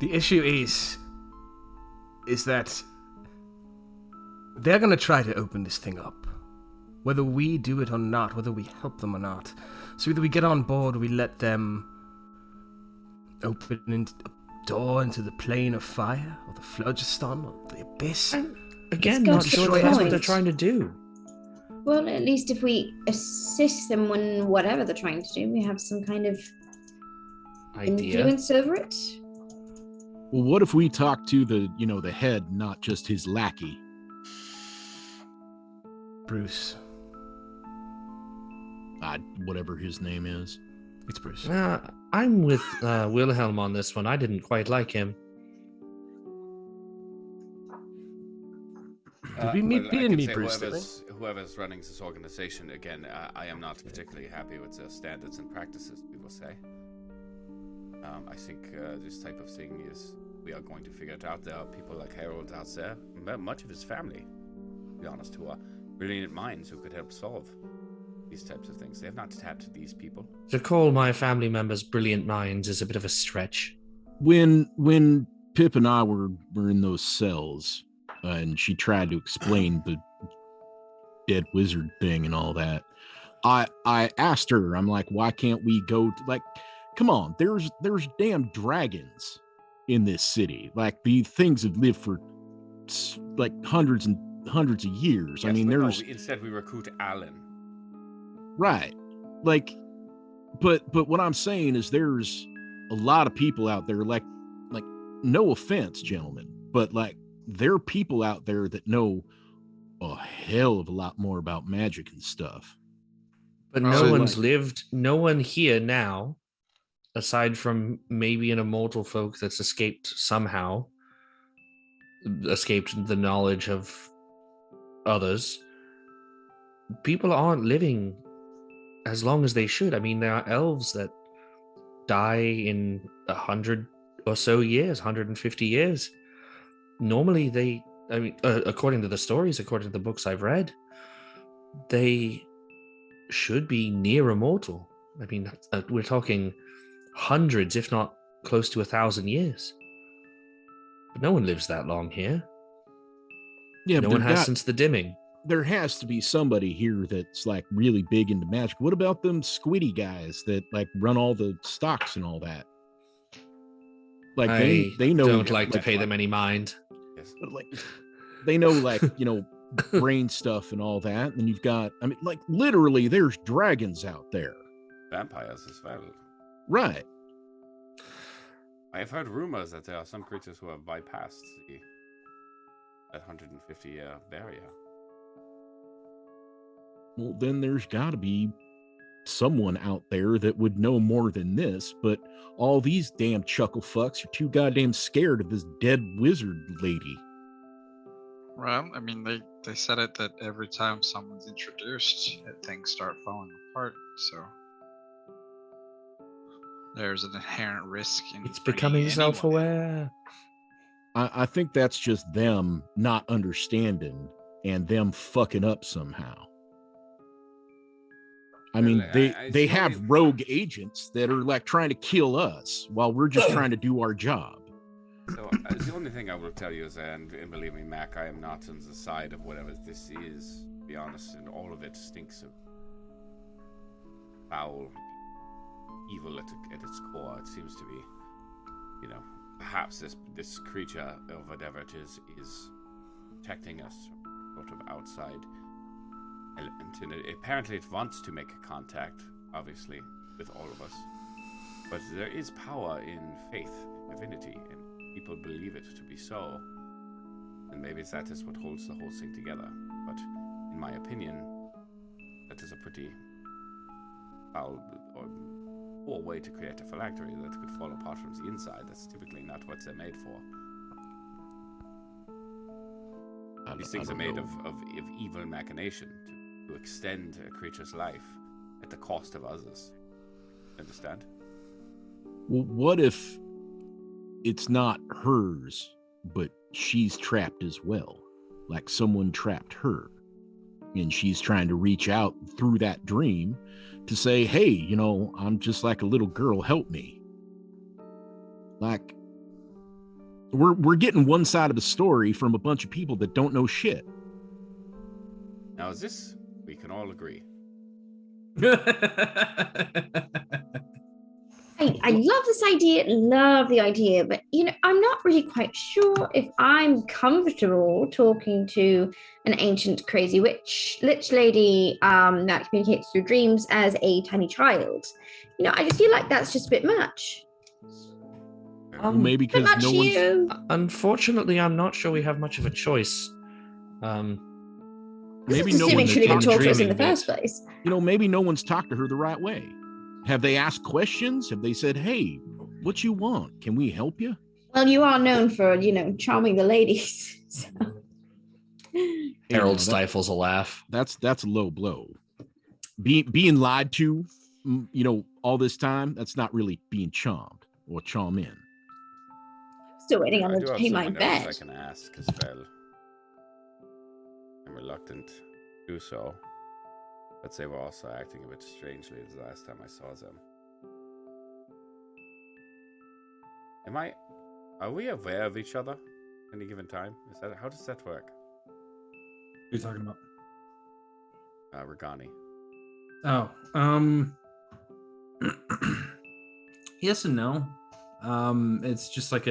[SPEAKER 6] the issue is that they're going to try to open this thing up. Whether we do it or not, whether we help them or not. So either we get on board or we let them open a door into the plane of fire, or the phlogiston, or the abyss.
[SPEAKER 3] Again, not sure that's what they're trying to do.
[SPEAKER 5] Well, at least if we assist them in whatever they're trying to do, we have some kind of influence over it.
[SPEAKER 1] Well, what if we talk to the head, not just his lackey?
[SPEAKER 6] Bruce.
[SPEAKER 1] Whatever his name is.
[SPEAKER 6] It's Bruce.
[SPEAKER 3] I'm with Wilhelm on this one. I didn't quite like him.
[SPEAKER 6] Did we meet Bruce?
[SPEAKER 7] Whoever's running this organization, again, I am not particularly happy with the standards and practices, we will say. I think this type of thing is, we are going to figure it out. There are people like Harold out there, much of his family, to be honest, who are brilliant minds who could help solve these types of things. They have not tapped these people.
[SPEAKER 3] To call my family members brilliant minds is a bit of a stretch.
[SPEAKER 1] When Pip and I were in those cells, and she tried to explain the dead wizard thing and all that, I asked her, I'm like, why can't we go to, like, come on, there's damn dragons in this city. Like, the things have lived for like hundreds and hundreds of years.
[SPEAKER 7] Yes,
[SPEAKER 1] I mean, there's
[SPEAKER 7] instead we recruit Alan.
[SPEAKER 1] Right. Like, but what I'm saying is there's a lot of people out there, like no offense, gentlemen, but like there are people out there that know a hell of a lot more about magic and stuff.
[SPEAKER 3] But no one here now, aside from maybe an immortal folk that's escaped the knowledge of others. People aren't living as long as they should. I mean, there are elves that die in 100 or so years, 150 years. Normally according to the stories, according to the books I've read, they should be near immortal. I mean, we're talking hundreds, if not close to 1,000 years. But no one lives that long here.
[SPEAKER 1] Yeah,
[SPEAKER 3] no one has since the dimming.
[SPEAKER 1] There has to be somebody here that's like really big into magic. What about them squiddy guys that like run all the stocks and all that? Like they know.
[SPEAKER 3] Don't like to pay them any mind.
[SPEAKER 1] Yes. But like they know, like, brain stuff and all that. And you've got, I mean, like literally, there's dragons out there.
[SPEAKER 7] Vampires as well.
[SPEAKER 1] Right.
[SPEAKER 7] I have heard rumors that there are some creatures who have bypassed that 150-year barrier.
[SPEAKER 1] Well, then there's got to be someone out there that would know more than this, but all these damn chuckle fucks are too goddamn scared of this dead wizard lady.
[SPEAKER 11] Well, I mean, they said it that every time someone's introduced, things start falling apart. So there's an inherent risk in
[SPEAKER 3] It's
[SPEAKER 11] bringing
[SPEAKER 3] becoming
[SPEAKER 11] anyone in.
[SPEAKER 3] self-aware.
[SPEAKER 1] I think that's just them not understanding and them fucking up somehow. I mean, they have rogue agents that are like trying to kill us while we're just trying to do our job.
[SPEAKER 7] So the only thing I will tell you is, and believe me, Mac, I am not on the side of whatever this is, to be honest, and all of it stinks of foul, evil at its core. It seems to be, you know, perhaps this creature or whatever it is protecting us from sort of outside element. And apparently it wants to make a contact, obviously, with all of us. But there is power in faith, divinity, and people believe it to be so. And maybe that is what holds the whole thing together. But in my opinion, that is a pretty foul or poor way to create a phylactery that could fall apart from the inside. That's typically not what they're made for. These things are made of evil machination to extend a creature's life at the cost of others. Understand?
[SPEAKER 1] Well, what if it's not hers, but she's trapped as well? Like someone trapped her, and she's trying to reach out through that dream to say, hey, you know, I'm just like a little girl, help me. Like, we're getting one side of the story from a bunch of people that don't know shit.
[SPEAKER 7] Now, is this, we can all agree.
[SPEAKER 5] I love this idea, love the idea, but you know, I'm not really quite sure if I'm comfortable talking to an ancient crazy lich lady that communicates through dreams as a tiny child. You know, I just feel like that's just a bit much.
[SPEAKER 1] Maybe because no one's...
[SPEAKER 3] Unfortunately, I'm not sure we have much of a choice.
[SPEAKER 1] Maybe no one
[SPEAKER 5] should even talk to us in the first place.
[SPEAKER 1] You know, maybe no one's talked to her the right way. Have they asked questions? Have they said, hey, what you want? Can we help you?
[SPEAKER 5] Well, you are known for, you know, charming the ladies. So.
[SPEAKER 3] Harold stifles a laugh.
[SPEAKER 1] That's a low blow. Being lied to, you know, all this time, that's not really being charmed or charm in.
[SPEAKER 5] Still waiting on
[SPEAKER 7] I
[SPEAKER 5] them
[SPEAKER 7] do
[SPEAKER 5] to
[SPEAKER 7] have
[SPEAKER 5] pay my
[SPEAKER 7] someone
[SPEAKER 5] bet.
[SPEAKER 7] else I can ask as well. I'm reluctant to do so. But they were also acting a bit strangely the last time I saw them. Are we aware of each other at any given time? How does that work?
[SPEAKER 2] What are you talking about?
[SPEAKER 7] Regani.
[SPEAKER 2] Oh, yes and no. It's just like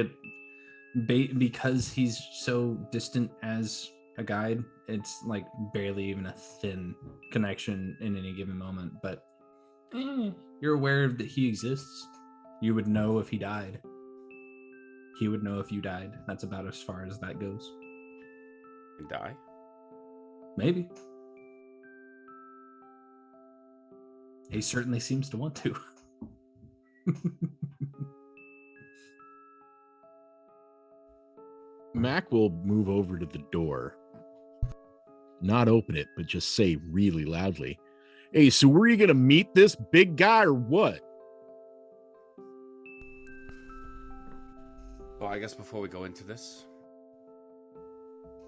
[SPEAKER 2] because he's so distant as a guide, it's like barely even a thin connection in any given moment, but you're aware that he exists. You would know if he died. He would know if you died. That's about as far as that goes.
[SPEAKER 7] And die?
[SPEAKER 2] Maybe. He certainly seems to want to.
[SPEAKER 1] Mac will move over to the door. Not open it, but just say really loudly, hey, so were you going to meet this big guy or what?
[SPEAKER 7] Well, I guess before we go into this,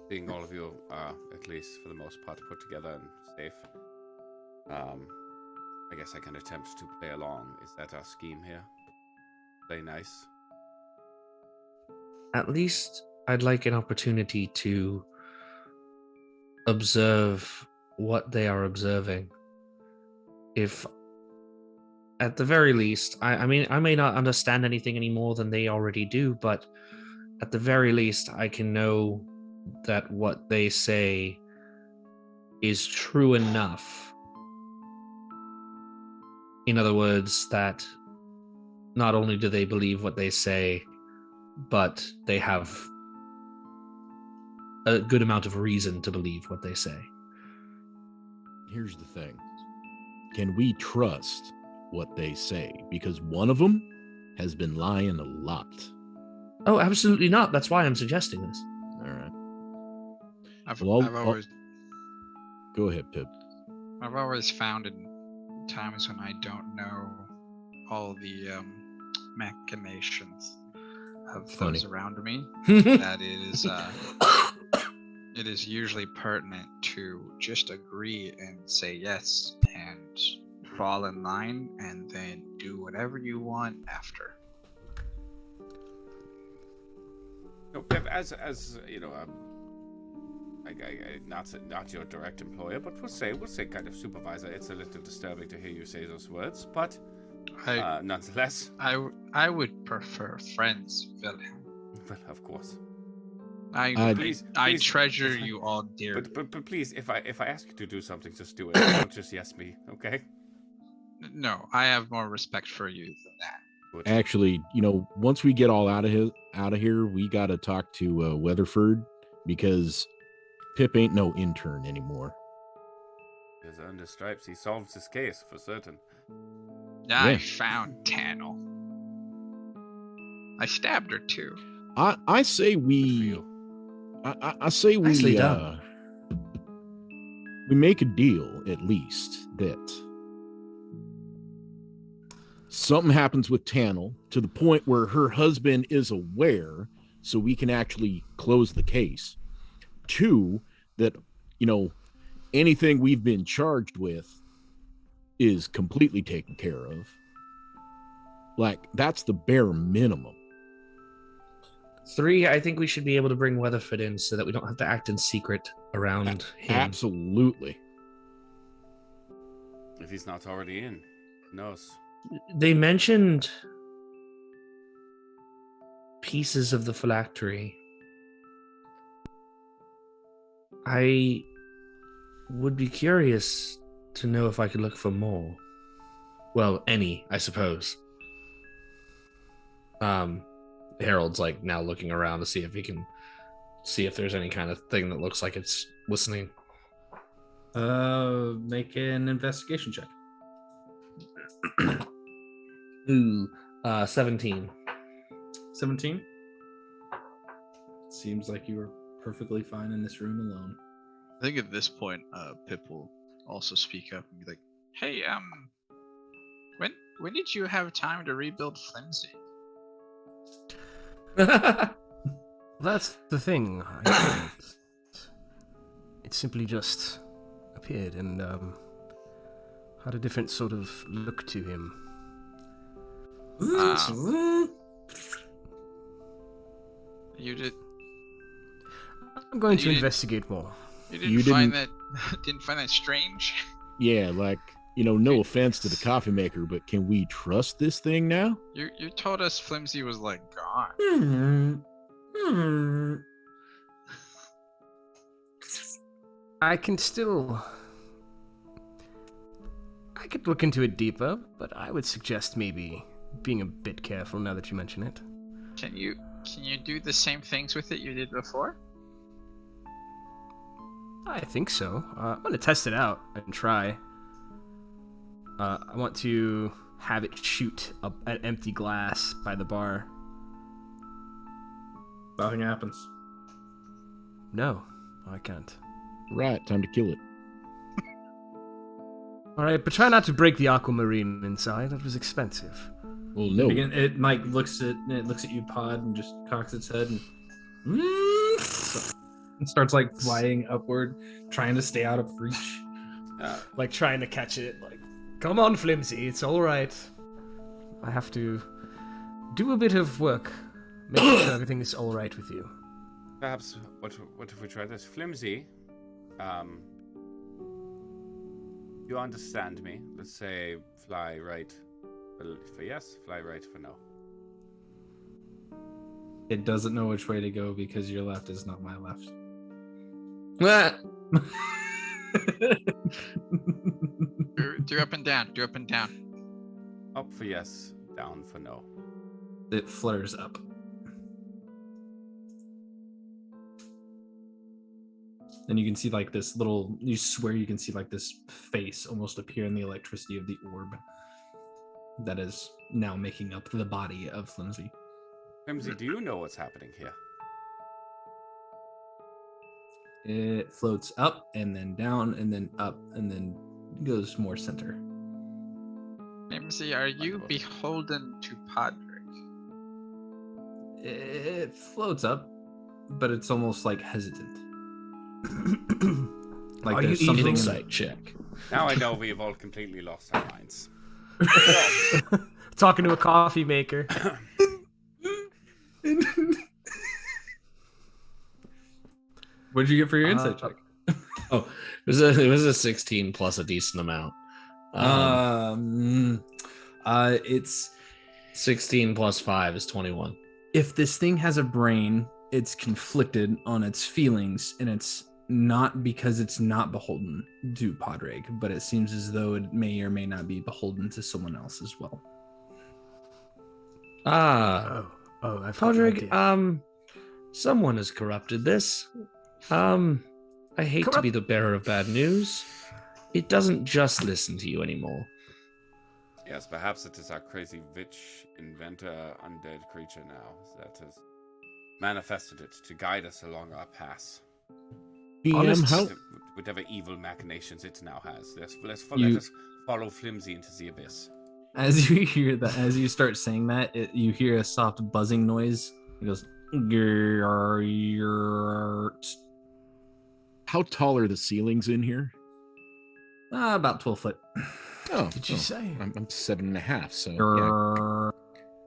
[SPEAKER 7] seeing all of you are, at least for the most part, put together and safe, I guess I can attempt to play along. Is that our scheme here? Play nice?
[SPEAKER 3] At least I'd like an opportunity to observe what they are observing. If, at the very least, I mean, I may not understand anything any more than they already do, but at the very least, I can know that what they say is true enough. In other words, that not only do they believe what they say, but they have a good amount of reason to believe what they say.
[SPEAKER 1] Here's the thing. Can we trust what they say? Because one of them has been lying a lot.
[SPEAKER 3] Oh, absolutely not. That's why I'm suggesting this.
[SPEAKER 1] All right.
[SPEAKER 11] I've
[SPEAKER 1] Well,
[SPEAKER 11] always
[SPEAKER 1] go ahead, Pip.
[SPEAKER 11] I've always found in times when I don't know all the machinations of
[SPEAKER 1] Funny.
[SPEAKER 11] those around me that it is usually pertinent to just agree and say yes and fall in line and then do whatever you want after.
[SPEAKER 7] No, Pip, as you know, not your direct employer, but we'll say kind of supervisor. It's a little disturbing to hear you say those words, but nonetheless,
[SPEAKER 11] I would prefer friends, Wilhelm.
[SPEAKER 7] Well, of course.
[SPEAKER 11] Please, I
[SPEAKER 7] please,
[SPEAKER 11] treasure you all dearly.
[SPEAKER 7] But please, if I ask you to do something, just do it. Don't just yes me, okay?
[SPEAKER 11] No, I have more respect for you than that.
[SPEAKER 7] Good.
[SPEAKER 1] Actually, once we get all out of here, we got to talk to Weatherford, because Pip ain't no intern anymore.
[SPEAKER 7] He's under stripes. He solves his case for certain.
[SPEAKER 11] I found Tannel. I stabbed her too.
[SPEAKER 1] I say we. I say we.
[SPEAKER 3] Nicely done.
[SPEAKER 1] We make a deal, at least, that something happens with Tannel to the point where her husband is aware, so we can actually close the case. 2, that anything we've been charged with is completely taken care of. Like, that's the bare minimum.
[SPEAKER 3] 3, I think we should be able to bring Weatherford in so that we don't have to act in secret around him.
[SPEAKER 1] Absolutely.
[SPEAKER 7] If he's not already in, who knows?
[SPEAKER 3] They mentioned pieces of the phylactery. I would be curious to know if I could look for more. Well, any, I suppose. Harold's like now looking around to see if he can see if there's any kind of thing that looks like it's listening.
[SPEAKER 2] Make an investigation check.
[SPEAKER 3] Ooh, 17.
[SPEAKER 2] 17. Seems like you were perfectly fine in this room alone.
[SPEAKER 11] I think at this point, Pip will also speak up and be like, "Hey, when did you have time to rebuild Flimsy?"
[SPEAKER 6] That's the thing. It simply just appeared and had a different sort of look to him.
[SPEAKER 11] You did.
[SPEAKER 6] I'm going to investigate more.
[SPEAKER 11] You didn't find that strange?
[SPEAKER 1] Yeah, like, no offense to the coffee maker, but can we trust this thing now?
[SPEAKER 11] You told us Flimsy was like gone.
[SPEAKER 6] I could look into it deeper, but I would suggest maybe being a bit careful now that you mention it.
[SPEAKER 11] Can you do the same things with it you did before?
[SPEAKER 6] I think so. I'm going to test it out and try. I want to have it shoot an empty glass by the bar.
[SPEAKER 2] Nothing happens.
[SPEAKER 6] No, I can't.
[SPEAKER 1] Right, time to kill it.
[SPEAKER 6] Alright, but try not to break the aquamarine inside. That was expensive.
[SPEAKER 1] Well, no.
[SPEAKER 2] It Mike looks at you, Pod, and just cocks its head and starts like flying upward, trying to stay out of reach.
[SPEAKER 6] Like trying to catch it. Like, come on, Flimsy, it's all right. I have to do a bit of work, make sure everything is all right with you.
[SPEAKER 7] Perhaps what if we try this, Flimsy? You understand me? Let's say fly right for yes, fly right for no.
[SPEAKER 2] It doesn't know which way to go because your left is not my left.
[SPEAKER 11] Do up and down. Do up and down.
[SPEAKER 7] Up for yes, down for no.
[SPEAKER 2] It flutters up. And you can see like this little, you swear you can see like this face almost appear in the electricity of the orb that is now making up the body of Flimsy.
[SPEAKER 7] Flimsy, do you know what's happening here?
[SPEAKER 2] It floats up and then down and then up and then goes more center.
[SPEAKER 11] Mimsy, are you beholden to Podrick?
[SPEAKER 2] It floats up, but it's almost like hesitant. Like
[SPEAKER 3] Are
[SPEAKER 2] there's
[SPEAKER 3] you
[SPEAKER 2] something
[SPEAKER 3] insight check?
[SPEAKER 7] Now I know we've all completely lost our minds.
[SPEAKER 6] Talking to a coffee maker.
[SPEAKER 2] What did you get for your insight check?
[SPEAKER 3] Oh, it was a 16 plus a decent amount.
[SPEAKER 2] It's
[SPEAKER 3] 16 plus 5 is 21.
[SPEAKER 2] if this thing has a brain, it's conflicted on its feelings, and it's not because it's not beholden to Podrick, but it seems as though it may or may not be beholden to someone else as well.
[SPEAKER 3] Ah,
[SPEAKER 6] I've got an idea.
[SPEAKER 3] Podrick, someone has corrupted this. I hate to be the bearer of bad news. It doesn't just listen to you anymore.
[SPEAKER 7] Yes, perhaps it is our crazy witch inventor undead creature now that has manifested it to guide us along our path. Whatever evil machinations it now has. Let us follow Flimsy into the abyss.
[SPEAKER 2] As you hear that, as you start saying that, you hear a soft buzzing noise. It goes.
[SPEAKER 1] How tall are the ceilings in here?
[SPEAKER 2] About 12 foot.
[SPEAKER 1] Oh,
[SPEAKER 6] Did you say?
[SPEAKER 1] I'm 7.5, so yeah,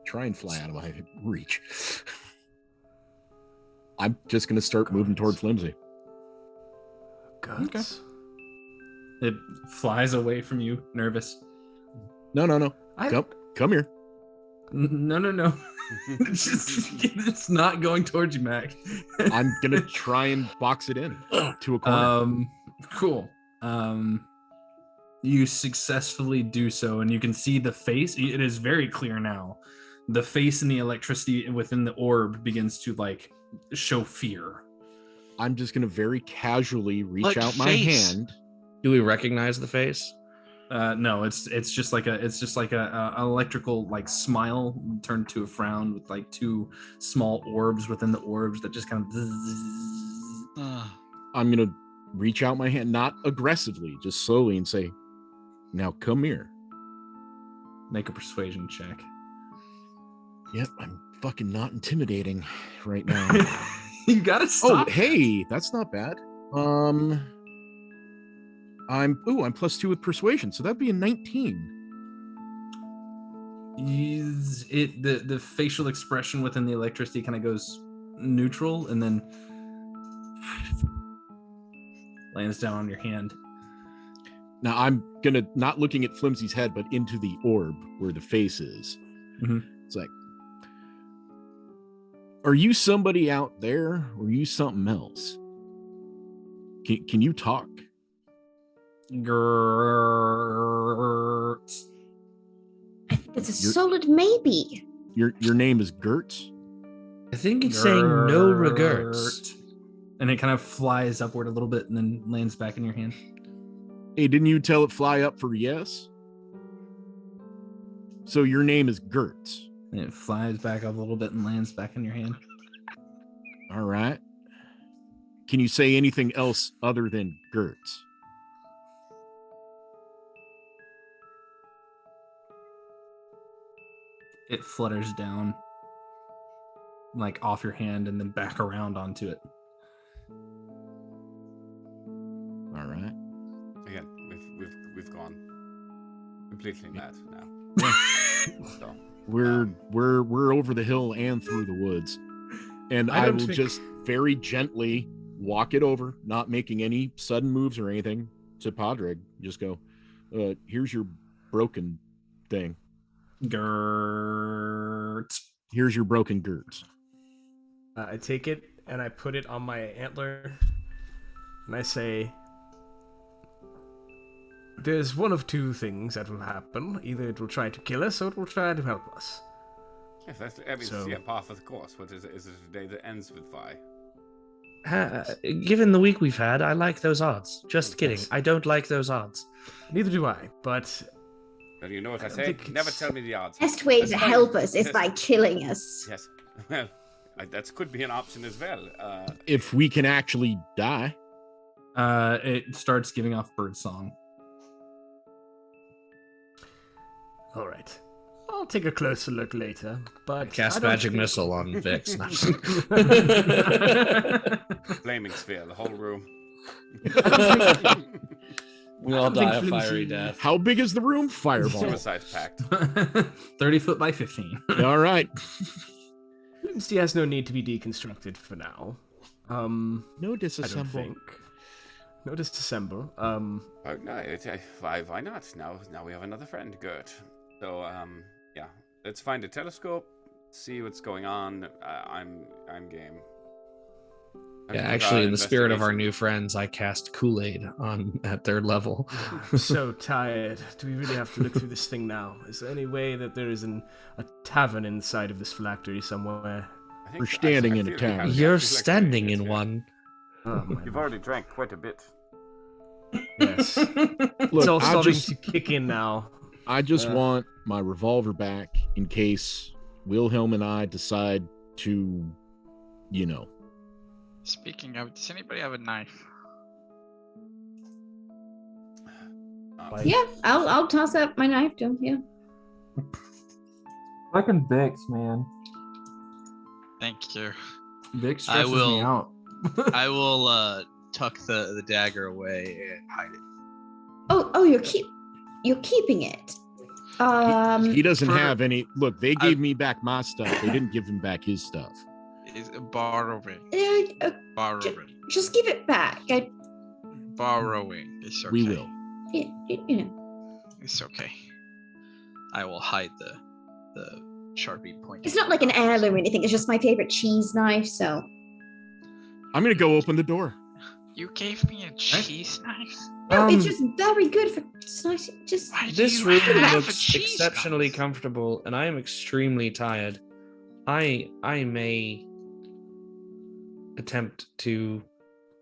[SPEAKER 1] try and fly out of my reach. I'm just gonna start moving toward Flimsy.
[SPEAKER 6] Guts.
[SPEAKER 2] Okay. It flies away from you, nervous.
[SPEAKER 1] No. Come here.
[SPEAKER 2] No. It's not going towards you, Mac.
[SPEAKER 1] I'm gonna try and box it in to a corner.
[SPEAKER 2] Cool. You successfully do so, and you can see the face. It is very clear now. The face and the electricity within the orb begins to like show fear.
[SPEAKER 1] I'm just gonna very casually reach out my hand.
[SPEAKER 3] Do we recognize the face?
[SPEAKER 2] No, it's just like a electrical like smile turned to a frown with like two small orbs within the orbs that just kind of.
[SPEAKER 1] I'm gonna reach out my hand, not aggressively, just slowly, and say, "Now come here."
[SPEAKER 2] Make a persuasion check.
[SPEAKER 1] Yep, I'm fucking not intimidating right now.
[SPEAKER 2] You gotta stop.
[SPEAKER 1] Oh, hey, that's not bad. I'm +2 with persuasion, so that'd be a 19.
[SPEAKER 2] The facial expression within the electricity kind of goes neutral and then lands down on your hand.
[SPEAKER 1] Now I'm gonna not looking at Flimsy's head, but into the orb where the face is.
[SPEAKER 2] Mm-hmm.
[SPEAKER 1] It's like, are you somebody out there, or are you something else? Can you talk?
[SPEAKER 2] Gertz.
[SPEAKER 5] I think it's a solid maybe.
[SPEAKER 1] Your name is Gertz?
[SPEAKER 3] I think it's saying no regrets.
[SPEAKER 2] And it kind of flies upward a little bit and then lands back in your hand.
[SPEAKER 1] Hey, didn't you tell it fly up for yes? So your name is Gertz.
[SPEAKER 2] And it flies back up a little bit and lands back in your hand.
[SPEAKER 1] All right. Can you say anything else other than Gertz?
[SPEAKER 2] It flutters down, like off your hand, and then back around onto it.
[SPEAKER 1] All right.
[SPEAKER 7] Again, we've gone completely mad now. So,
[SPEAKER 1] We're over the hill and through the woods, and I will just very gently walk it over, not making any sudden moves or anything, to Podrick. Just go, here's your broken thing.
[SPEAKER 2] Gertz.
[SPEAKER 1] Here's your broken Gertz.
[SPEAKER 6] I take it and I put it on my antler, and I say, there's one of two things that will happen. Either it will try to kill us, or it will try to help us.
[SPEAKER 7] yes, that's, I mean,
[SPEAKER 6] So-
[SPEAKER 7] yeah, par for the course. What is it a day that ends with Vi?
[SPEAKER 3] Given the week we've had, I like those odds. Just kidding. I don't like those odds.
[SPEAKER 6] Neither do I, but...
[SPEAKER 7] Well, you know what I
[SPEAKER 6] don't
[SPEAKER 7] say?
[SPEAKER 6] think
[SPEAKER 7] Never
[SPEAKER 6] it's-
[SPEAKER 7] tell me the odds.
[SPEAKER 5] Best way
[SPEAKER 7] That's
[SPEAKER 5] to
[SPEAKER 7] fine.
[SPEAKER 5] help us is
[SPEAKER 7] Yes.
[SPEAKER 5] by killing us.
[SPEAKER 7] Yes. Well, that could be an option as well.
[SPEAKER 1] If we can actually die.
[SPEAKER 2] It starts giving off bird song.
[SPEAKER 6] All right. I'll take a closer look later, but...
[SPEAKER 3] Cast
[SPEAKER 6] I don't
[SPEAKER 3] magic
[SPEAKER 6] think-
[SPEAKER 3] missile on Vix.
[SPEAKER 7] Flaming sphere, the whole room.
[SPEAKER 3] We all
[SPEAKER 6] I don't think
[SPEAKER 3] die a
[SPEAKER 6] flimsy-
[SPEAKER 3] fiery death.
[SPEAKER 1] How big is the room? Fireball.
[SPEAKER 7] Suicide pact.
[SPEAKER 2] 30 foot by 15.
[SPEAKER 1] All right.
[SPEAKER 6] Flimsy has no need to be deconstructed for now.
[SPEAKER 1] No
[SPEAKER 6] I don't
[SPEAKER 1] disassemble.
[SPEAKER 6] think. No disassemble.
[SPEAKER 7] Oh, no, why not? Now we have another friend. Good. So, yeah, let's find a telescope, see what's going on. I'm game.
[SPEAKER 3] Yeah, actually, in the spirit of our new friends, I cast Kool-Aid on at third level.
[SPEAKER 6] I'm so tired. Do we really have to look through this thing now? Is there any way that there is a tavern inside of this phylactery somewhere?
[SPEAKER 1] We're standing in a tavern.
[SPEAKER 3] You're standing in one.
[SPEAKER 6] Oh, my
[SPEAKER 7] You've already drank quite a bit.
[SPEAKER 6] yes.
[SPEAKER 1] Look,
[SPEAKER 6] It's all
[SPEAKER 1] I
[SPEAKER 6] starting
[SPEAKER 1] just,
[SPEAKER 6] to kick in now.
[SPEAKER 1] I just want my revolver back in case Wilhelm and I decide to, you know.
[SPEAKER 11] Speaking of, does anybody have a knife?
[SPEAKER 5] Yeah, I'll toss up my knife to him. Yeah.
[SPEAKER 2] Fucking Vix, man.
[SPEAKER 11] Thank you.
[SPEAKER 2] Vix
[SPEAKER 10] I
[SPEAKER 2] stresses
[SPEAKER 10] will-
[SPEAKER 2] me out.
[SPEAKER 10] I will tuck the dagger away and hide it.
[SPEAKER 5] Oh, you're keeping it.
[SPEAKER 1] He doesn't
[SPEAKER 11] for-
[SPEAKER 1] have any. Look, they gave me back my stuff. They didn't give him back his stuff.
[SPEAKER 11] Is borrowing. Borrowing.
[SPEAKER 5] Just give it back.
[SPEAKER 11] Borrowing. It's okay.
[SPEAKER 1] We will.
[SPEAKER 5] You know,
[SPEAKER 11] It's okay.
[SPEAKER 10] I will hide the Sharpie point.
[SPEAKER 5] it's not like an heirloom or anything. It's just my favorite cheese knife. So
[SPEAKER 1] I'm gonna go open the door.
[SPEAKER 11] You gave me a cheese knife?
[SPEAKER 5] no, it's just very good for slicing. Just
[SPEAKER 11] Why do
[SPEAKER 3] This
[SPEAKER 11] you
[SPEAKER 3] room
[SPEAKER 11] have a
[SPEAKER 3] looks
[SPEAKER 11] cheese
[SPEAKER 3] exceptionally
[SPEAKER 11] knife?
[SPEAKER 3] comfortable, and I am extremely tired. I may attempt to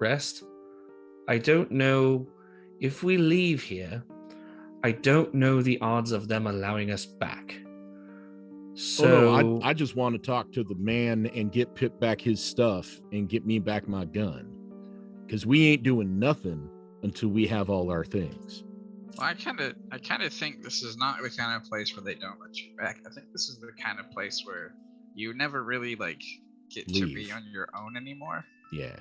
[SPEAKER 3] rest. I don't know if we leave here. I don't know the odds of them allowing us back. So
[SPEAKER 1] Oh no, I just want to talk to the man and get Pip back his stuff and get me back my gun. Because we ain't doing nothing until we have all our things.
[SPEAKER 11] Well, I kind of think this is not the kind of place where they don't let you back. I think this is the kind of place where you never really get to be
[SPEAKER 1] Leave.
[SPEAKER 11] on your own anymore.
[SPEAKER 1] Yeah.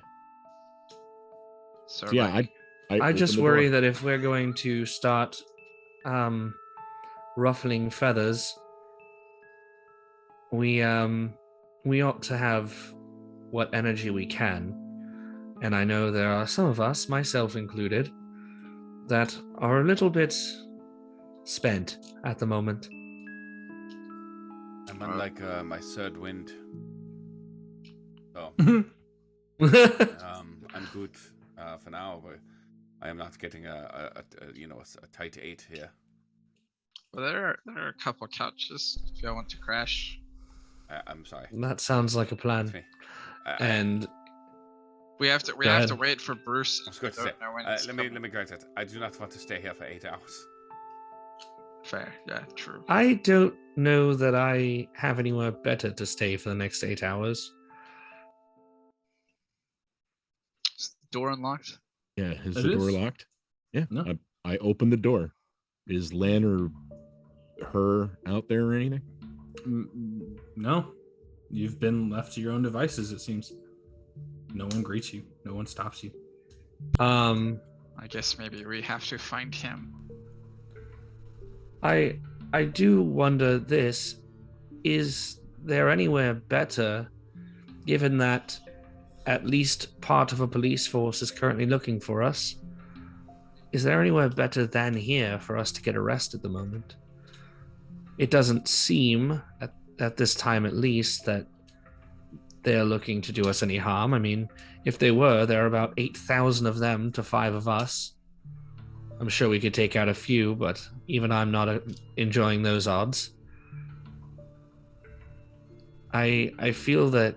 [SPEAKER 11] So
[SPEAKER 1] So yeah,
[SPEAKER 3] I just
[SPEAKER 1] open the
[SPEAKER 3] worry
[SPEAKER 1] door.
[SPEAKER 3] that if we're going to start ruffling feathers, we ought to have what energy we can. And I know there are some of us, myself included, that are a little bit spent at the moment.
[SPEAKER 7] I'm unlike my third wind. So, I'm good for now, but I am not getting a tight 8 here.
[SPEAKER 11] Well, there are a couple couches if y'all want to crash.
[SPEAKER 7] I'm sorry.
[SPEAKER 3] That sounds like a
[SPEAKER 7] It's
[SPEAKER 3] plan.
[SPEAKER 7] me.
[SPEAKER 3] And
[SPEAKER 11] We have to
[SPEAKER 3] Go ahead.
[SPEAKER 11] wait for Bruce.
[SPEAKER 7] I was going to
[SPEAKER 11] We
[SPEAKER 7] say,
[SPEAKER 11] don't know when he's
[SPEAKER 7] let
[SPEAKER 11] coming.
[SPEAKER 7] me correct that. I do not want to stay here for 8 hours.
[SPEAKER 11] Fair, yeah, true.
[SPEAKER 3] I don't know that I have anywhere better to stay for the next 8 hours.
[SPEAKER 11] Is the door unlocked?
[SPEAKER 1] Yeah, is
[SPEAKER 2] It
[SPEAKER 1] the door
[SPEAKER 2] is.
[SPEAKER 1] locked? Yeah.
[SPEAKER 2] No.
[SPEAKER 1] I opened the door. Is Len or her out there or anything?
[SPEAKER 2] No. You've been left to your own devices, it seems. No one greets you. No one stops you.
[SPEAKER 11] I guess maybe we have to find him.
[SPEAKER 3] I do wonder this. Is there anywhere better, given that at least part of a police force is currently looking for us? Is there anywhere better than here for us to get arrested at the moment? It doesn't seem, at this time at least, that they're looking to do us any harm. I mean, if they were, there are about 8,000 of them to 5 of us. I'm sure we could take out a few, but even I'm not enjoying those odds. I feel that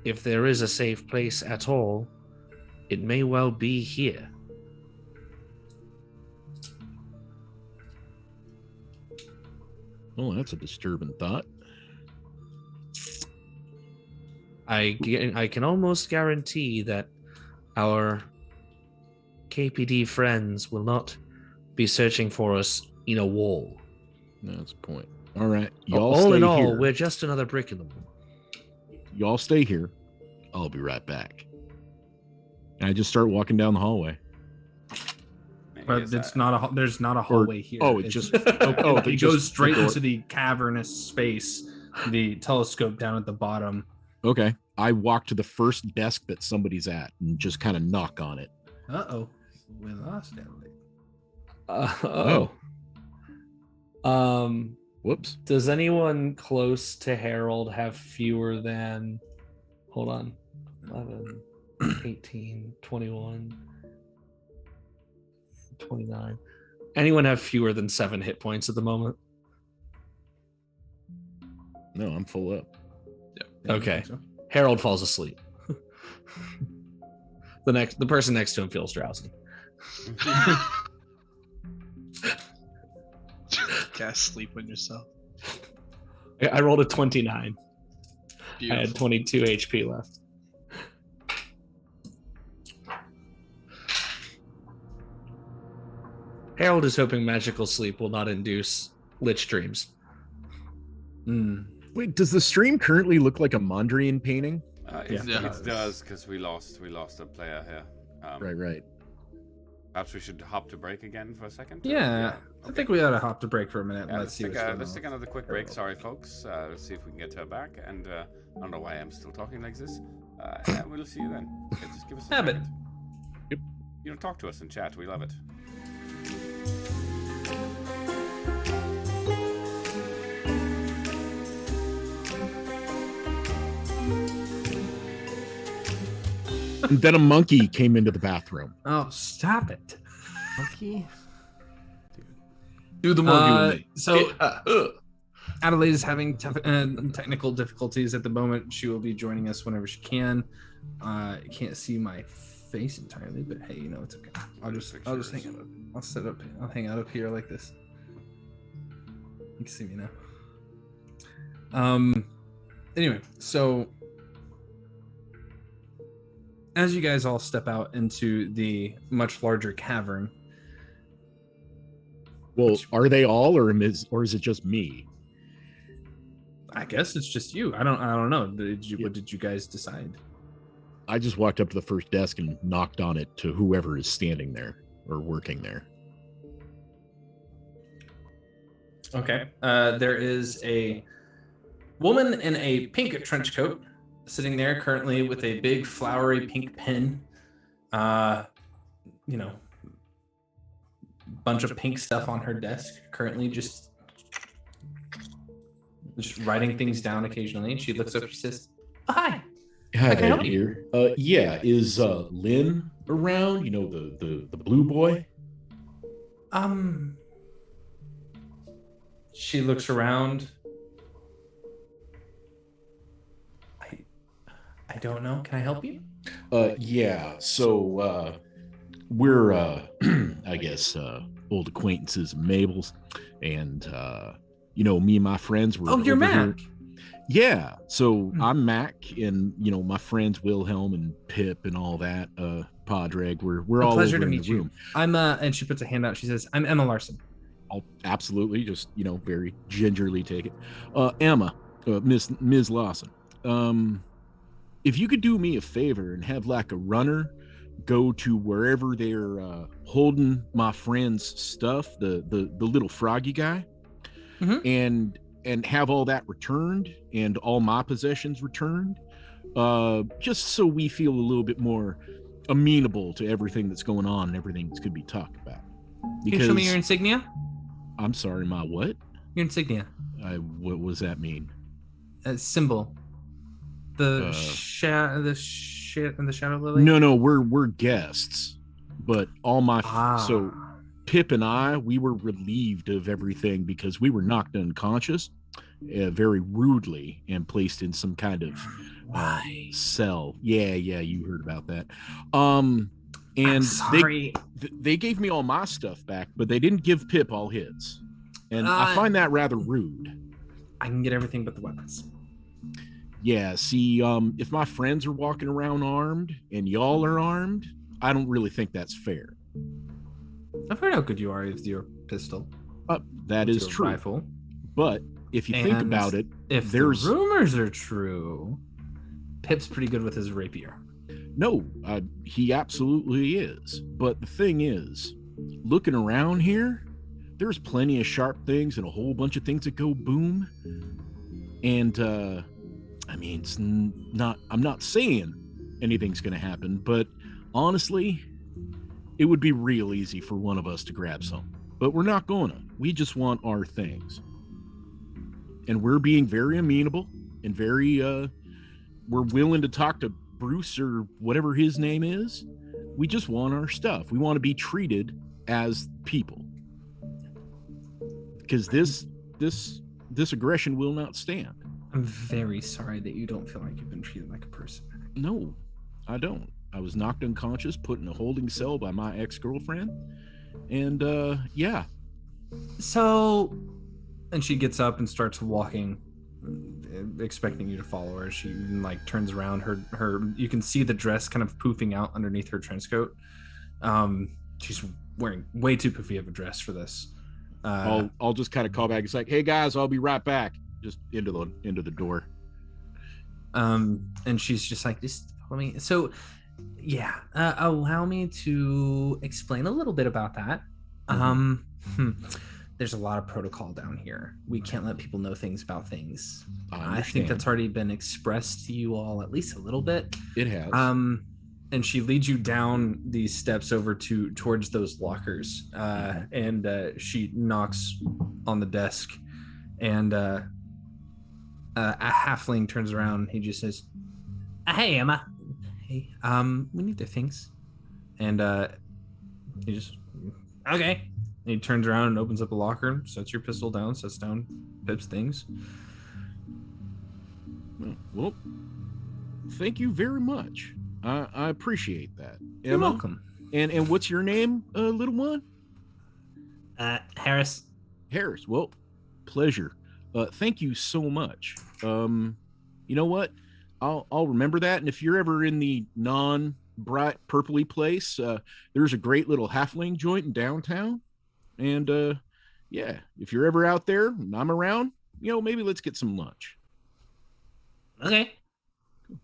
[SPEAKER 3] if there is a safe place at all, it may well be here.
[SPEAKER 1] Well, that's a disturbing thought.
[SPEAKER 3] I can almost guarantee that our KPD friends will not be searching for us in a wall.
[SPEAKER 1] That's the point. All right. Y'all
[SPEAKER 3] All
[SPEAKER 1] stay
[SPEAKER 3] in all,
[SPEAKER 1] here.
[SPEAKER 3] we're just another brick in the wall.
[SPEAKER 1] Y'all stay here. I'll be right back. And I just start walking down the hallway.
[SPEAKER 2] But it's not a. There's not a hallway here.
[SPEAKER 1] It's just.
[SPEAKER 2] It goes straight into the cavernous space. The telescope down at the bottom.
[SPEAKER 1] Okay. I walk to the first desk that somebody's at and just kind of knock on it.
[SPEAKER 2] We lost Emily.
[SPEAKER 1] Whoops.
[SPEAKER 3] Does anyone close to Harold have fewer than, hold on, 11, 18, 21, 29. Anyone have fewer than 7 hit points at the moment?
[SPEAKER 1] No, I'm full up.
[SPEAKER 3] Okay. Harold falls asleep. The person next to him feels drowsy.
[SPEAKER 10] Cast sleep on yourself.
[SPEAKER 3] I rolled a 29.
[SPEAKER 10] Beautiful.
[SPEAKER 3] I had 22 HP left. Harold is hoping magical sleep will not induce lich dreams.
[SPEAKER 1] Wait, does the stream currently look like a Mondrian painting?
[SPEAKER 7] It does, because we lost a player here.
[SPEAKER 1] Right.
[SPEAKER 7] Perhaps we should hop to break again for a second?
[SPEAKER 2] Yeah. I think we ought to hop to break for a minute.
[SPEAKER 7] Yeah,
[SPEAKER 2] Let's see what's going on.
[SPEAKER 7] Let's take another quick break. Sorry, folks. Let's see if we can get her back. And I don't know why I'm still talking like this. And we'll see you then. Okay, just give us a second.
[SPEAKER 1] Yep.
[SPEAKER 7] Talk to us in chat. We love it.
[SPEAKER 1] And then a monkey came into the bathroom.
[SPEAKER 2] Oh, stop it.
[SPEAKER 6] Monkey?
[SPEAKER 2] Do the monkey. Adelaide is having technical difficulties at the moment. She will be joining us whenever she can. Can't see my face entirely, but hey, it's okay. I'll just hang out. I'll hang out up here like this. You can see me now. Anyway, so as you guys all step out into the much larger cavern.
[SPEAKER 1] Well, are they all, or is it just me?
[SPEAKER 2] I guess it's just you. I don't know. What did you guys decide?
[SPEAKER 1] I just walked up to the first desk and knocked on it to whoever is standing there or working there.
[SPEAKER 2] Okay. There is a woman in a pink trench coat sitting there currently with a big flowery pink pen. Bunch of pink stuff on her desk currently, just writing things down occasionally. And she looks up, she says, "Hi.
[SPEAKER 1] Hi
[SPEAKER 2] can I help
[SPEAKER 1] dear. Yeah, is Lynn around? The blue boy?"
[SPEAKER 2] She looks around. I don't know. Can I help you?
[SPEAKER 1] Yeah. So we're I guess old acquaintances of Mabel's, and me and my friends were.
[SPEAKER 2] Oh, you're
[SPEAKER 1] over
[SPEAKER 2] Mac.
[SPEAKER 1] here. Yeah. So I'm Mac, and my friends Wilhelm and Pip and all that. Padraig. We're all
[SPEAKER 2] pleasure
[SPEAKER 1] over
[SPEAKER 2] to
[SPEAKER 1] in
[SPEAKER 2] meet
[SPEAKER 1] the
[SPEAKER 2] you.
[SPEAKER 1] room.
[SPEAKER 2] I'm and she puts a hand out. She says, "I'm Emma Larson."
[SPEAKER 1] I'll absolutely just very gingerly take it. Emma, Ms. Lawson. If you could do me a favor and have like a runner go to wherever they're holding my friend's stuff, the little froggy guy, and have all that returned and all my possessions returned, just so we feel a little bit more amenable to everything that's going on and everything that could be talked about.
[SPEAKER 2] Can you show me your insignia?
[SPEAKER 1] I'm sorry, my what?
[SPEAKER 2] Your insignia.
[SPEAKER 1] What does that mean?
[SPEAKER 2] A symbol. The shadow lily.
[SPEAKER 1] No, we're guests, but all my so Pip and I, we were relieved of everything because we were knocked unconscious, very rudely and placed in some kind of cell. Yeah, you heard about that. And they gave me all my stuff back, but they didn't give Pip all his. And I find that rather rude.
[SPEAKER 2] I can get everything but the weapons.
[SPEAKER 1] Yeah, see, if my friends are walking around armed and y'all are armed, I don't really think that's fair.
[SPEAKER 2] I've heard how good you are with your pistol.
[SPEAKER 1] That is true.
[SPEAKER 2] Rifle.
[SPEAKER 1] But if you think about it,
[SPEAKER 2] if the rumors are true, Pip's pretty good with his rapier.
[SPEAKER 1] No, he absolutely is. But the thing is, looking around here, there's plenty of sharp things and a whole bunch of things that go boom. And I mean, I'm not saying anything's going to happen, but honestly, it would be real easy for one of us to grab some. But we're not going to. We just want our things. And we're being very amenable and very, we're willing to talk to Bruce or whatever his name is. We just want our stuff. We want to be treated as people. Because this aggression will not stand.
[SPEAKER 2] I'm very sorry that you don't feel like you've been treated like a person.
[SPEAKER 1] No, I don't. I was knocked unconscious, put in a holding cell by my ex-girlfriend. And, yeah.
[SPEAKER 2] So, and she gets up and starts walking, expecting you to follow her. She like turns around. Her you can see the dress kind of poofing out underneath her trench coat. She's wearing way too poofy of a dress for this.
[SPEAKER 1] I'll just kind of call back. It's like, hey guys, I'll be right back. Just into the door.
[SPEAKER 2] And she's just like, just follow me. So, yeah, allow me to explain a little bit about that. There's a lot of protocol down here. We can't let people know things about things. I think that's already been expressed to you all at least a little bit.
[SPEAKER 1] It has.
[SPEAKER 2] And she leads you down these steps over towards those lockers. And she knocks on the desk, and a halfling turns around. He just says, "Hey, Emma. Hey, we need their things." And he just, okay. And he turns around and opens up a locker, sets your pistol down, sets down Pip's things.
[SPEAKER 1] Well, thank you very much. I appreciate that.
[SPEAKER 2] You're welcome.
[SPEAKER 1] And what's your name, little one?
[SPEAKER 2] Harris.
[SPEAKER 1] Harris. Well, pleasure. Thank you so much. You know what? I'll remember that. And if you're ever in the non-bright purpley place, there's a great little halfling joint in downtown. And yeah, if you're ever out there and I'm around, maybe let's get some lunch.
[SPEAKER 2] Okay.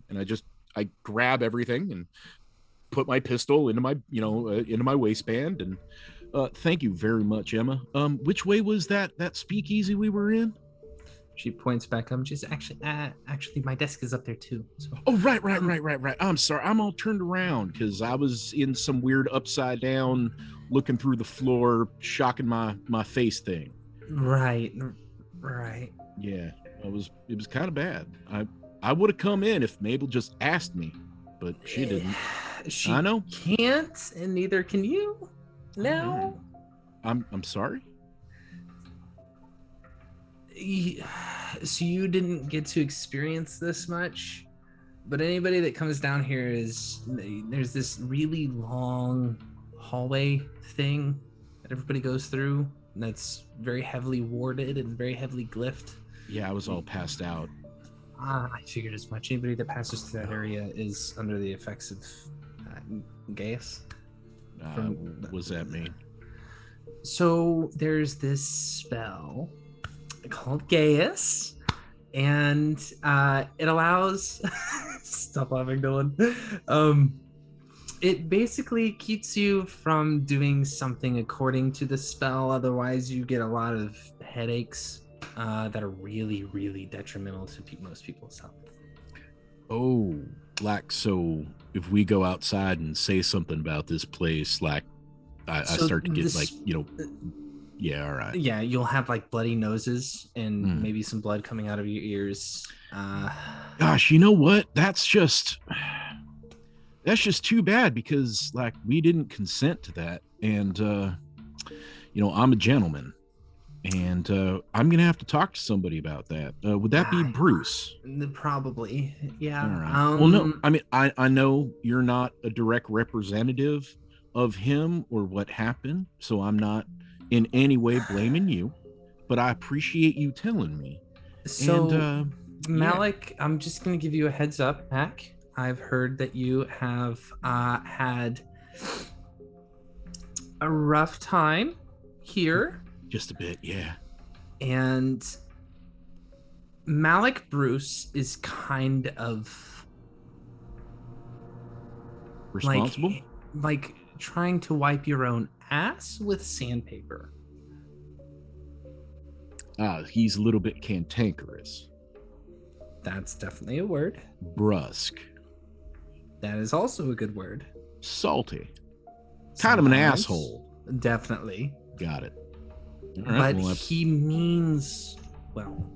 [SPEAKER 1] And I grab everything and put my pistol into my, into my waistband. And thank you very much, Emma. Which way was that speakeasy we were in?
[SPEAKER 2] She points back up. She's actually, my desk is up there too. So.
[SPEAKER 1] Oh, right. I'm sorry. I'm all turned around because I was in some weird upside down, looking through the floor, shocking my face thing.
[SPEAKER 2] Right.
[SPEAKER 1] Yeah, it was kind of bad. I would have come in if Mabel just asked me, but she didn't. I know.
[SPEAKER 2] Can't, and neither can you. No.
[SPEAKER 1] I'm sorry.
[SPEAKER 2] So you didn't get to experience this much, but anybody that comes down here there's this really long hallway thing that everybody goes through, and that's very heavily warded and very heavily glyphed.
[SPEAKER 1] Yeah, I was all passed out.
[SPEAKER 2] I figured as much. Anybody that passes through that area is under the effects of gas.
[SPEAKER 1] What does that mean?
[SPEAKER 2] So there's this spell called Gaius, and it allows stop laughing, Dylan. It basically keeps you from doing something according to the spell, otherwise you get a lot of headaches that are really, really detrimental to most people's health.
[SPEAKER 1] Oh, like, so if we go outside and say something about this place, like I start to get yeah, all right.
[SPEAKER 2] Yeah, you'll have like bloody noses and maybe some blood coming out of your ears.
[SPEAKER 1] Gosh, you know what? That's just too bad because like we didn't consent to that. And I'm a gentleman. And I'm gonna have to talk to somebody about that. Would that be Bruce?
[SPEAKER 3] Probably, yeah.
[SPEAKER 1] All right. Well, no. I mean, I know you're not a direct representative of him or what happened, so I'm not in any way blaming you. But I appreciate you telling me.
[SPEAKER 2] So,
[SPEAKER 1] And
[SPEAKER 2] Malik, I'm just going to give you a heads up, Mac. I've heard that you have had a rough time here.
[SPEAKER 1] Just a bit, yeah.
[SPEAKER 2] And Malik Bruce is kind of
[SPEAKER 1] responsible,
[SPEAKER 2] like trying to wipe your own ass with sandpaper.
[SPEAKER 1] He's a little bit cantankerous.
[SPEAKER 2] That's definitely a word.
[SPEAKER 1] Brusque.
[SPEAKER 2] That is also a good word.
[SPEAKER 1] Salty. Kind of an asshole.
[SPEAKER 2] Definitely.
[SPEAKER 1] Got it.
[SPEAKER 2] All right, but he means well.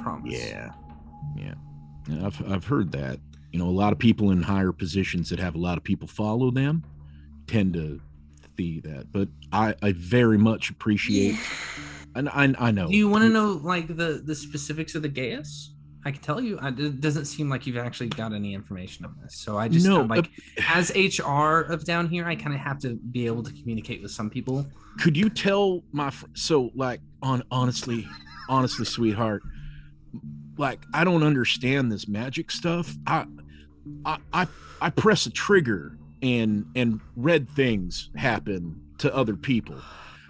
[SPEAKER 2] Promise.
[SPEAKER 1] Yeah. I've heard that. You know, a lot of people in higher positions that have a lot of people follow them tend to see that. But I very much appreciate. And I know.
[SPEAKER 2] Do you want to know like the specifics of the Gaius? I can tell you. It doesn't seem like you've actually got any information on this. So I just as HR of down here, I kind of have to be able to communicate with some people.
[SPEAKER 1] Could you tell my so like honestly, sweetheart, like I don't understand this magic stuff. I press a trigger and red things happen to other people.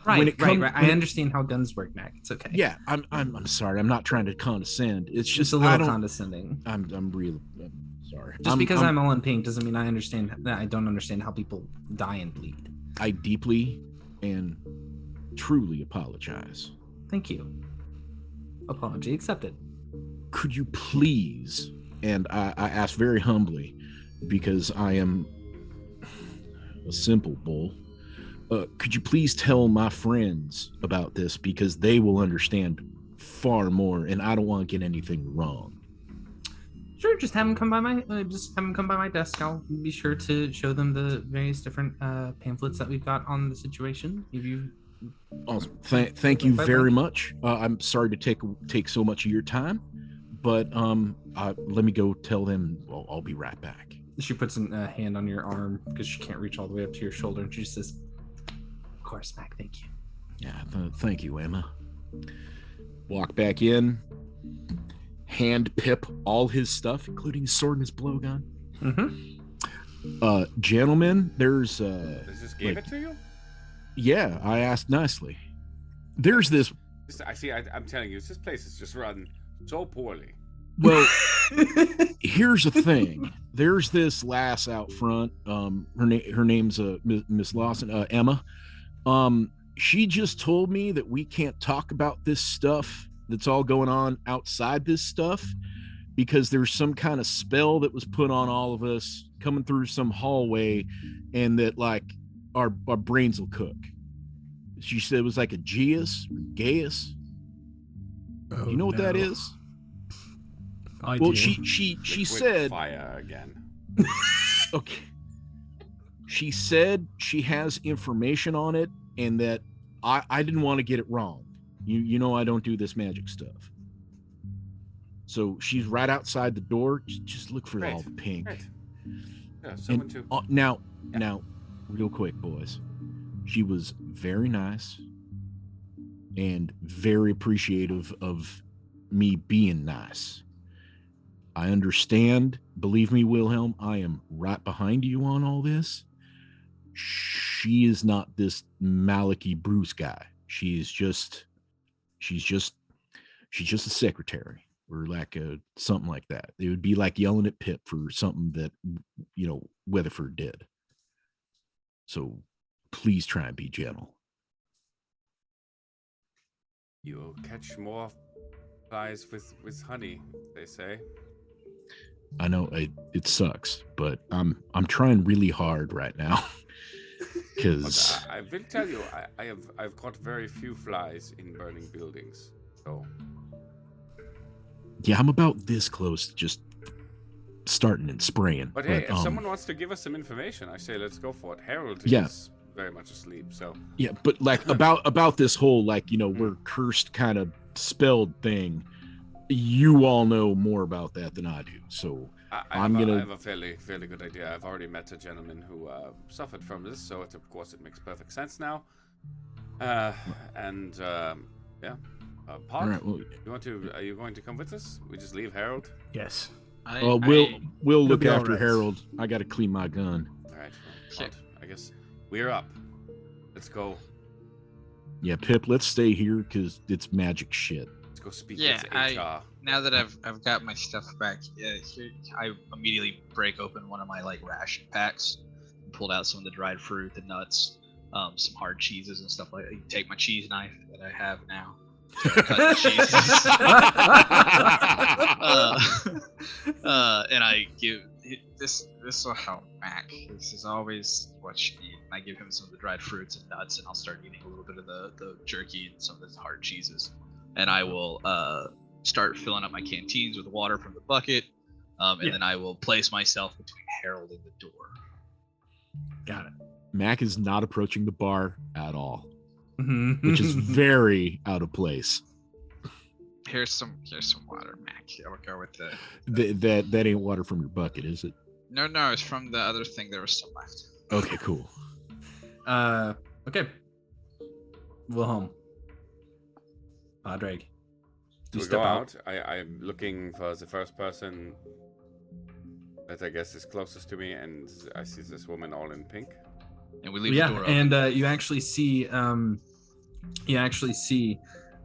[SPEAKER 2] Right. I understand how guns work, Mac. It's okay.
[SPEAKER 1] Yeah, I'm sorry. I'm not trying to condescend. It's just
[SPEAKER 2] a little condescending.
[SPEAKER 1] I'm really sorry.
[SPEAKER 2] Just because I'm all in pink doesn't mean I understand. I don't understand how people die and bleed.
[SPEAKER 1] I deeply and truly apologize.
[SPEAKER 2] Thank you. Apology accepted.
[SPEAKER 1] Could you please, and I ask very humbly, because I am a simple bull, could you please tell my friends about this, because they will understand far more, and I don't want to get anything wrong.
[SPEAKER 2] Sure, just have them come by my desk. I'll be sure to show them the various different pamphlets that we've got on the situation. If you
[SPEAKER 1] awesome. Thank you very much. I'm sorry to take so much of your time, but let me go tell them. I'll be right back.
[SPEAKER 2] She puts a hand on your arm because she can't reach all the way up to your shoulder, and she says, "Of course, Mac. Thank you."
[SPEAKER 1] Yeah, thank you, Emma. Walk back in. Hand Pip all his stuff, including his sword and his blowgun.
[SPEAKER 2] Mm-hmm.
[SPEAKER 1] Gentlemen, there's
[SPEAKER 7] Does this give it to you?
[SPEAKER 1] Yeah, I asked nicely. There's this.
[SPEAKER 7] I see. I'm telling you, this place is just run so poorly.
[SPEAKER 1] Well, here's the thing. There's this lass out front. Her name's Miss Lawson, Emma. She just told me that we can't talk about this stuff that's all going on outside this stuff, because there's some kind of spell that was put on all of us coming through some hallway, and that like our brains will cook. She said it was like a Gaius.
[SPEAKER 6] Oh,
[SPEAKER 1] you know what that is?
[SPEAKER 6] I
[SPEAKER 1] well,
[SPEAKER 6] do.
[SPEAKER 1] she said
[SPEAKER 7] fire again.
[SPEAKER 1] Okay. She said she has information on it, and that I didn't want to get it wrong. You know I don't do this magic stuff. So she's right outside the door. Just look for all the pink.
[SPEAKER 7] Right. Yeah, someone
[SPEAKER 1] And,
[SPEAKER 7] too.
[SPEAKER 1] now, real quick, boys. She was very nice and very appreciative of me being nice. I understand. Believe me, Wilhelm, I am right behind you on all this. She is not this Malachi Bruce guy. She's just a secretary, or like something like that. It would be like yelling at Pip for something that, Weatherford did. So please try and be gentle.
[SPEAKER 7] You'll catch more flies with honey, they say.
[SPEAKER 1] I know it sucks, but I'm trying really hard right now. Because
[SPEAKER 7] I will tell you, I've caught very few flies in burning buildings. So
[SPEAKER 1] yeah, I'm about this close to just starting and spraying.
[SPEAKER 7] But hey, if someone wants to give us some information, I say let's go for it. Harold
[SPEAKER 1] Yeah.
[SPEAKER 7] is very much asleep. So
[SPEAKER 1] Yeah, but like about this whole like, you know, we're cursed kind of spelled thing. You all know more about that than I do. So I
[SPEAKER 7] have a fairly good idea. I've already met a gentleman who suffered from this, so of course it makes perfect sense now. Pod,
[SPEAKER 1] right, well,
[SPEAKER 7] are you going to come with us? We just leave Harold?
[SPEAKER 6] Yes.
[SPEAKER 1] We'll look
[SPEAKER 6] be all
[SPEAKER 1] after
[SPEAKER 6] right.
[SPEAKER 1] Harold. I got to clean my gun.
[SPEAKER 7] All right. Well, Pod, I guess we're up. Let's go.
[SPEAKER 1] Yeah, Pip, let's stay here because it's magic shit.
[SPEAKER 7] Let's go speak
[SPEAKER 11] Yeah,
[SPEAKER 7] with HR.
[SPEAKER 11] now that I've got my stuff back, here, I immediately break open one of my like ration packs and pulled out some of the dried fruit, the nuts, some hard cheeses and stuff like that. You take my cheese knife that I have now. Cut the cheeses. And I give this will help Mac. This is always what you need. And I give him some of the dried fruits and nuts, and I'll start eating a little bit of the jerky and some of the hard cheeses. And I will start filling up my canteens with water from the bucket, and then I will place myself between Harold and the door.
[SPEAKER 6] Got it.
[SPEAKER 1] Mac is not approaching the bar at all, which is very out of place.
[SPEAKER 11] Here's some water, Mac. I will go with the
[SPEAKER 1] that ain't water from your bucket, is it?
[SPEAKER 11] No, it's from the other thing. There was some left.
[SPEAKER 1] Okay, cool.
[SPEAKER 2] Okay. Wilhelm. Padraig.
[SPEAKER 7] Do we
[SPEAKER 2] step
[SPEAKER 7] go
[SPEAKER 2] out.
[SPEAKER 7] I'm looking for the first person that I guess is closest to me, and I see this woman all in pink.
[SPEAKER 11] And we leave the door open.
[SPEAKER 2] And you actually see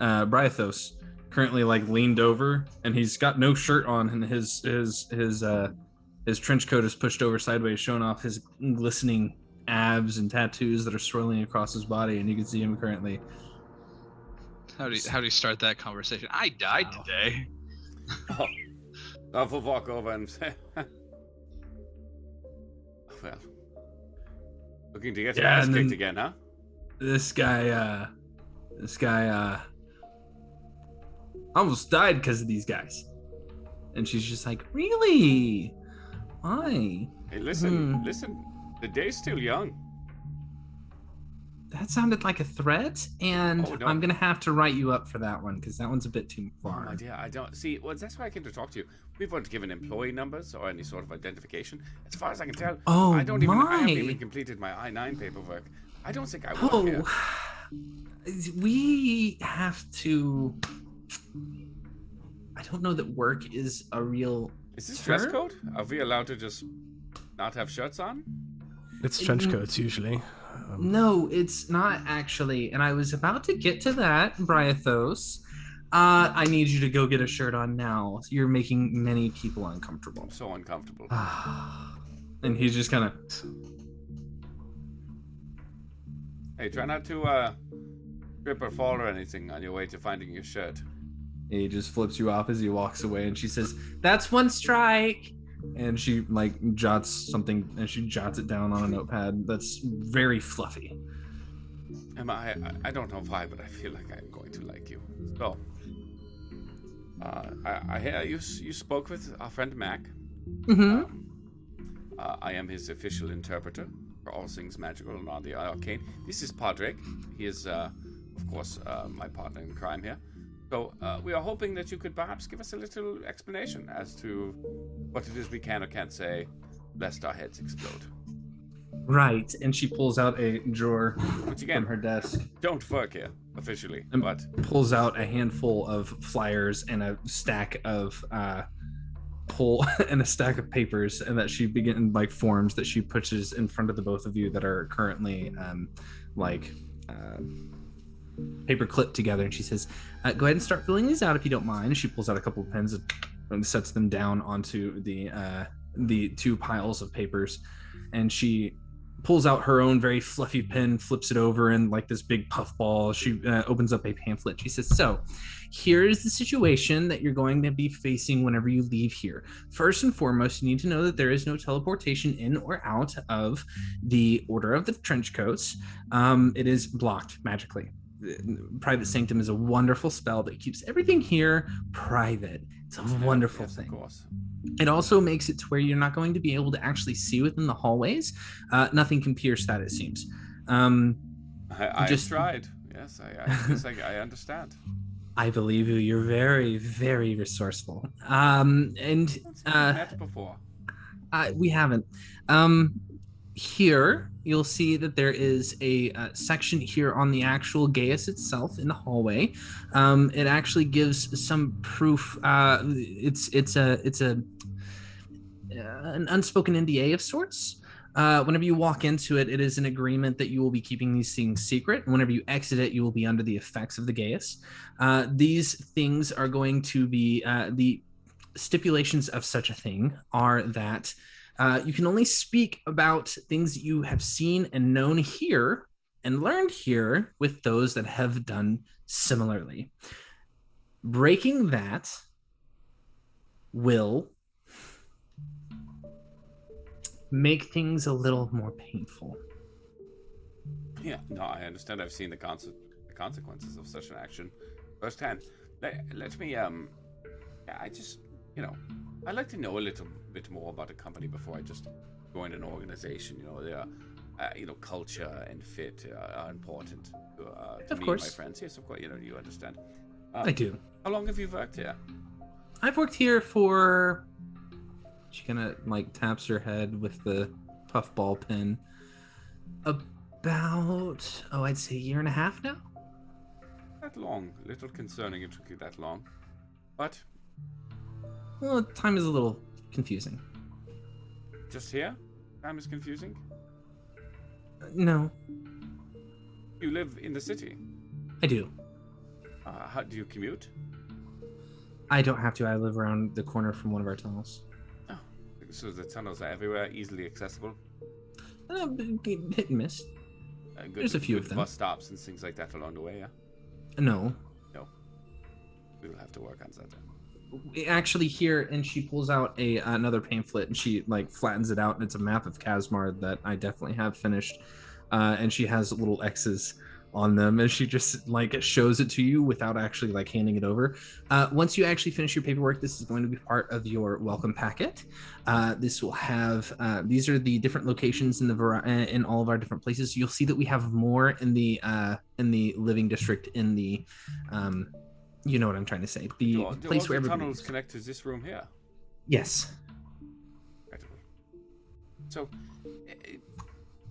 [SPEAKER 2] Bryathos currently like leaned over, and he's got no shirt on, and his trench coat is pushed over sideways, showing off his glistening abs and tattoos that are swirling across his body, and you can see him currently.
[SPEAKER 11] How do you start that conversation? I died today.
[SPEAKER 7] I will walk over and say, well, looking to get your ass kicked again, huh?
[SPEAKER 2] This guy almost died because of these guys. And she's just like, really? Why?
[SPEAKER 7] Hey, listen. The day's still young.
[SPEAKER 2] That sounded like a threat, and
[SPEAKER 7] Oh, no.
[SPEAKER 2] I'm gonna have to write you up for that one because that one's a bit too far.
[SPEAKER 7] Oh, dear, I don't see. Well, that's why I came to talk to you. We weren't given employee numbers or any sort of identification. As far as I can tell,
[SPEAKER 2] Oh,
[SPEAKER 7] I haven't
[SPEAKER 2] my.
[SPEAKER 7] even completed my I-9 paperwork. I don't think I will. Here.
[SPEAKER 2] We have to. I don't know that work is a real.
[SPEAKER 7] Is this dress
[SPEAKER 2] term?
[SPEAKER 7] code? Are we allowed to just not have shirts on?
[SPEAKER 6] It's trench coats usually.
[SPEAKER 2] No, it's not actually. And I was about to get to that, Bryathos. I need you to go get a shirt on now. You're making many people uncomfortable.
[SPEAKER 7] I'm so uncomfortable.
[SPEAKER 2] And he's just kind of.
[SPEAKER 7] Hey, try not to trip or fall or anything on your way to finding your shirt.
[SPEAKER 2] He just flips you off as he walks away, and she says, "That's one strike." And she like jots something, and she jots it down on a notepad that's very fluffy.
[SPEAKER 7] I don't know why, but I feel like I'm going to like you. So, I hear you spoke with our friend Mac.
[SPEAKER 2] Mm-hmm.
[SPEAKER 7] I am his official interpreter for all things magical and on the arcane. This is Padraig. He is, of course, my partner in crime here. So we are hoping that you could perhaps give us a little explanation as to what it is we can or can't say, lest our heads explode.
[SPEAKER 2] Right, and she pulls out a drawer
[SPEAKER 7] Which again,
[SPEAKER 2] from her desk.
[SPEAKER 7] Don't work here officially,
[SPEAKER 2] And
[SPEAKER 7] but
[SPEAKER 2] pulls out a handful of flyers and a stack of papers, and that she begins like forms that she pushes in front of the both of you that are currently paper clipped together, and she says, go ahead and start filling these out if you don't mind. And she pulls out a couple of pens and sets them down onto the two piles of papers, and she pulls out her own very fluffy pen, flips it over in like this big puff ball. She opens up a pamphlet. She says, so here's the situation that you're going to be facing whenever you leave here. First and foremost, you need to know that there is no teleportation in or out of the Order of the Trenchcoats. It is blocked magically. Private Sanctum is a wonderful spell that keeps everything here private. It's a wonderful thing.
[SPEAKER 7] Of course.
[SPEAKER 2] It also makes it to where you're not going to be able to actually see within the hallways. Nothing can pierce that, it seems.
[SPEAKER 7] I
[SPEAKER 2] Just-
[SPEAKER 7] tried. Yes, I understand.
[SPEAKER 2] I believe you. You're very, very resourceful.
[SPEAKER 7] We've met before.
[SPEAKER 2] We haven't. Here, you'll see that there is a section here on the actual dais itself in the hallway. It actually gives some proof. It's an unspoken NDA of sorts. Whenever you walk into it, it is an agreement that you will be keeping these things secret. And whenever you exit it, you will be under the effects of the dais. These things are going to be the stipulations of such a thing are that you can only speak about things that you have seen and known here and learned here with those that have done similarly. Breaking that will make things a little more painful.
[SPEAKER 7] Yeah, no, I understand. I've seen the consequences of such an action firsthand. Let me, I just, I'd like to know a little bit more about a company before I just join an organization. Culture and fit are important to
[SPEAKER 2] Of
[SPEAKER 7] me
[SPEAKER 2] course.
[SPEAKER 7] and my friends. Yes, of course, you understand.
[SPEAKER 2] I do.
[SPEAKER 7] How long have you worked here?
[SPEAKER 2] I've worked here for... She kind of taps her head with the puffball pen. About, I'd say a year and a half now.
[SPEAKER 7] That long. Little concerning it took you that long. But
[SPEAKER 2] Well, time is a little confusing.
[SPEAKER 7] just here? Time is confusing?
[SPEAKER 2] No,
[SPEAKER 7] You live in the city.
[SPEAKER 2] I do.
[SPEAKER 7] How do you commute?
[SPEAKER 2] I don't have to. I live around the corner from one of our tunnels.
[SPEAKER 7] So the tunnels are everywhere, easily accessible.
[SPEAKER 2] Hit and miss.
[SPEAKER 7] Good,
[SPEAKER 2] There's a few
[SPEAKER 7] good
[SPEAKER 2] of them.
[SPEAKER 7] bus stops and things like that along the way, yeah?
[SPEAKER 2] No.
[SPEAKER 7] We'll have to work on that then.
[SPEAKER 2] Actually, here, and she pulls out another pamphlet and she flattens it out, and it's a map of Kasmar that I definitely have finished. And she has little X's on them, and she just shows it to you without actually handing it over. Once you actually finish your paperwork, this is going to be part of your welcome packet. This will have these are the different locations in all of our different places. You'll see that we have more in the living district in the you know what I'm trying to say. The
[SPEAKER 7] Do
[SPEAKER 2] place
[SPEAKER 7] all
[SPEAKER 2] where
[SPEAKER 7] the
[SPEAKER 2] everybody
[SPEAKER 7] tunnels
[SPEAKER 2] is.
[SPEAKER 7] connect to this room here?
[SPEAKER 2] Yes.
[SPEAKER 7] Incredible. So,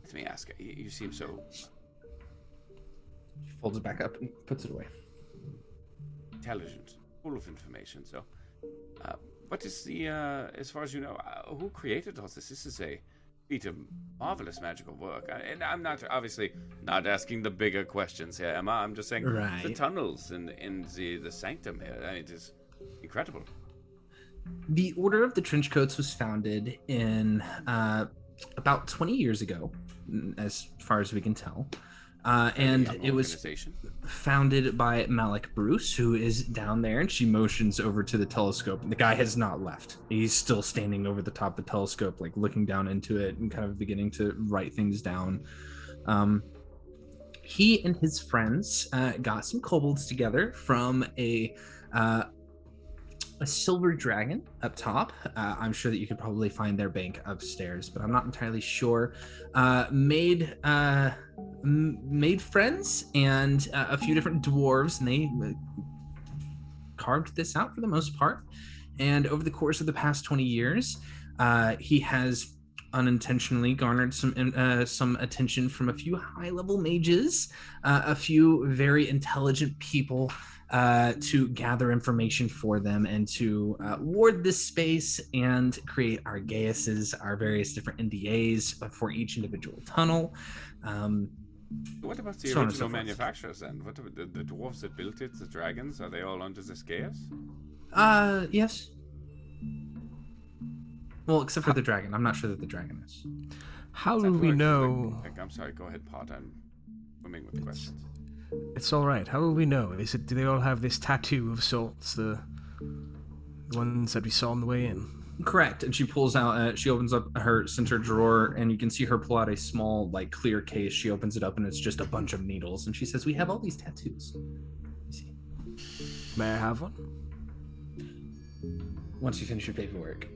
[SPEAKER 7] let me ask, you seem so
[SPEAKER 2] She folds it back up and puts it away.
[SPEAKER 7] intelligent, full of information. So, what is the, as far as you know, who created all this? This is a feat of marvelous magical work. And I'm not, obviously, not asking the bigger questions here, Emma. I'm just saying
[SPEAKER 2] Right.
[SPEAKER 7] the tunnels and the sanctum here, it is incredible.
[SPEAKER 2] The Order of the Trenchcoats was founded in about 20 years ago, as far as we can tell. And
[SPEAKER 7] Young
[SPEAKER 2] it was
[SPEAKER 7] organization.
[SPEAKER 2] founded by Malik Bruce, who is down there, and she motions over to the telescope. The guy has not left. He's still standing over the top of the telescope, looking down into it and kind of beginning to write things down. He and his friends got some kobolds together from a silver dragon up top. I'm sure that you could probably find their bank upstairs, but I'm not entirely sure. Made friends and a few different dwarves, and they carved this out for the most part. And over the course of the past 20 years, he has unintentionally garnered some attention from a few high-level mages, a few very intelligent people, to gather information for them and to ward this space and create our gaises, our various different NDAs for each individual tunnel.
[SPEAKER 7] What about the
[SPEAKER 2] so on and so
[SPEAKER 7] original
[SPEAKER 2] forth.
[SPEAKER 7] manufacturers then? What about the dwarves that built it, the dragons? Are they all under this chaos?
[SPEAKER 2] Yes. Well, except for the dragon. I'm not sure that the dragon is.
[SPEAKER 6] How
[SPEAKER 7] Does that
[SPEAKER 6] will we
[SPEAKER 7] work?
[SPEAKER 6] know?
[SPEAKER 7] I'm sorry, go ahead, Pot. I'm swimming with questions.
[SPEAKER 6] It's all right. How will we know? Do they all have this tattoo of sorts? The ones that we saw on the way in.
[SPEAKER 2] Correct. And she pulls out, she opens up her center drawer, and you can see her pull out a small, clear case. She opens it up, and it's just a bunch of needles. And she says, "We have all these tattoos." Let me see.
[SPEAKER 6] May I have one?
[SPEAKER 2] Once you finish your paperwork.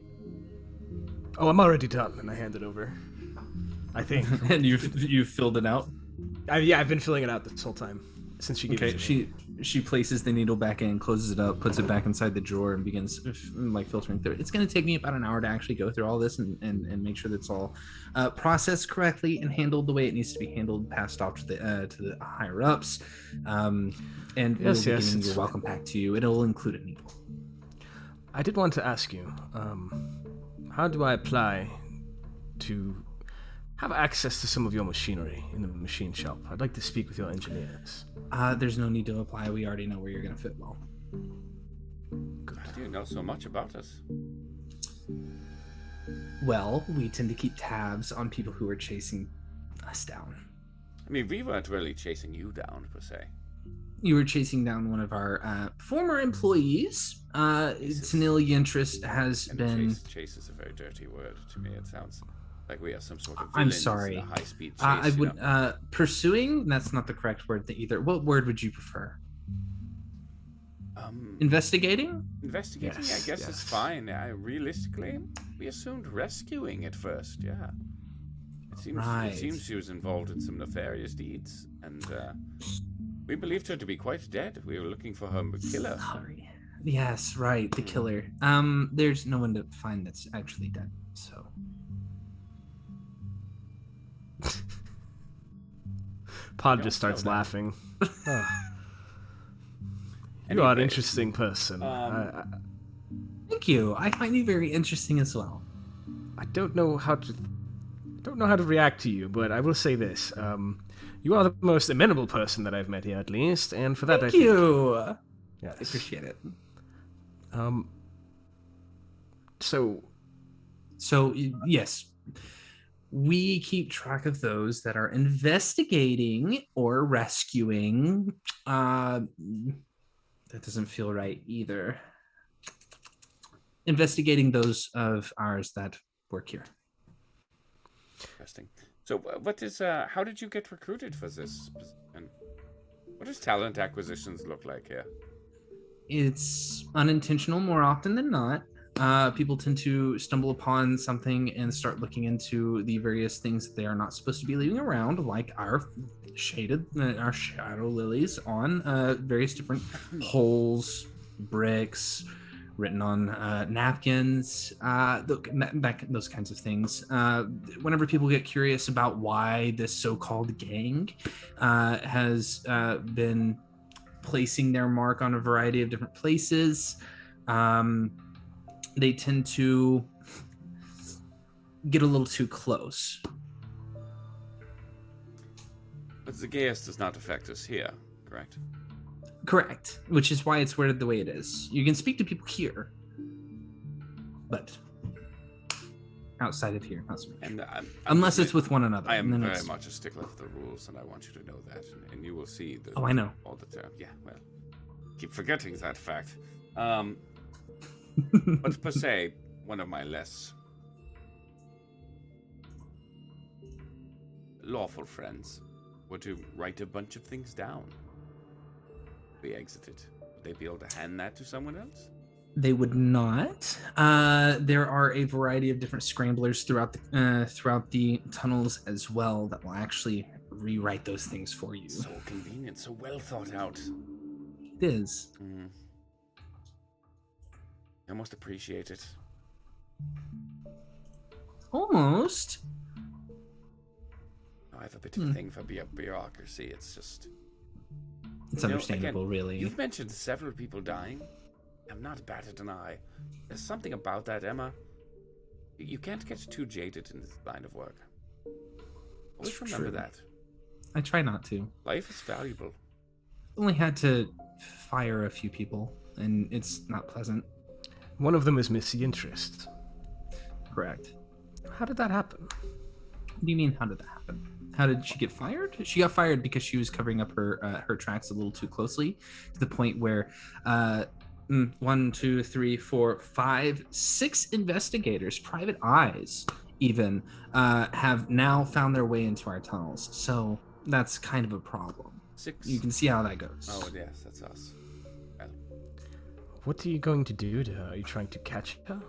[SPEAKER 6] Oh, I'm already done, and I hand it over. I think.
[SPEAKER 2] And you filled it out?
[SPEAKER 6] I've been filling it out this whole time since she gave it to me.
[SPEAKER 2] She places the needle back in, closes it up, puts it back inside the drawer, and begins like filtering through it. It's going to take me about an hour to actually go through all this and make sure that it's all processed correctly and handled the way it needs to be handled, passed off to the higher ups. And we'll be giving your welcome pack to you. It'll include a needle.
[SPEAKER 6] I did want to ask you, how do I apply to have access to some of your machinery in the machine shop? I'd like to speak with your engineers.
[SPEAKER 2] There's no need to apply. We already know where you're going to fit well.
[SPEAKER 6] Good.
[SPEAKER 7] How do you know so much about us?
[SPEAKER 2] Well, we tend to keep tabs on people who are chasing us down.
[SPEAKER 7] I mean, we weren't really chasing you down, per se.
[SPEAKER 2] You were chasing down one of our former employees. Tanil Yintrist has been...
[SPEAKER 7] Chase is a very dirty word to me. It sounds like we are some sort of
[SPEAKER 2] I'm
[SPEAKER 7] villains
[SPEAKER 2] sorry.
[SPEAKER 7] in a high-speed chase.
[SPEAKER 2] I would... Pursuing? That's not the correct word either. What word would you prefer? Investigating?
[SPEAKER 7] Investigating, yes, I guess it's fine. Realistically, we assumed rescuing at first, yeah. It seems she was involved in some nefarious deeds, and we believed her to be quite dead. We were looking for her killer.
[SPEAKER 2] Sorry. Yes, right, the killer. There's no one to find that's actually dead, so...
[SPEAKER 6] Pod just starts laughing. You are an interesting person.
[SPEAKER 2] Thank you. I find you very interesting as well.
[SPEAKER 6] I don't know how to react to you, but I will say this: you are the most amenable person that I've met here, at least, and for that,
[SPEAKER 2] Thank you.
[SPEAKER 6] Yes.
[SPEAKER 2] I appreciate it. So yes, we keep track of those that are investigating or rescuing. That doesn't feel right either. Investigating those of ours that work here.
[SPEAKER 7] Interesting. So, what is? How did you get recruited for this position? What does talent acquisitions look like here?
[SPEAKER 2] It's unintentional more often than not. People tend to stumble upon something and start looking into the various things that they are not supposed to be leaving around, like our shadow lilies on various different holes, bricks, written on napkins, those kinds of things. Whenever people get curious about why this so-called gang has been placing their mark on a variety of different places, they tend to get a little too close.
[SPEAKER 7] But the gas does not affect us here, correct?
[SPEAKER 2] Correct, which is why it's worded the way it is. You can speak to people here, but outside of here, not so much.
[SPEAKER 7] And
[SPEAKER 2] unless it's with one another.
[SPEAKER 7] I am very much a stickler for the rules, and I want you to know that. And you will see that.
[SPEAKER 2] Oh, I know.
[SPEAKER 7] All the time. Yeah, well, keep forgetting that fact. But per se, one of my less lawful friends were to write a bunch of things down. We exited. Would they be able to hand that to someone else?
[SPEAKER 2] They would not. There are a variety of different scramblers throughout the tunnels as well that will actually rewrite those things for you.
[SPEAKER 7] So convenient, so well thought out.
[SPEAKER 2] It is.
[SPEAKER 7] I almost appreciate it.
[SPEAKER 2] Almost.
[SPEAKER 7] I have a bit of a thing for bureaucracy. It's just...
[SPEAKER 2] It's understandable,
[SPEAKER 7] again,
[SPEAKER 2] really.
[SPEAKER 7] You've mentioned several people dying. I'm not batted an eye. There's something about that, Emma. You can't get too jaded in this line of work. Always remember that.
[SPEAKER 2] I try not to.
[SPEAKER 7] Life is valuable.
[SPEAKER 2] Only had to fire a few people, and it's not pleasant.
[SPEAKER 6] One of them is Miss Yintrist.
[SPEAKER 2] Correct.
[SPEAKER 6] How did that happen?
[SPEAKER 2] What do you mean, how did that happen? How did she get fired? She got fired because she was covering up her tracks a little too closely, to the point where 1, 2, 3, 4, 5, 6 investigators, private eyes even, have now found their way into our tunnels. So that's kind of a problem.
[SPEAKER 7] 6.
[SPEAKER 2] You can see how that goes.
[SPEAKER 7] Oh, yes, that's us. Well.
[SPEAKER 6] What are you going to do to her? Are you trying to catch her?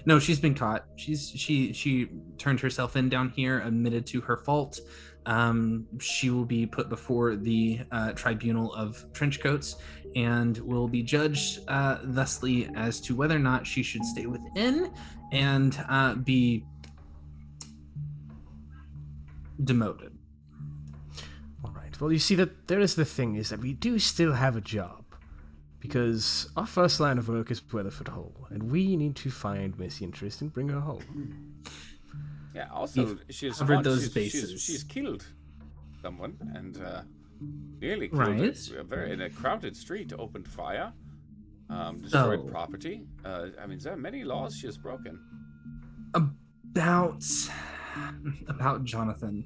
[SPEAKER 2] No, she's been caught. She turned herself in down here, admitted to her fault. She will be put before the tribunal of trenchcoats and will be judged thusly as to whether or not she should stay within and be demoted.
[SPEAKER 6] All right. Well, you see, that there is the thing is that we do still have a job, because our first line of work is Weathford Hole, and we need to find Missy Interest and bring her home.
[SPEAKER 7] Yeah. Also, she's
[SPEAKER 2] covered those bases.
[SPEAKER 7] She's killed someone and nearly killed
[SPEAKER 2] Right.
[SPEAKER 7] in a crowded street. Opened fire, destroyed
[SPEAKER 2] So-
[SPEAKER 7] property. I mean, there are many laws she has broken.
[SPEAKER 2] About Jonathan.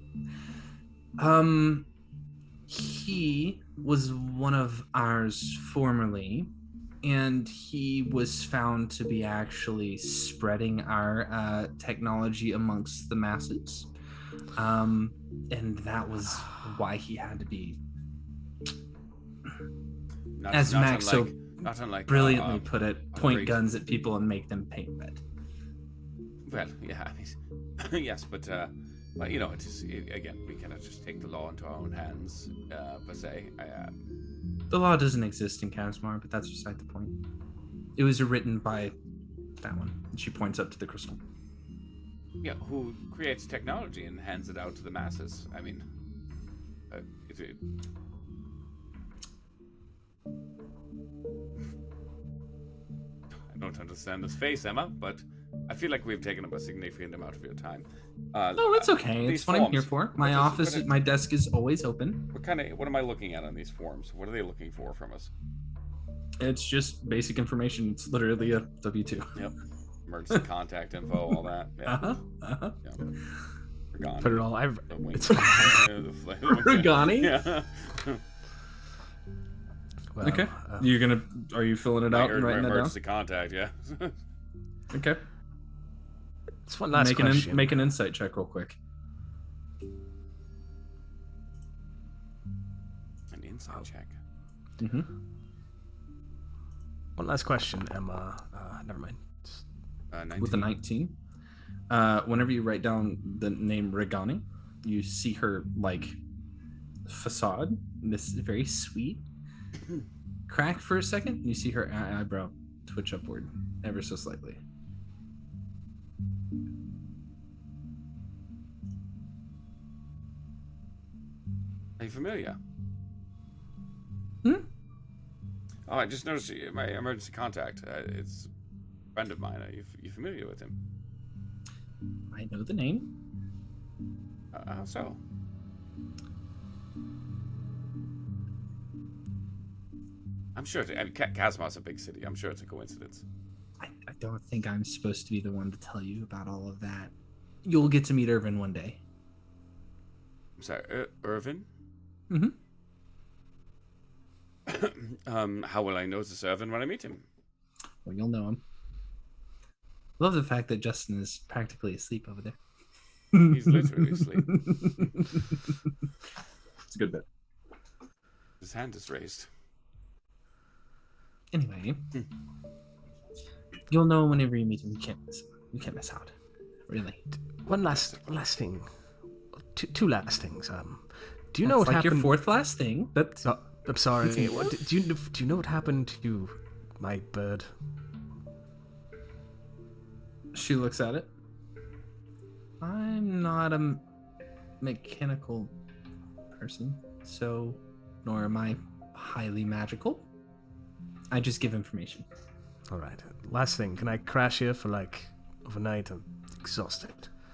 [SPEAKER 2] He was one of ours formerly, and he was found to be actually spreading our technology amongst the masses. And that was why he had to be, as Max so
[SPEAKER 7] not unlike
[SPEAKER 2] brilliantly put it, point
[SPEAKER 7] great-
[SPEAKER 2] guns at people and make them paint red.
[SPEAKER 7] Well, yeah, yes, but you know, again, we cannot just take the law into our own hands, per se.
[SPEAKER 2] The law doesn't exist in Kasmar, but that's beside the point. It was written by that one. And she points up to the crystal.
[SPEAKER 7] Yeah, who creates technology and hands it out to the masses? I mean, I don't understand this face, Emma, but I feel like we've taken up a significant amount of your time.
[SPEAKER 2] No, it's okay.
[SPEAKER 7] These
[SPEAKER 2] It's what I'm here
[SPEAKER 7] forms,
[SPEAKER 2] for. My my desk is always open.
[SPEAKER 7] What am I looking at on these forms? What are they looking for from us?
[SPEAKER 2] It's just basic information. It's literally a W-2.
[SPEAKER 7] Yep. Emergency contact info, all that. Yeah. Yeah. Regani.
[SPEAKER 6] Put it all.
[SPEAKER 7] The wink.
[SPEAKER 6] It's
[SPEAKER 2] Regani?
[SPEAKER 7] Yeah.
[SPEAKER 6] Well,
[SPEAKER 2] Okay. Are you filling it out and writing that down?
[SPEAKER 7] Emergency contact, yeah.
[SPEAKER 2] Okay.
[SPEAKER 6] It's one last
[SPEAKER 2] Make
[SPEAKER 6] question.
[SPEAKER 2] make an insight check real quick.
[SPEAKER 7] An insight check.
[SPEAKER 2] Mm-hmm.
[SPEAKER 6] One last question, Emma. Never mind.
[SPEAKER 7] 19.
[SPEAKER 2] With a 19. Whenever you write down the name Regani, you see her like facade. This is very sweet. Crack for a second. And you see her eyebrow twitch upward ever so slightly.
[SPEAKER 7] Are you familiar?
[SPEAKER 2] Hmm?
[SPEAKER 7] Oh, I just noticed my emergency contact. It's a friend of mine. Are you familiar with him?
[SPEAKER 2] I know the name.
[SPEAKER 7] How so? I'm sure. Kasmar's a big city. I'm sure it's a coincidence.
[SPEAKER 2] I don't think I'm supposed to be the one to tell you about all of that. You'll get to meet Irvin one day.
[SPEAKER 7] I'm sorry, Irvin?
[SPEAKER 2] Mm-hmm.
[SPEAKER 7] How will I know this Irvin when I meet him?
[SPEAKER 2] Well, you'll know him. Love the fact that Justin is practically asleep over there.
[SPEAKER 7] He's literally asleep.
[SPEAKER 2] It's a good bit.
[SPEAKER 7] His hand is raised.
[SPEAKER 2] Anyway, you'll know whenever you meet him. You can't miss him. You can't miss out. Really.
[SPEAKER 6] One last thing. Two last things. Do you know what
[SPEAKER 2] like
[SPEAKER 6] happened?
[SPEAKER 2] your fourth last thing? But
[SPEAKER 6] Oh, I'm sorry. Do you know what happened to my bird?
[SPEAKER 2] she looks at it. I'm not a mechanical person, so nor am I highly magical. I just give information.
[SPEAKER 6] All right. Last thing. Can I crash here for like overnight? I'm exhausted.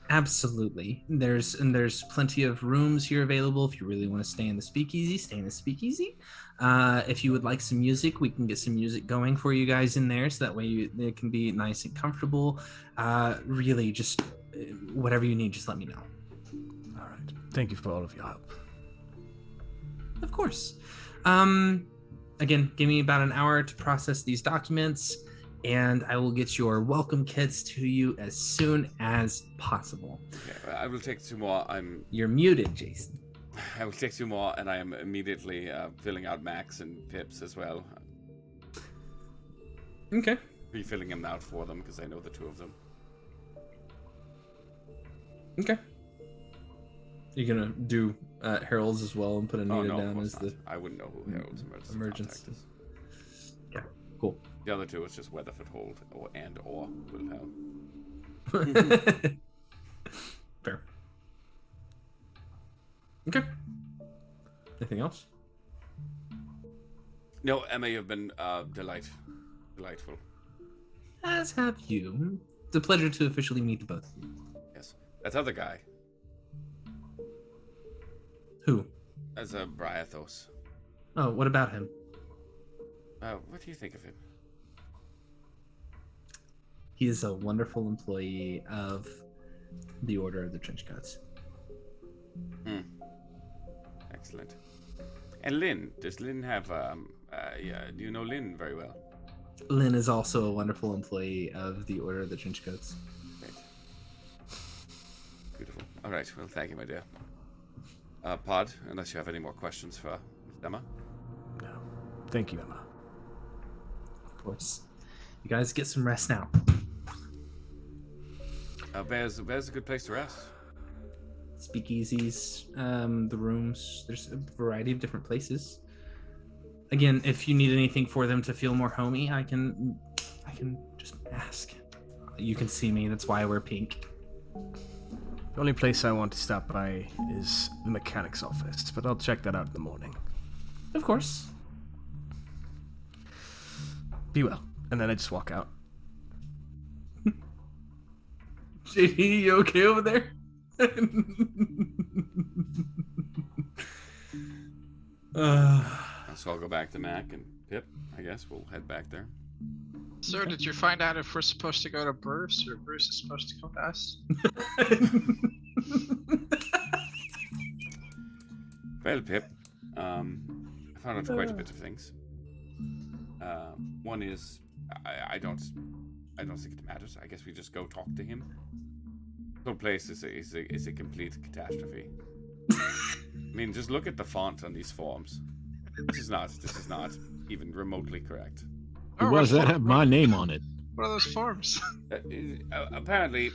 [SPEAKER 2] Absolutely. There's plenty of rooms here available. If you really want to stay in the speakeasy, stay in the speakeasy. If you would like some music, we can get some music going for you guys in there, so that way it can be nice and comfortable. Really, just whatever you need, just let me know.
[SPEAKER 6] All right. Thank you for all of your help.
[SPEAKER 2] Of course. Again, give me about an hour to process these documents, and I will get your welcome kits to you as soon as possible.
[SPEAKER 7] Okay, I will take 2 more.
[SPEAKER 2] You're muted, Jason.
[SPEAKER 7] I will take 2 more, and I am immediately filling out Max and Pips as well.
[SPEAKER 2] Okay.
[SPEAKER 7] Refilling them out for them because I know the 2 of them.
[SPEAKER 2] Okay. You're gonna do Harold's as well and put Anita
[SPEAKER 7] no, of
[SPEAKER 2] down
[SPEAKER 7] course
[SPEAKER 2] as
[SPEAKER 7] not.
[SPEAKER 2] the
[SPEAKER 7] I wouldn't know who Harold's emergency contact is.
[SPEAKER 2] Yeah, cool.
[SPEAKER 7] The other two is just Weatherford Hole or Wilhelm.
[SPEAKER 2] Fair. Okay. Anything else?
[SPEAKER 7] No, Emma, you've been delightful.
[SPEAKER 2] As have you. It's a pleasure to officially meet the both of you.
[SPEAKER 7] Yes. That other guy.
[SPEAKER 2] Who?
[SPEAKER 7] That's Briathos.
[SPEAKER 2] Oh, what about him?
[SPEAKER 7] What do you think of him?
[SPEAKER 2] He is a wonderful employee of the Order of the Trenchcoats.
[SPEAKER 7] Excellent. And Lynn, does Lynn have do you know Lynn very well?
[SPEAKER 2] Lynn is also a wonderful employee of the Order of the Trenchcoats.
[SPEAKER 7] Great. Beautiful. All right. Well, thank you, my dear. Pod, unless you have any more questions for Emma.
[SPEAKER 6] No. Thank you, Emma.
[SPEAKER 2] Of course. You guys get some rest now.
[SPEAKER 7] Where's a good place to rest?
[SPEAKER 2] Speakeasies, the rooms. There's a variety of different places. Again, if you need anything for them to feel more homey, I can just ask. You can see me. That's why I wear pink.
[SPEAKER 6] The only place I want to stop by is the mechanic's office, but I'll check that out in the morning.
[SPEAKER 2] Of course.
[SPEAKER 6] Be well. And then I just walk out.
[SPEAKER 2] JD, you okay over there?
[SPEAKER 7] So I'll go back to Mac and Pip. I guess we'll head back there.
[SPEAKER 11] So, did you find out if we're supposed to go to Bruce or Bruce is supposed to come to us?
[SPEAKER 7] Well, Pip, I found out quite a bit of things. One is, I don't think it matters. I guess we just go talk to him. The whole place is a complete catastrophe. I mean, just look at the font on these forms. This is not even remotely correct.
[SPEAKER 1] Why does that have my name on it?
[SPEAKER 11] What are those forms?
[SPEAKER 7] Apparently,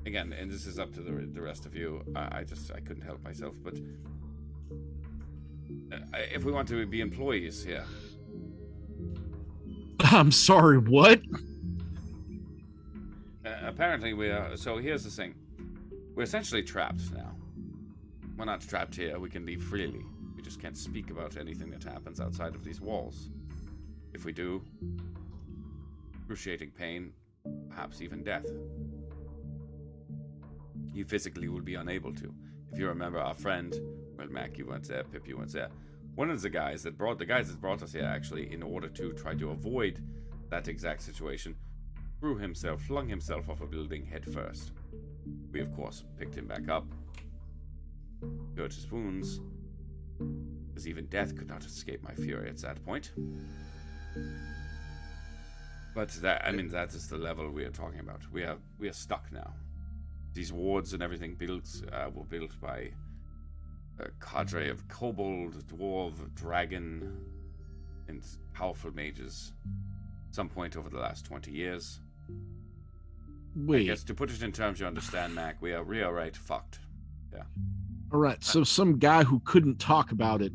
[SPEAKER 7] again, and this is up to the rest of you. I couldn't help myself, but if we want to be employees here.
[SPEAKER 1] I'm sorry, what?
[SPEAKER 7] Apparently we are. So here's the thing: we're essentially trapped now. We're not trapped here. We can leave freely. We just can't speak about anything that happens outside of these walls. If we do, excruciating pain, perhaps even death. You physically will be unable to. If you remember our friend, well, Mac, you weren't there, Pip, you weren't there. One of the guys that brought us here, actually, in order to try to avoid that exact situation, flung himself off a building head first. We, of course, picked him back up, cured his wounds, because even death could not escape my fury at that point. But that is the level we are talking about. We are stuck now. These wards and everything were built by a cadre of kobold, dwarf, dragon, and powerful mages. Some point over the last 20 years.
[SPEAKER 1] Wait.
[SPEAKER 7] I guess to put it in terms you understand, Mac, we are right fucked. Yeah.
[SPEAKER 1] All right. So some guy who couldn't talk about it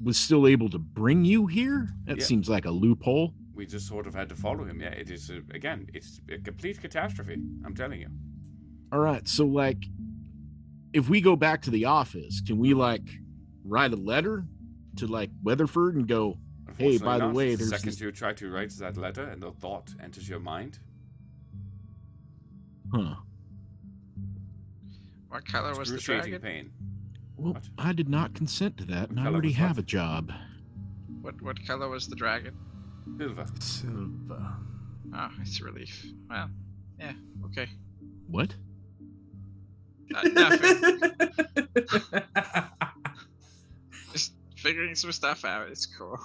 [SPEAKER 1] was still able to bring you here? That seems like a loophole.
[SPEAKER 7] We just sort of had to follow him. Yeah, it is, it's a complete catastrophe. I'm telling you.
[SPEAKER 1] All right. So, like, if we go back to the office, can we, like, write a letter to, like, Weatherford and go, hey, by the way, there's...
[SPEAKER 7] The second you try to write that letter and the thought enters your mind.
[SPEAKER 1] Huh.
[SPEAKER 11] What color was the dragon?
[SPEAKER 7] Pain.
[SPEAKER 1] Well,
[SPEAKER 7] What?
[SPEAKER 1] I did not consent to that, and I
[SPEAKER 7] color
[SPEAKER 1] already
[SPEAKER 7] was
[SPEAKER 1] have
[SPEAKER 7] what?
[SPEAKER 1] a job.
[SPEAKER 11] What color was the dragon?
[SPEAKER 7] Silver.
[SPEAKER 6] Silver.
[SPEAKER 11] Oh, it's a relief. Well, yeah, okay.
[SPEAKER 1] What?
[SPEAKER 11] Nothing. Just figuring some stuff out. It's cool.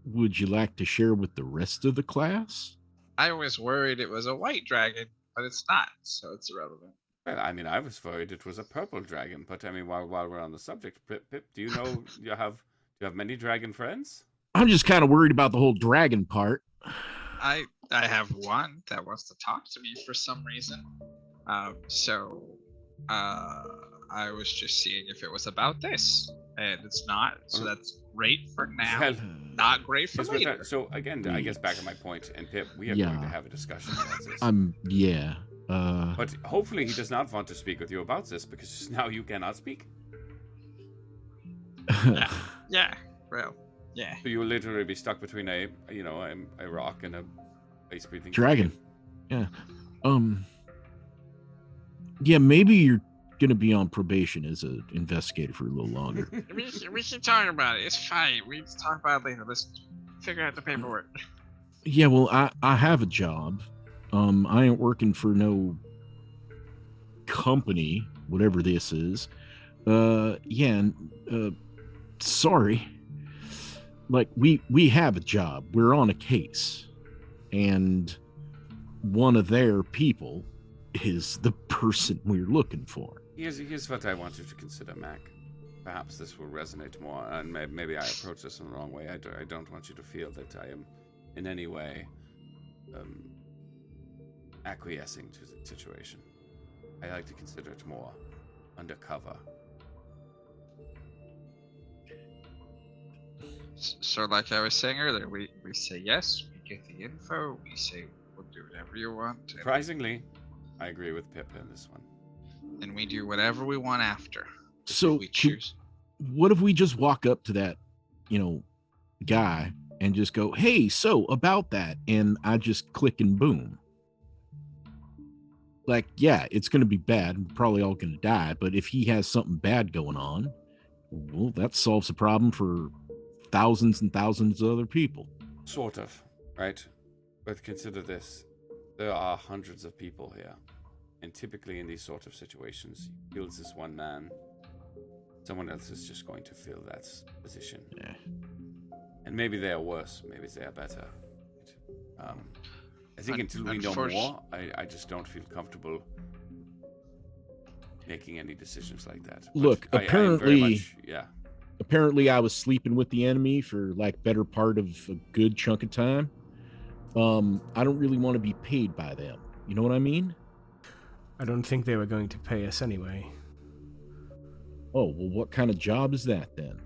[SPEAKER 1] Would you like to share with the rest of the class?
[SPEAKER 11] I was worried it was a white dragon, but it's not, so it's irrelevant.
[SPEAKER 7] Well, I mean, I was worried it was a purple dragon, but I mean, while we're on the subject, Pip, do you know do you have many dragon friends?
[SPEAKER 1] I'm just kind of worried about the whole dragon part.
[SPEAKER 11] I have one that wants to talk to me for some reason. So I was just seeing if it was about this, and it's not. So that's great for now.
[SPEAKER 7] Well,
[SPEAKER 11] Not great for
[SPEAKER 7] Yes, but
[SPEAKER 11] later.
[SPEAKER 7] so again, I guess back at my point, and Pip, we are going to have a discussion about this.
[SPEAKER 1] Yeah.
[SPEAKER 7] But hopefully he does not want to speak with you about this, because now you cannot speak.
[SPEAKER 11] Yeah. Well, yeah.
[SPEAKER 7] So you will literally be stuck between a rock and a ice-breathing
[SPEAKER 1] dragon. Yeah. Yeah, maybe you're gonna be on probation as an investigator for a little longer.
[SPEAKER 11] we can talk about it. It's fine. We can talk about it later. Let's figure out the paperwork.
[SPEAKER 1] Yeah, well, I have a job. I ain't working for no company, whatever this is. Sorry. Like, we have a job. We're on a case. And one of their people is the person we're looking for.
[SPEAKER 7] Here's what I want you to consider, Mac. Perhaps this will resonate more, and maybe I approach this in the wrong way. I don't want you to feel that I am in any way acquiescing to the situation. I like to consider it more undercover.
[SPEAKER 11] So like I was saying earlier, we say yes, we get the info, we say we'll do whatever you want.
[SPEAKER 7] Surprisingly, I agree with Pip in this one.
[SPEAKER 11] And we do whatever we want after.
[SPEAKER 1] So
[SPEAKER 11] we choose.
[SPEAKER 1] What if we just walk up to that, guy and just go, hey, so about that, and I just click and boom. Like, yeah, it's going to be bad. We're probably all going to die. But if he has something bad going on, well, that solves the problem for thousands and thousands of other people.
[SPEAKER 7] Sort of, right? But consider this. There are hundreds of people here. And typically in these sort of situations, he kills this one man. Someone else is just going to fill that position.
[SPEAKER 1] Yeah.
[SPEAKER 7] And maybe they are worse. Maybe they are better. I think until we know more, I just don't feel comfortable making any decisions like that. But
[SPEAKER 1] look, apparently,
[SPEAKER 7] yeah.
[SPEAKER 1] Apparently I was sleeping with the enemy for like better part of a good chunk of time. I don't really want to be paid by them. You know what I mean?
[SPEAKER 6] I don't think they were going to pay us anyway.
[SPEAKER 1] Oh, well, what kind of job is that then?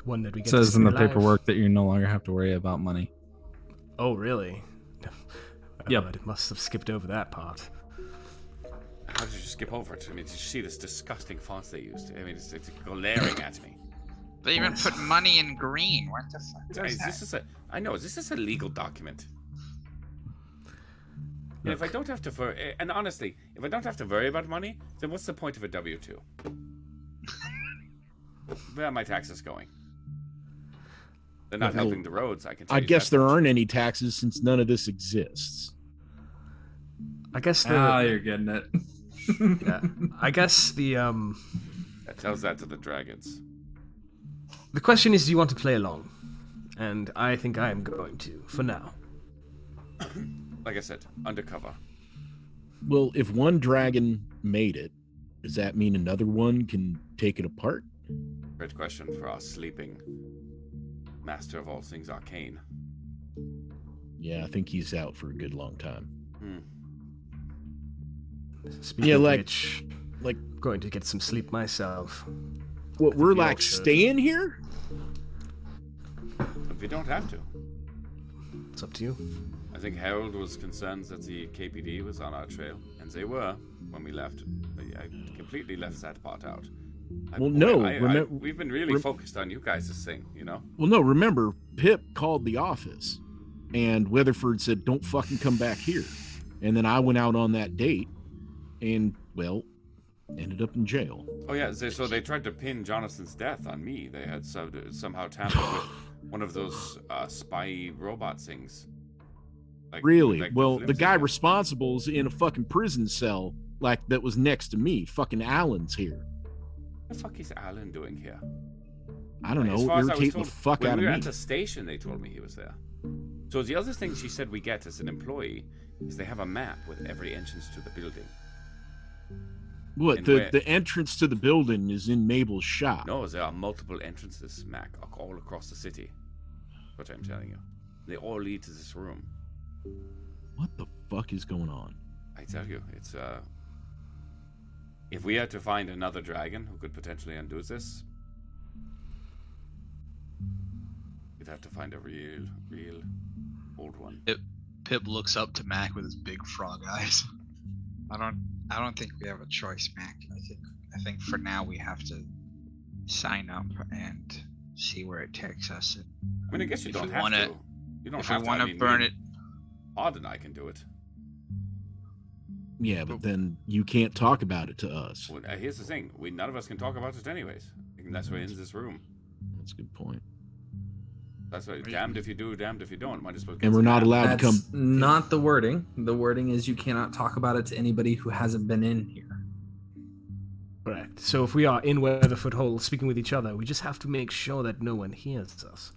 [SPEAKER 6] One that we get
[SPEAKER 12] says
[SPEAKER 6] to
[SPEAKER 12] in the
[SPEAKER 6] alive.
[SPEAKER 12] paperwork that you no longer have to worry about money.
[SPEAKER 6] Oh, really?
[SPEAKER 12] Yep.
[SPEAKER 6] I must have skipped over that part.
[SPEAKER 7] How did you skip over it? I mean, did you see this disgusting fonts they used? I mean, it's glaring at me.
[SPEAKER 11] They even put money in green. What the fuck?
[SPEAKER 7] Guys, this is a legal document. And if I don't have to, and honestly, if I don't have to worry about money, then what's the point of a W-2? Where are my taxes going? They're not helping the roads. I can. Tell
[SPEAKER 1] I
[SPEAKER 7] you
[SPEAKER 1] guess
[SPEAKER 7] that
[SPEAKER 1] there
[SPEAKER 7] much.
[SPEAKER 1] aren't any taxes since none of this exists.
[SPEAKER 6] I guess
[SPEAKER 12] you're getting it.
[SPEAKER 6] Yeah. I guess the
[SPEAKER 7] That tells that to the dragons.
[SPEAKER 6] The question is, do you want to play along? And I think I am going to, for now.
[SPEAKER 7] Like I said, undercover.
[SPEAKER 1] Well, if one dragon made it, does that mean another one can take it apart?
[SPEAKER 7] Great question for our sleeping master of all things arcane.
[SPEAKER 1] Yeah, I think he's out for a good long time.
[SPEAKER 6] Speaking of which, going to get some sleep myself.
[SPEAKER 1] What, we're like staying here?
[SPEAKER 7] If you don't have to.
[SPEAKER 6] It's up to you.
[SPEAKER 7] I think Harold was concerned that the KPD was on our trail, and they were when we left. I completely left that part out. We've been really focused on you guys' thing, you know?
[SPEAKER 1] Well, no, remember, Pip called the office, and Weatherford said, don't fucking come back here. And then I went out on that date, and, well, ended up in jail.
[SPEAKER 7] Oh, yeah, so they tried to pin Jonathan's death on me. They had somehow tampered with one of those spy robot things.
[SPEAKER 1] Really? Well, the guy responsible is in a fucking prison cell, like, that was next to me. Fucking Alan's here.
[SPEAKER 7] What the fuck is Alan doing here?
[SPEAKER 1] I don't know. Irritating the fuck out of me.
[SPEAKER 7] When we were at the station, they told me he was there. So the other thing she said we get as an employee is they have a map with every entrance to the building.
[SPEAKER 1] What? The entrance to the building is in Mabel's shop.
[SPEAKER 7] No, there are multiple entrances, Mac, all across the city. That's what I'm telling you. They all lead to this room.
[SPEAKER 1] What the fuck is going on?
[SPEAKER 7] I tell you, it's If we had to find another dragon who could potentially undo this, we'd have to find a real old one.
[SPEAKER 11] Pip looks up to Mac with his big frog eyes. I don't think we have a choice, Mac. I think for now we have to sign up and see where it takes us.
[SPEAKER 7] I mean, I guess you don't have to. You don't
[SPEAKER 11] if
[SPEAKER 7] have
[SPEAKER 11] we
[SPEAKER 7] to.
[SPEAKER 11] want to burn it.
[SPEAKER 7] Odd and I can do it.
[SPEAKER 1] Yeah, but then you can't talk about it to us.
[SPEAKER 7] Well, here's the thing: none of us can talk about it anyways, unless we're in this room.
[SPEAKER 1] That's a good point.
[SPEAKER 7] That's right. Damned if you do, damned if you don't. Might as well.
[SPEAKER 1] And we're not allowed to come.
[SPEAKER 2] That's not the wording. The wording is you cannot talk about it to anybody who hasn't been in here.
[SPEAKER 6] Correct. So if we are in Weatherford Hole speaking with each other, we just have to make sure that no one hears us.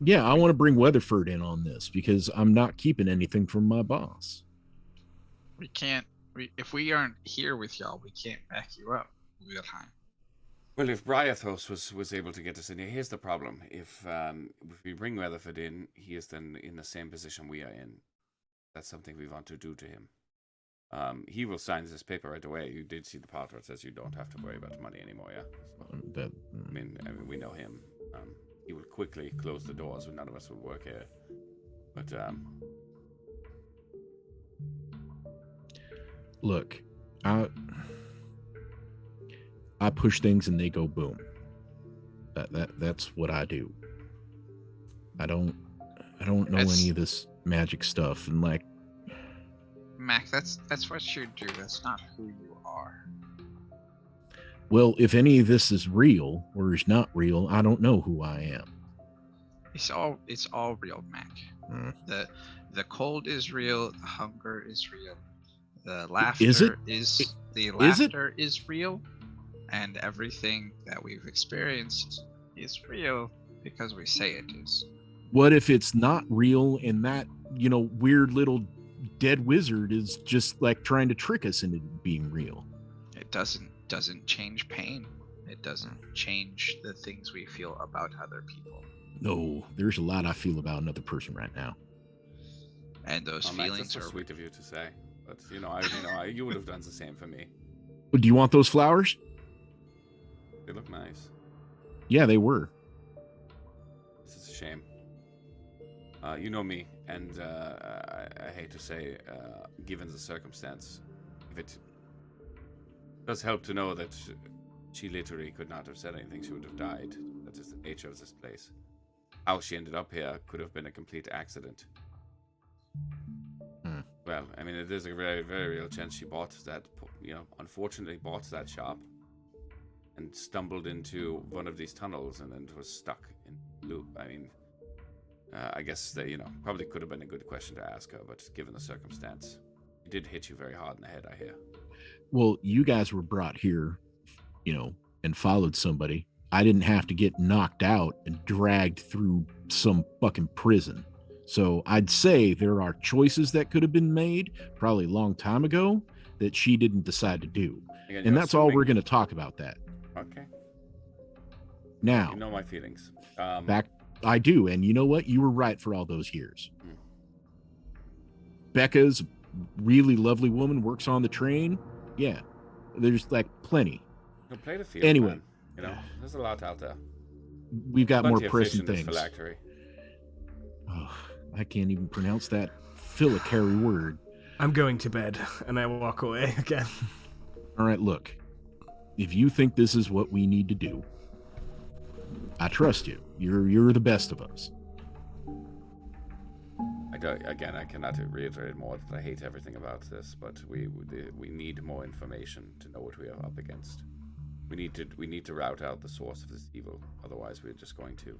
[SPEAKER 1] Yeah, I want to bring Weatherford in on this because I'm not keeping anything from my boss.
[SPEAKER 11] We can't. If we aren't here with y'all, we can't back you up. Real time.
[SPEAKER 7] Well, if Briathos was able to get us in here, here's the problem. If we bring Weatherford in, he is then in the same position we are in. That's something we want to do to him. He will sign this paper right away. You did see the part where it says you don't have to worry about money anymore, yeah? So, I mean, we know him. He will quickly close the doors when none of us will work here. But,
[SPEAKER 1] look, I push things and they go boom. That's what I do. I don't know any of this magic stuff, and like,
[SPEAKER 11] Mac, that's what you do. That's not who you are.
[SPEAKER 1] well, if any of this is real or is not real, I don't know who I am.
[SPEAKER 11] It's all real, Mac. The cold is real. The hunger is real. The laughter is real, and everything that we've experienced is real because we say it is.
[SPEAKER 1] What if it's not real and that, weird little dead wizard is just like trying to trick us into being real?
[SPEAKER 11] It doesn't change pain. It doesn't change the things we feel about other people.
[SPEAKER 1] No, there's a lot I feel about another person right now.
[SPEAKER 11] And those feelings
[SPEAKER 7] are
[SPEAKER 11] are
[SPEAKER 7] sweet of you to say. But you would have done the same for me.
[SPEAKER 1] Do you want those flowers?
[SPEAKER 7] They look nice.
[SPEAKER 1] Yeah, they were.
[SPEAKER 7] This is a shame. You know me, and I hate to say, given the circumstance, if it does help to know that she literally could not have said anything, she would have died. That is the nature of this place. How she ended up here could have been a complete accident. Well, I mean, it is a very, very real chance she bought that, unfortunately bought that shop and stumbled into one of these tunnels and then was stuck in loop. I mean, I guess that, probably could have been a good question to ask her, but given the circumstance, it did hit you very hard in the head, I hear.
[SPEAKER 1] Well, you guys were brought here, and followed somebody. I didn't have to get knocked out and dragged through some fucking prison. So I'd say there are choices that could have been made probably a long time ago that she didn't decide to do.
[SPEAKER 7] Again,
[SPEAKER 1] and that's all we're going to talk about that.
[SPEAKER 7] Okay.
[SPEAKER 1] Now,
[SPEAKER 7] you know my feelings.
[SPEAKER 1] I do. And you know what? You were right for all those years. Becca's a really lovely woman, works on the train. Yeah. There's like plenty.
[SPEAKER 7] You'll play the field,
[SPEAKER 1] anyway,
[SPEAKER 7] man. There's a lot out there.
[SPEAKER 1] We've got
[SPEAKER 7] Plenty
[SPEAKER 1] more
[SPEAKER 7] of
[SPEAKER 1] pressing
[SPEAKER 7] fish in this
[SPEAKER 1] things.
[SPEAKER 7] phylactery.
[SPEAKER 1] Oh, I can't even pronounce that phylactery word.
[SPEAKER 6] I'm going to bed, and I walk away again.
[SPEAKER 1] All right, look. If you think this is what we need to do, I trust you. You're the best of us.
[SPEAKER 7] I cannot reiterate more that I hate everything about this, but we need more information to know what we are up against. We need to route out the source of this evil. Otherwise, we're just going to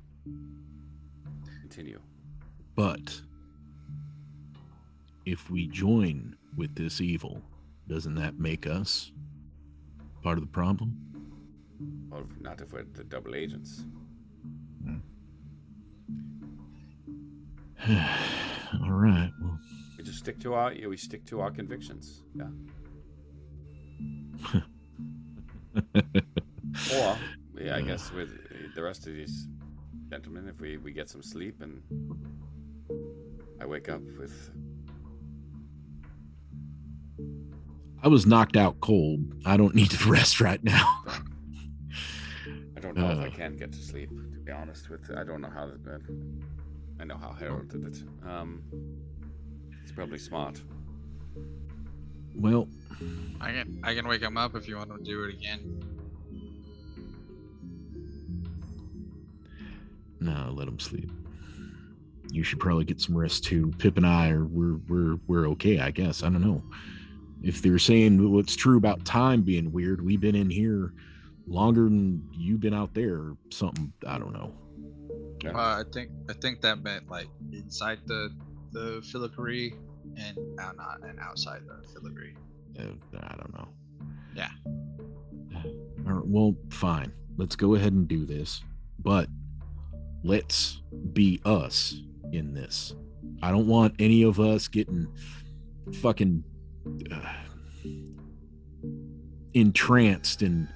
[SPEAKER 7] continue.
[SPEAKER 1] But if we join with this evil, doesn't that make us part of the problem?
[SPEAKER 7] Well, not if we're the double agents.
[SPEAKER 1] All right. Well,
[SPEAKER 7] we just stick to our convictions. Yeah. Or I guess with the rest of these gentlemen, if we get some sleep and I wake up with
[SPEAKER 1] I was knocked out cold. I don't need to rest right now.
[SPEAKER 7] I don't know if I can get to sleep, to be honest with you. I don't know how that. I know how Harold did it. It's probably smart.
[SPEAKER 1] Well,
[SPEAKER 11] I can wake him up if you want to do it again.
[SPEAKER 1] no, let him sleep. You should probably get some rest too. Pip and I are we're okay, I guess. I don't know. If they're saying what's true about time being weird, we've been in here longer than you've been out there or something. I don't know.
[SPEAKER 11] I think that meant like inside the filigree and not and outside the filigree.
[SPEAKER 1] I don't know.
[SPEAKER 11] Yeah.
[SPEAKER 1] All right, well, fine. Let's go ahead and do this. But let's be us in this. I don't want any of us getting fucking entranced and,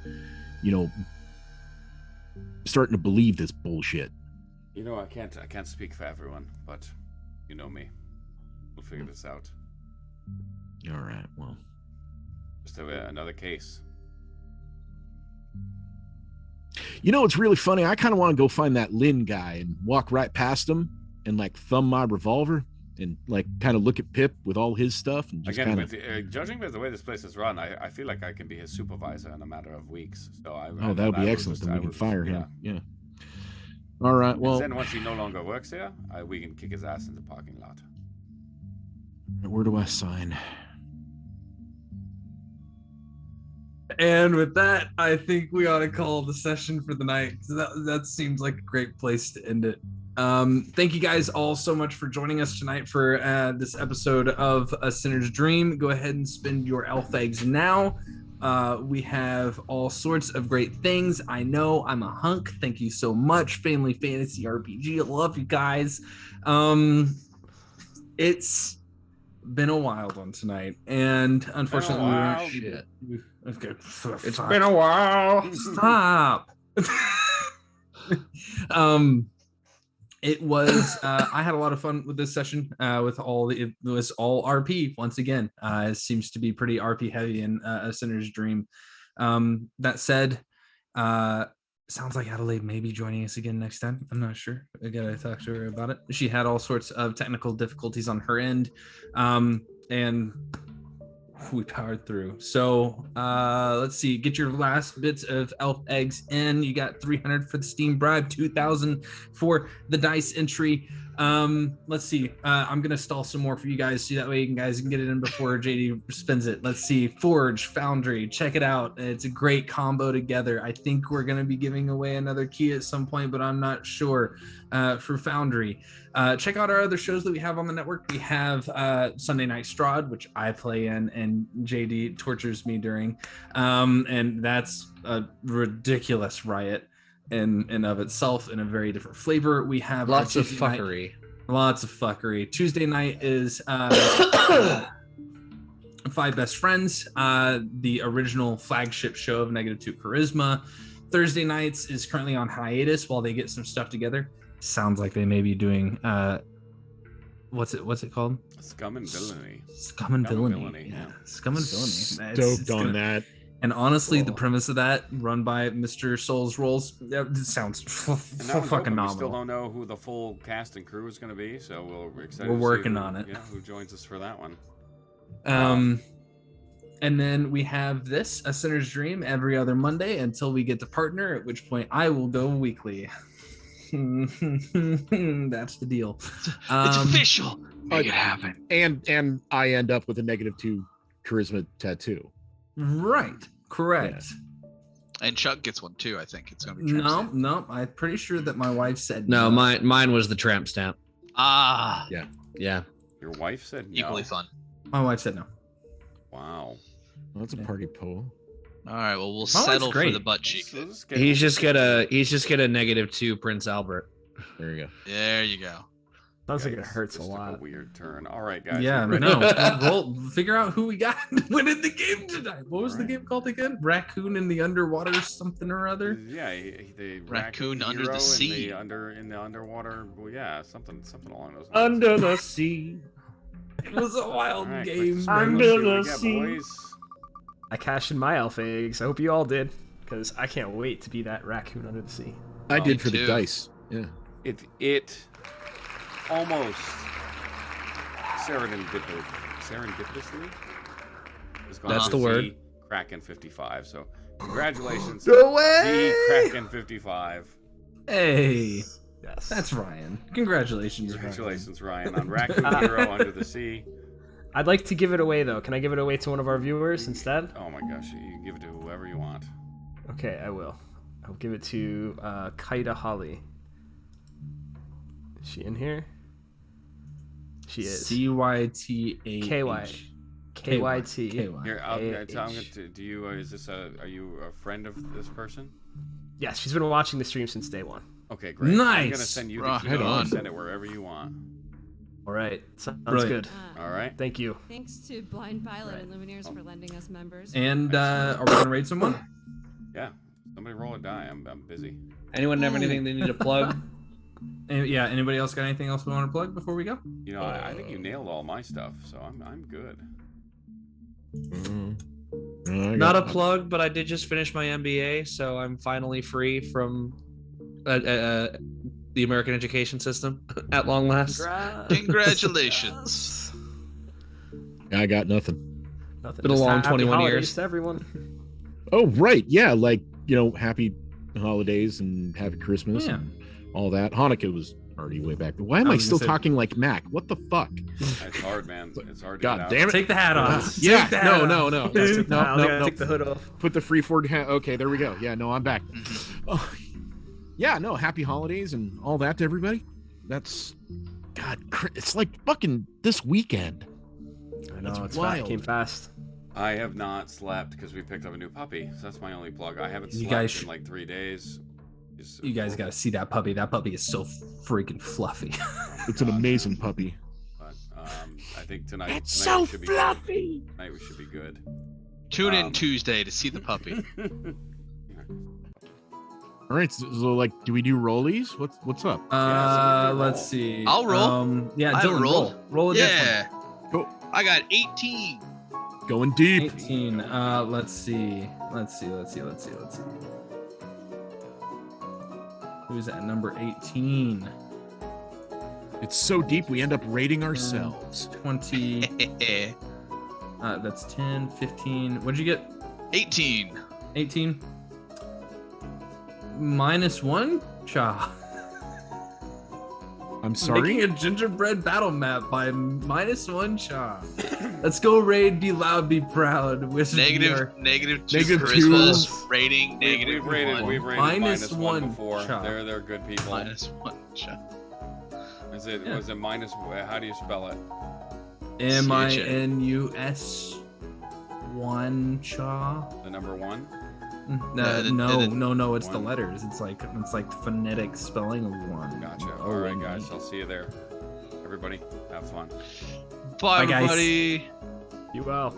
[SPEAKER 1] starting to believe this bullshit.
[SPEAKER 7] I can't speak for everyone, but you know me. We'll figure this out.
[SPEAKER 1] All right, well.
[SPEAKER 7] Just another case.
[SPEAKER 1] It's really funny. I kind of want to go find that Lynn guy and walk right past him and thumb my revolver and kind of look at Pip with all his stuff and just
[SPEAKER 7] again, judging by the way this place is run, I feel like I can be his supervisor in a matter of weeks. So that would
[SPEAKER 1] be excellent. Then we can fire him. Yeah. All right. Well,
[SPEAKER 7] and then once he no longer works here, we can kick his ass in the parking lot.
[SPEAKER 1] Where do I sign?
[SPEAKER 2] And with that, I think we ought to call the session for the night. That seems like a great place to end it. Thank you guys all so much for joining us tonight for this episode of A Sinner's Dream. Go ahead and spend your elf eggs now. We have all sorts of great things. I know I'm a hunk. Thank you so much, Family Fantasy RPG. I love you guys. It's been a wild one tonight, and unfortunately,
[SPEAKER 3] it's been a while.
[SPEAKER 2] Stop. It was I had a lot of fun with this session with it was all RP once again. It seems to be pretty RP heavy in A Sinner's Dream. That said, sounds like Adelaide may be joining us again next time. I'm not sure. I gotta talk to her about it. She had all sorts of technical difficulties on her end, and we powered through. So let's see. Get your last bits of elf eggs in. You got 300 for the Steam bribe, 2,000 for the dice entry. Let's see. I'm gonna stall some more for you guys, so that way you guys can get it in before JD spends it. Let's see. Forge, Foundry, check it out. It's a great combo together. I think we're gonna be giving away another key at some point, but I'm not sure. For Foundry, check out our other shows that we have on the network. We have Sunday Night Strahd, which I play in, and JD tortures me during, and that's a ridiculous riot in of itself, in a very different flavor. We have
[SPEAKER 3] lots of fuckery.
[SPEAKER 2] Tuesday night is Five Best Friends, the original flagship show of -2 Charisma. Thursday nights is currently on hiatus while they get some stuff together. Sounds like they may be doing what's it called?
[SPEAKER 7] Scum and Villainy.
[SPEAKER 2] Scum and Villainy. Yeah. Scum and Villainy.
[SPEAKER 1] Stoked on that.
[SPEAKER 2] And honestly, the premise of that, run by Mr. Souls Rolls, that sounds fucking nominal.
[SPEAKER 7] We still don't know who the full cast and crew is going to be, so we're excited.
[SPEAKER 2] We're
[SPEAKER 7] to
[SPEAKER 2] working
[SPEAKER 7] see
[SPEAKER 2] on it.
[SPEAKER 7] Yeah, who joins us for that one?
[SPEAKER 2] And then we have this, A Sinner's Dream, every other Monday until we get to partner, at which point I will go weekly. That's the deal.
[SPEAKER 10] It's official. Make it happen.
[SPEAKER 1] And I end up with a -2 charisma tattoo.
[SPEAKER 2] Right. Correct.
[SPEAKER 11] Yeah. And Chuck gets one too. I think it's gonna be.
[SPEAKER 2] No. I'm pretty sure that my wife said
[SPEAKER 3] no. Mine was the tramp stamp.
[SPEAKER 11] Ah.
[SPEAKER 3] Yeah.
[SPEAKER 7] Your wife said no.
[SPEAKER 11] Equally fun.
[SPEAKER 2] My wife said no.
[SPEAKER 7] Wow.
[SPEAKER 1] Well, that's a party pole.
[SPEAKER 11] All right. Well, we'll settle for the butt cheek.
[SPEAKER 3] He's just get a -2 Prince Albert.
[SPEAKER 1] There you go.
[SPEAKER 11] There you go.
[SPEAKER 6] Sounds like it hurts a
[SPEAKER 7] Took
[SPEAKER 6] lot.
[SPEAKER 7] a weird turn. All right, guys.
[SPEAKER 2] Yeah, no. Figure out who we got winning the game tonight. What was the game called again? Raccoon in the Underwater something or other?
[SPEAKER 7] Yeah, the
[SPEAKER 11] Raccoon under the sea.
[SPEAKER 7] In the underwater. Well, yeah, something along those lines.
[SPEAKER 3] Under the sea.
[SPEAKER 2] It was a wild game.
[SPEAKER 3] Under the sea.
[SPEAKER 7] Boys.
[SPEAKER 6] I cashed in my alpha eggs. I hope you all did, because I can't wait to be that raccoon under the sea.
[SPEAKER 1] I did for
[SPEAKER 10] too.
[SPEAKER 1] the dice. Yeah.
[SPEAKER 7] It almost serendipitously has gone
[SPEAKER 3] That's
[SPEAKER 7] to
[SPEAKER 3] the word.
[SPEAKER 7] Z Kraken 55. So congratulations,
[SPEAKER 6] No way!
[SPEAKER 7] Z Kraken 55.
[SPEAKER 2] Hey,
[SPEAKER 6] Yes.
[SPEAKER 2] that's Ryan. Congratulations,
[SPEAKER 7] Congratulations, Ryan, on Raccoon Hero Under the Sea.
[SPEAKER 6] I'd like to give it away, though. Can I give it away to one of our viewers instead?
[SPEAKER 7] Oh my gosh, you can give it to whoever you want.
[SPEAKER 6] Okay, I will. I'll give it to Kaida Holly. Is she in here? She is.
[SPEAKER 2] CYTH.
[SPEAKER 6] KYT.
[SPEAKER 7] Here, I'm going to. Do you? Are you a friend of this person?
[SPEAKER 6] Yes, she's been watching the stream since day one.
[SPEAKER 7] Okay, great. I'm
[SPEAKER 2] Nice.
[SPEAKER 7] gonna send you the
[SPEAKER 10] Rock
[SPEAKER 7] key.
[SPEAKER 10] on.
[SPEAKER 7] Send it wherever you want.
[SPEAKER 6] All right, sounds
[SPEAKER 2] Brilliant.
[SPEAKER 6] good.
[SPEAKER 7] All right.
[SPEAKER 6] Thank you.
[SPEAKER 13] Thanks to Blind Pilot and Lumineers for lending us members.
[SPEAKER 2] And are we gonna raid someone?
[SPEAKER 7] Yeah. Somebody roll a die. I'm busy.
[SPEAKER 3] Anyone have anything they need to plug?
[SPEAKER 2] Yeah. Anybody else got anything else we want to plug before we go?
[SPEAKER 7] You know, I think you nailed all my stuff, so I'm good.
[SPEAKER 3] Not a plug, but I did just finish my MBA, so I'm finally free from the American education system at long last.
[SPEAKER 10] Congratulations.
[SPEAKER 1] I got nothing.
[SPEAKER 6] Nothing.
[SPEAKER 3] Been a
[SPEAKER 6] Just
[SPEAKER 3] long
[SPEAKER 6] happy
[SPEAKER 3] 21
[SPEAKER 6] holidays
[SPEAKER 3] years.
[SPEAKER 6] to everyone.
[SPEAKER 1] Oh, right. Yeah, like, happy holidays and happy Christmas
[SPEAKER 2] Yeah.
[SPEAKER 1] and all that. Hanukkah was already way back. Why am
[SPEAKER 2] I
[SPEAKER 1] I
[SPEAKER 2] was
[SPEAKER 1] still
[SPEAKER 2] gonna say-
[SPEAKER 1] talking like Mac? What the fuck?
[SPEAKER 7] It's hard, man. It's hard to
[SPEAKER 1] God
[SPEAKER 7] get out.
[SPEAKER 1] damn it.
[SPEAKER 2] Take the hat off.
[SPEAKER 1] Yeah,
[SPEAKER 2] Take the hat
[SPEAKER 1] no.
[SPEAKER 2] off.
[SPEAKER 6] Take the hood off.
[SPEAKER 1] Put the free Ford hat. Okay, there we go. Yeah, no, I'm back. Oh, yeah, no, happy holidays and all that to everybody. That's, God, it's like fucking this weekend.
[SPEAKER 6] I know, it's
[SPEAKER 1] wild.
[SPEAKER 6] came fast.
[SPEAKER 7] I have not slept because we picked up a new puppy. So that's my only plug. I haven't
[SPEAKER 2] You
[SPEAKER 7] slept
[SPEAKER 2] guys
[SPEAKER 7] in like 3 days. It's
[SPEAKER 2] You guys gotta see that puppy. That puppy is so freaking fluffy.
[SPEAKER 1] It's an amazing puppy.
[SPEAKER 7] But I think tonight.
[SPEAKER 1] It's
[SPEAKER 7] tonight
[SPEAKER 1] so
[SPEAKER 7] we should be
[SPEAKER 1] fluffy.
[SPEAKER 7] Good. Tonight we should be good.
[SPEAKER 10] Tune in Tuesday to see the puppy.
[SPEAKER 1] All right, so like, do we do rollies? What's up?
[SPEAKER 2] Let's see.
[SPEAKER 10] I'll roll.
[SPEAKER 2] Yeah,
[SPEAKER 10] I
[SPEAKER 2] Dylan,
[SPEAKER 10] rolled.
[SPEAKER 2] roll a
[SPEAKER 10] Yeah.
[SPEAKER 1] Go.
[SPEAKER 10] I got 18.
[SPEAKER 1] Going deep.
[SPEAKER 2] 18. Let's see. Who's at number 18?
[SPEAKER 1] It's so deep we end up rating ourselves.
[SPEAKER 2] 20. That's 10, 15. What'd you get?
[SPEAKER 10] 18.
[SPEAKER 2] 18. -1? Cha.
[SPEAKER 1] I'm sorry.
[SPEAKER 2] Making a gingerbread battle map by -1 cha. Let's go raid, be loud, be proud.
[SPEAKER 10] Negative two
[SPEAKER 1] Negative
[SPEAKER 10] charisma,
[SPEAKER 1] two.
[SPEAKER 10] rating negative
[SPEAKER 7] We've rated
[SPEAKER 2] Minus
[SPEAKER 7] -1
[SPEAKER 2] one
[SPEAKER 7] before.
[SPEAKER 2] shot.
[SPEAKER 7] They're good people.
[SPEAKER 10] -1 shot.
[SPEAKER 7] Was it
[SPEAKER 2] Yeah.
[SPEAKER 7] minus? How do you spell it?
[SPEAKER 2] -1 cha.
[SPEAKER 7] The number 1.
[SPEAKER 2] No, it's the
[SPEAKER 7] one.
[SPEAKER 2] letters. It's like phonetic spelling of one.
[SPEAKER 7] Gotcha. All right, guys. I'll see you there. Everybody, have fun.
[SPEAKER 10] Bye,
[SPEAKER 2] Bye, guys.
[SPEAKER 10] everybody.
[SPEAKER 6] You well.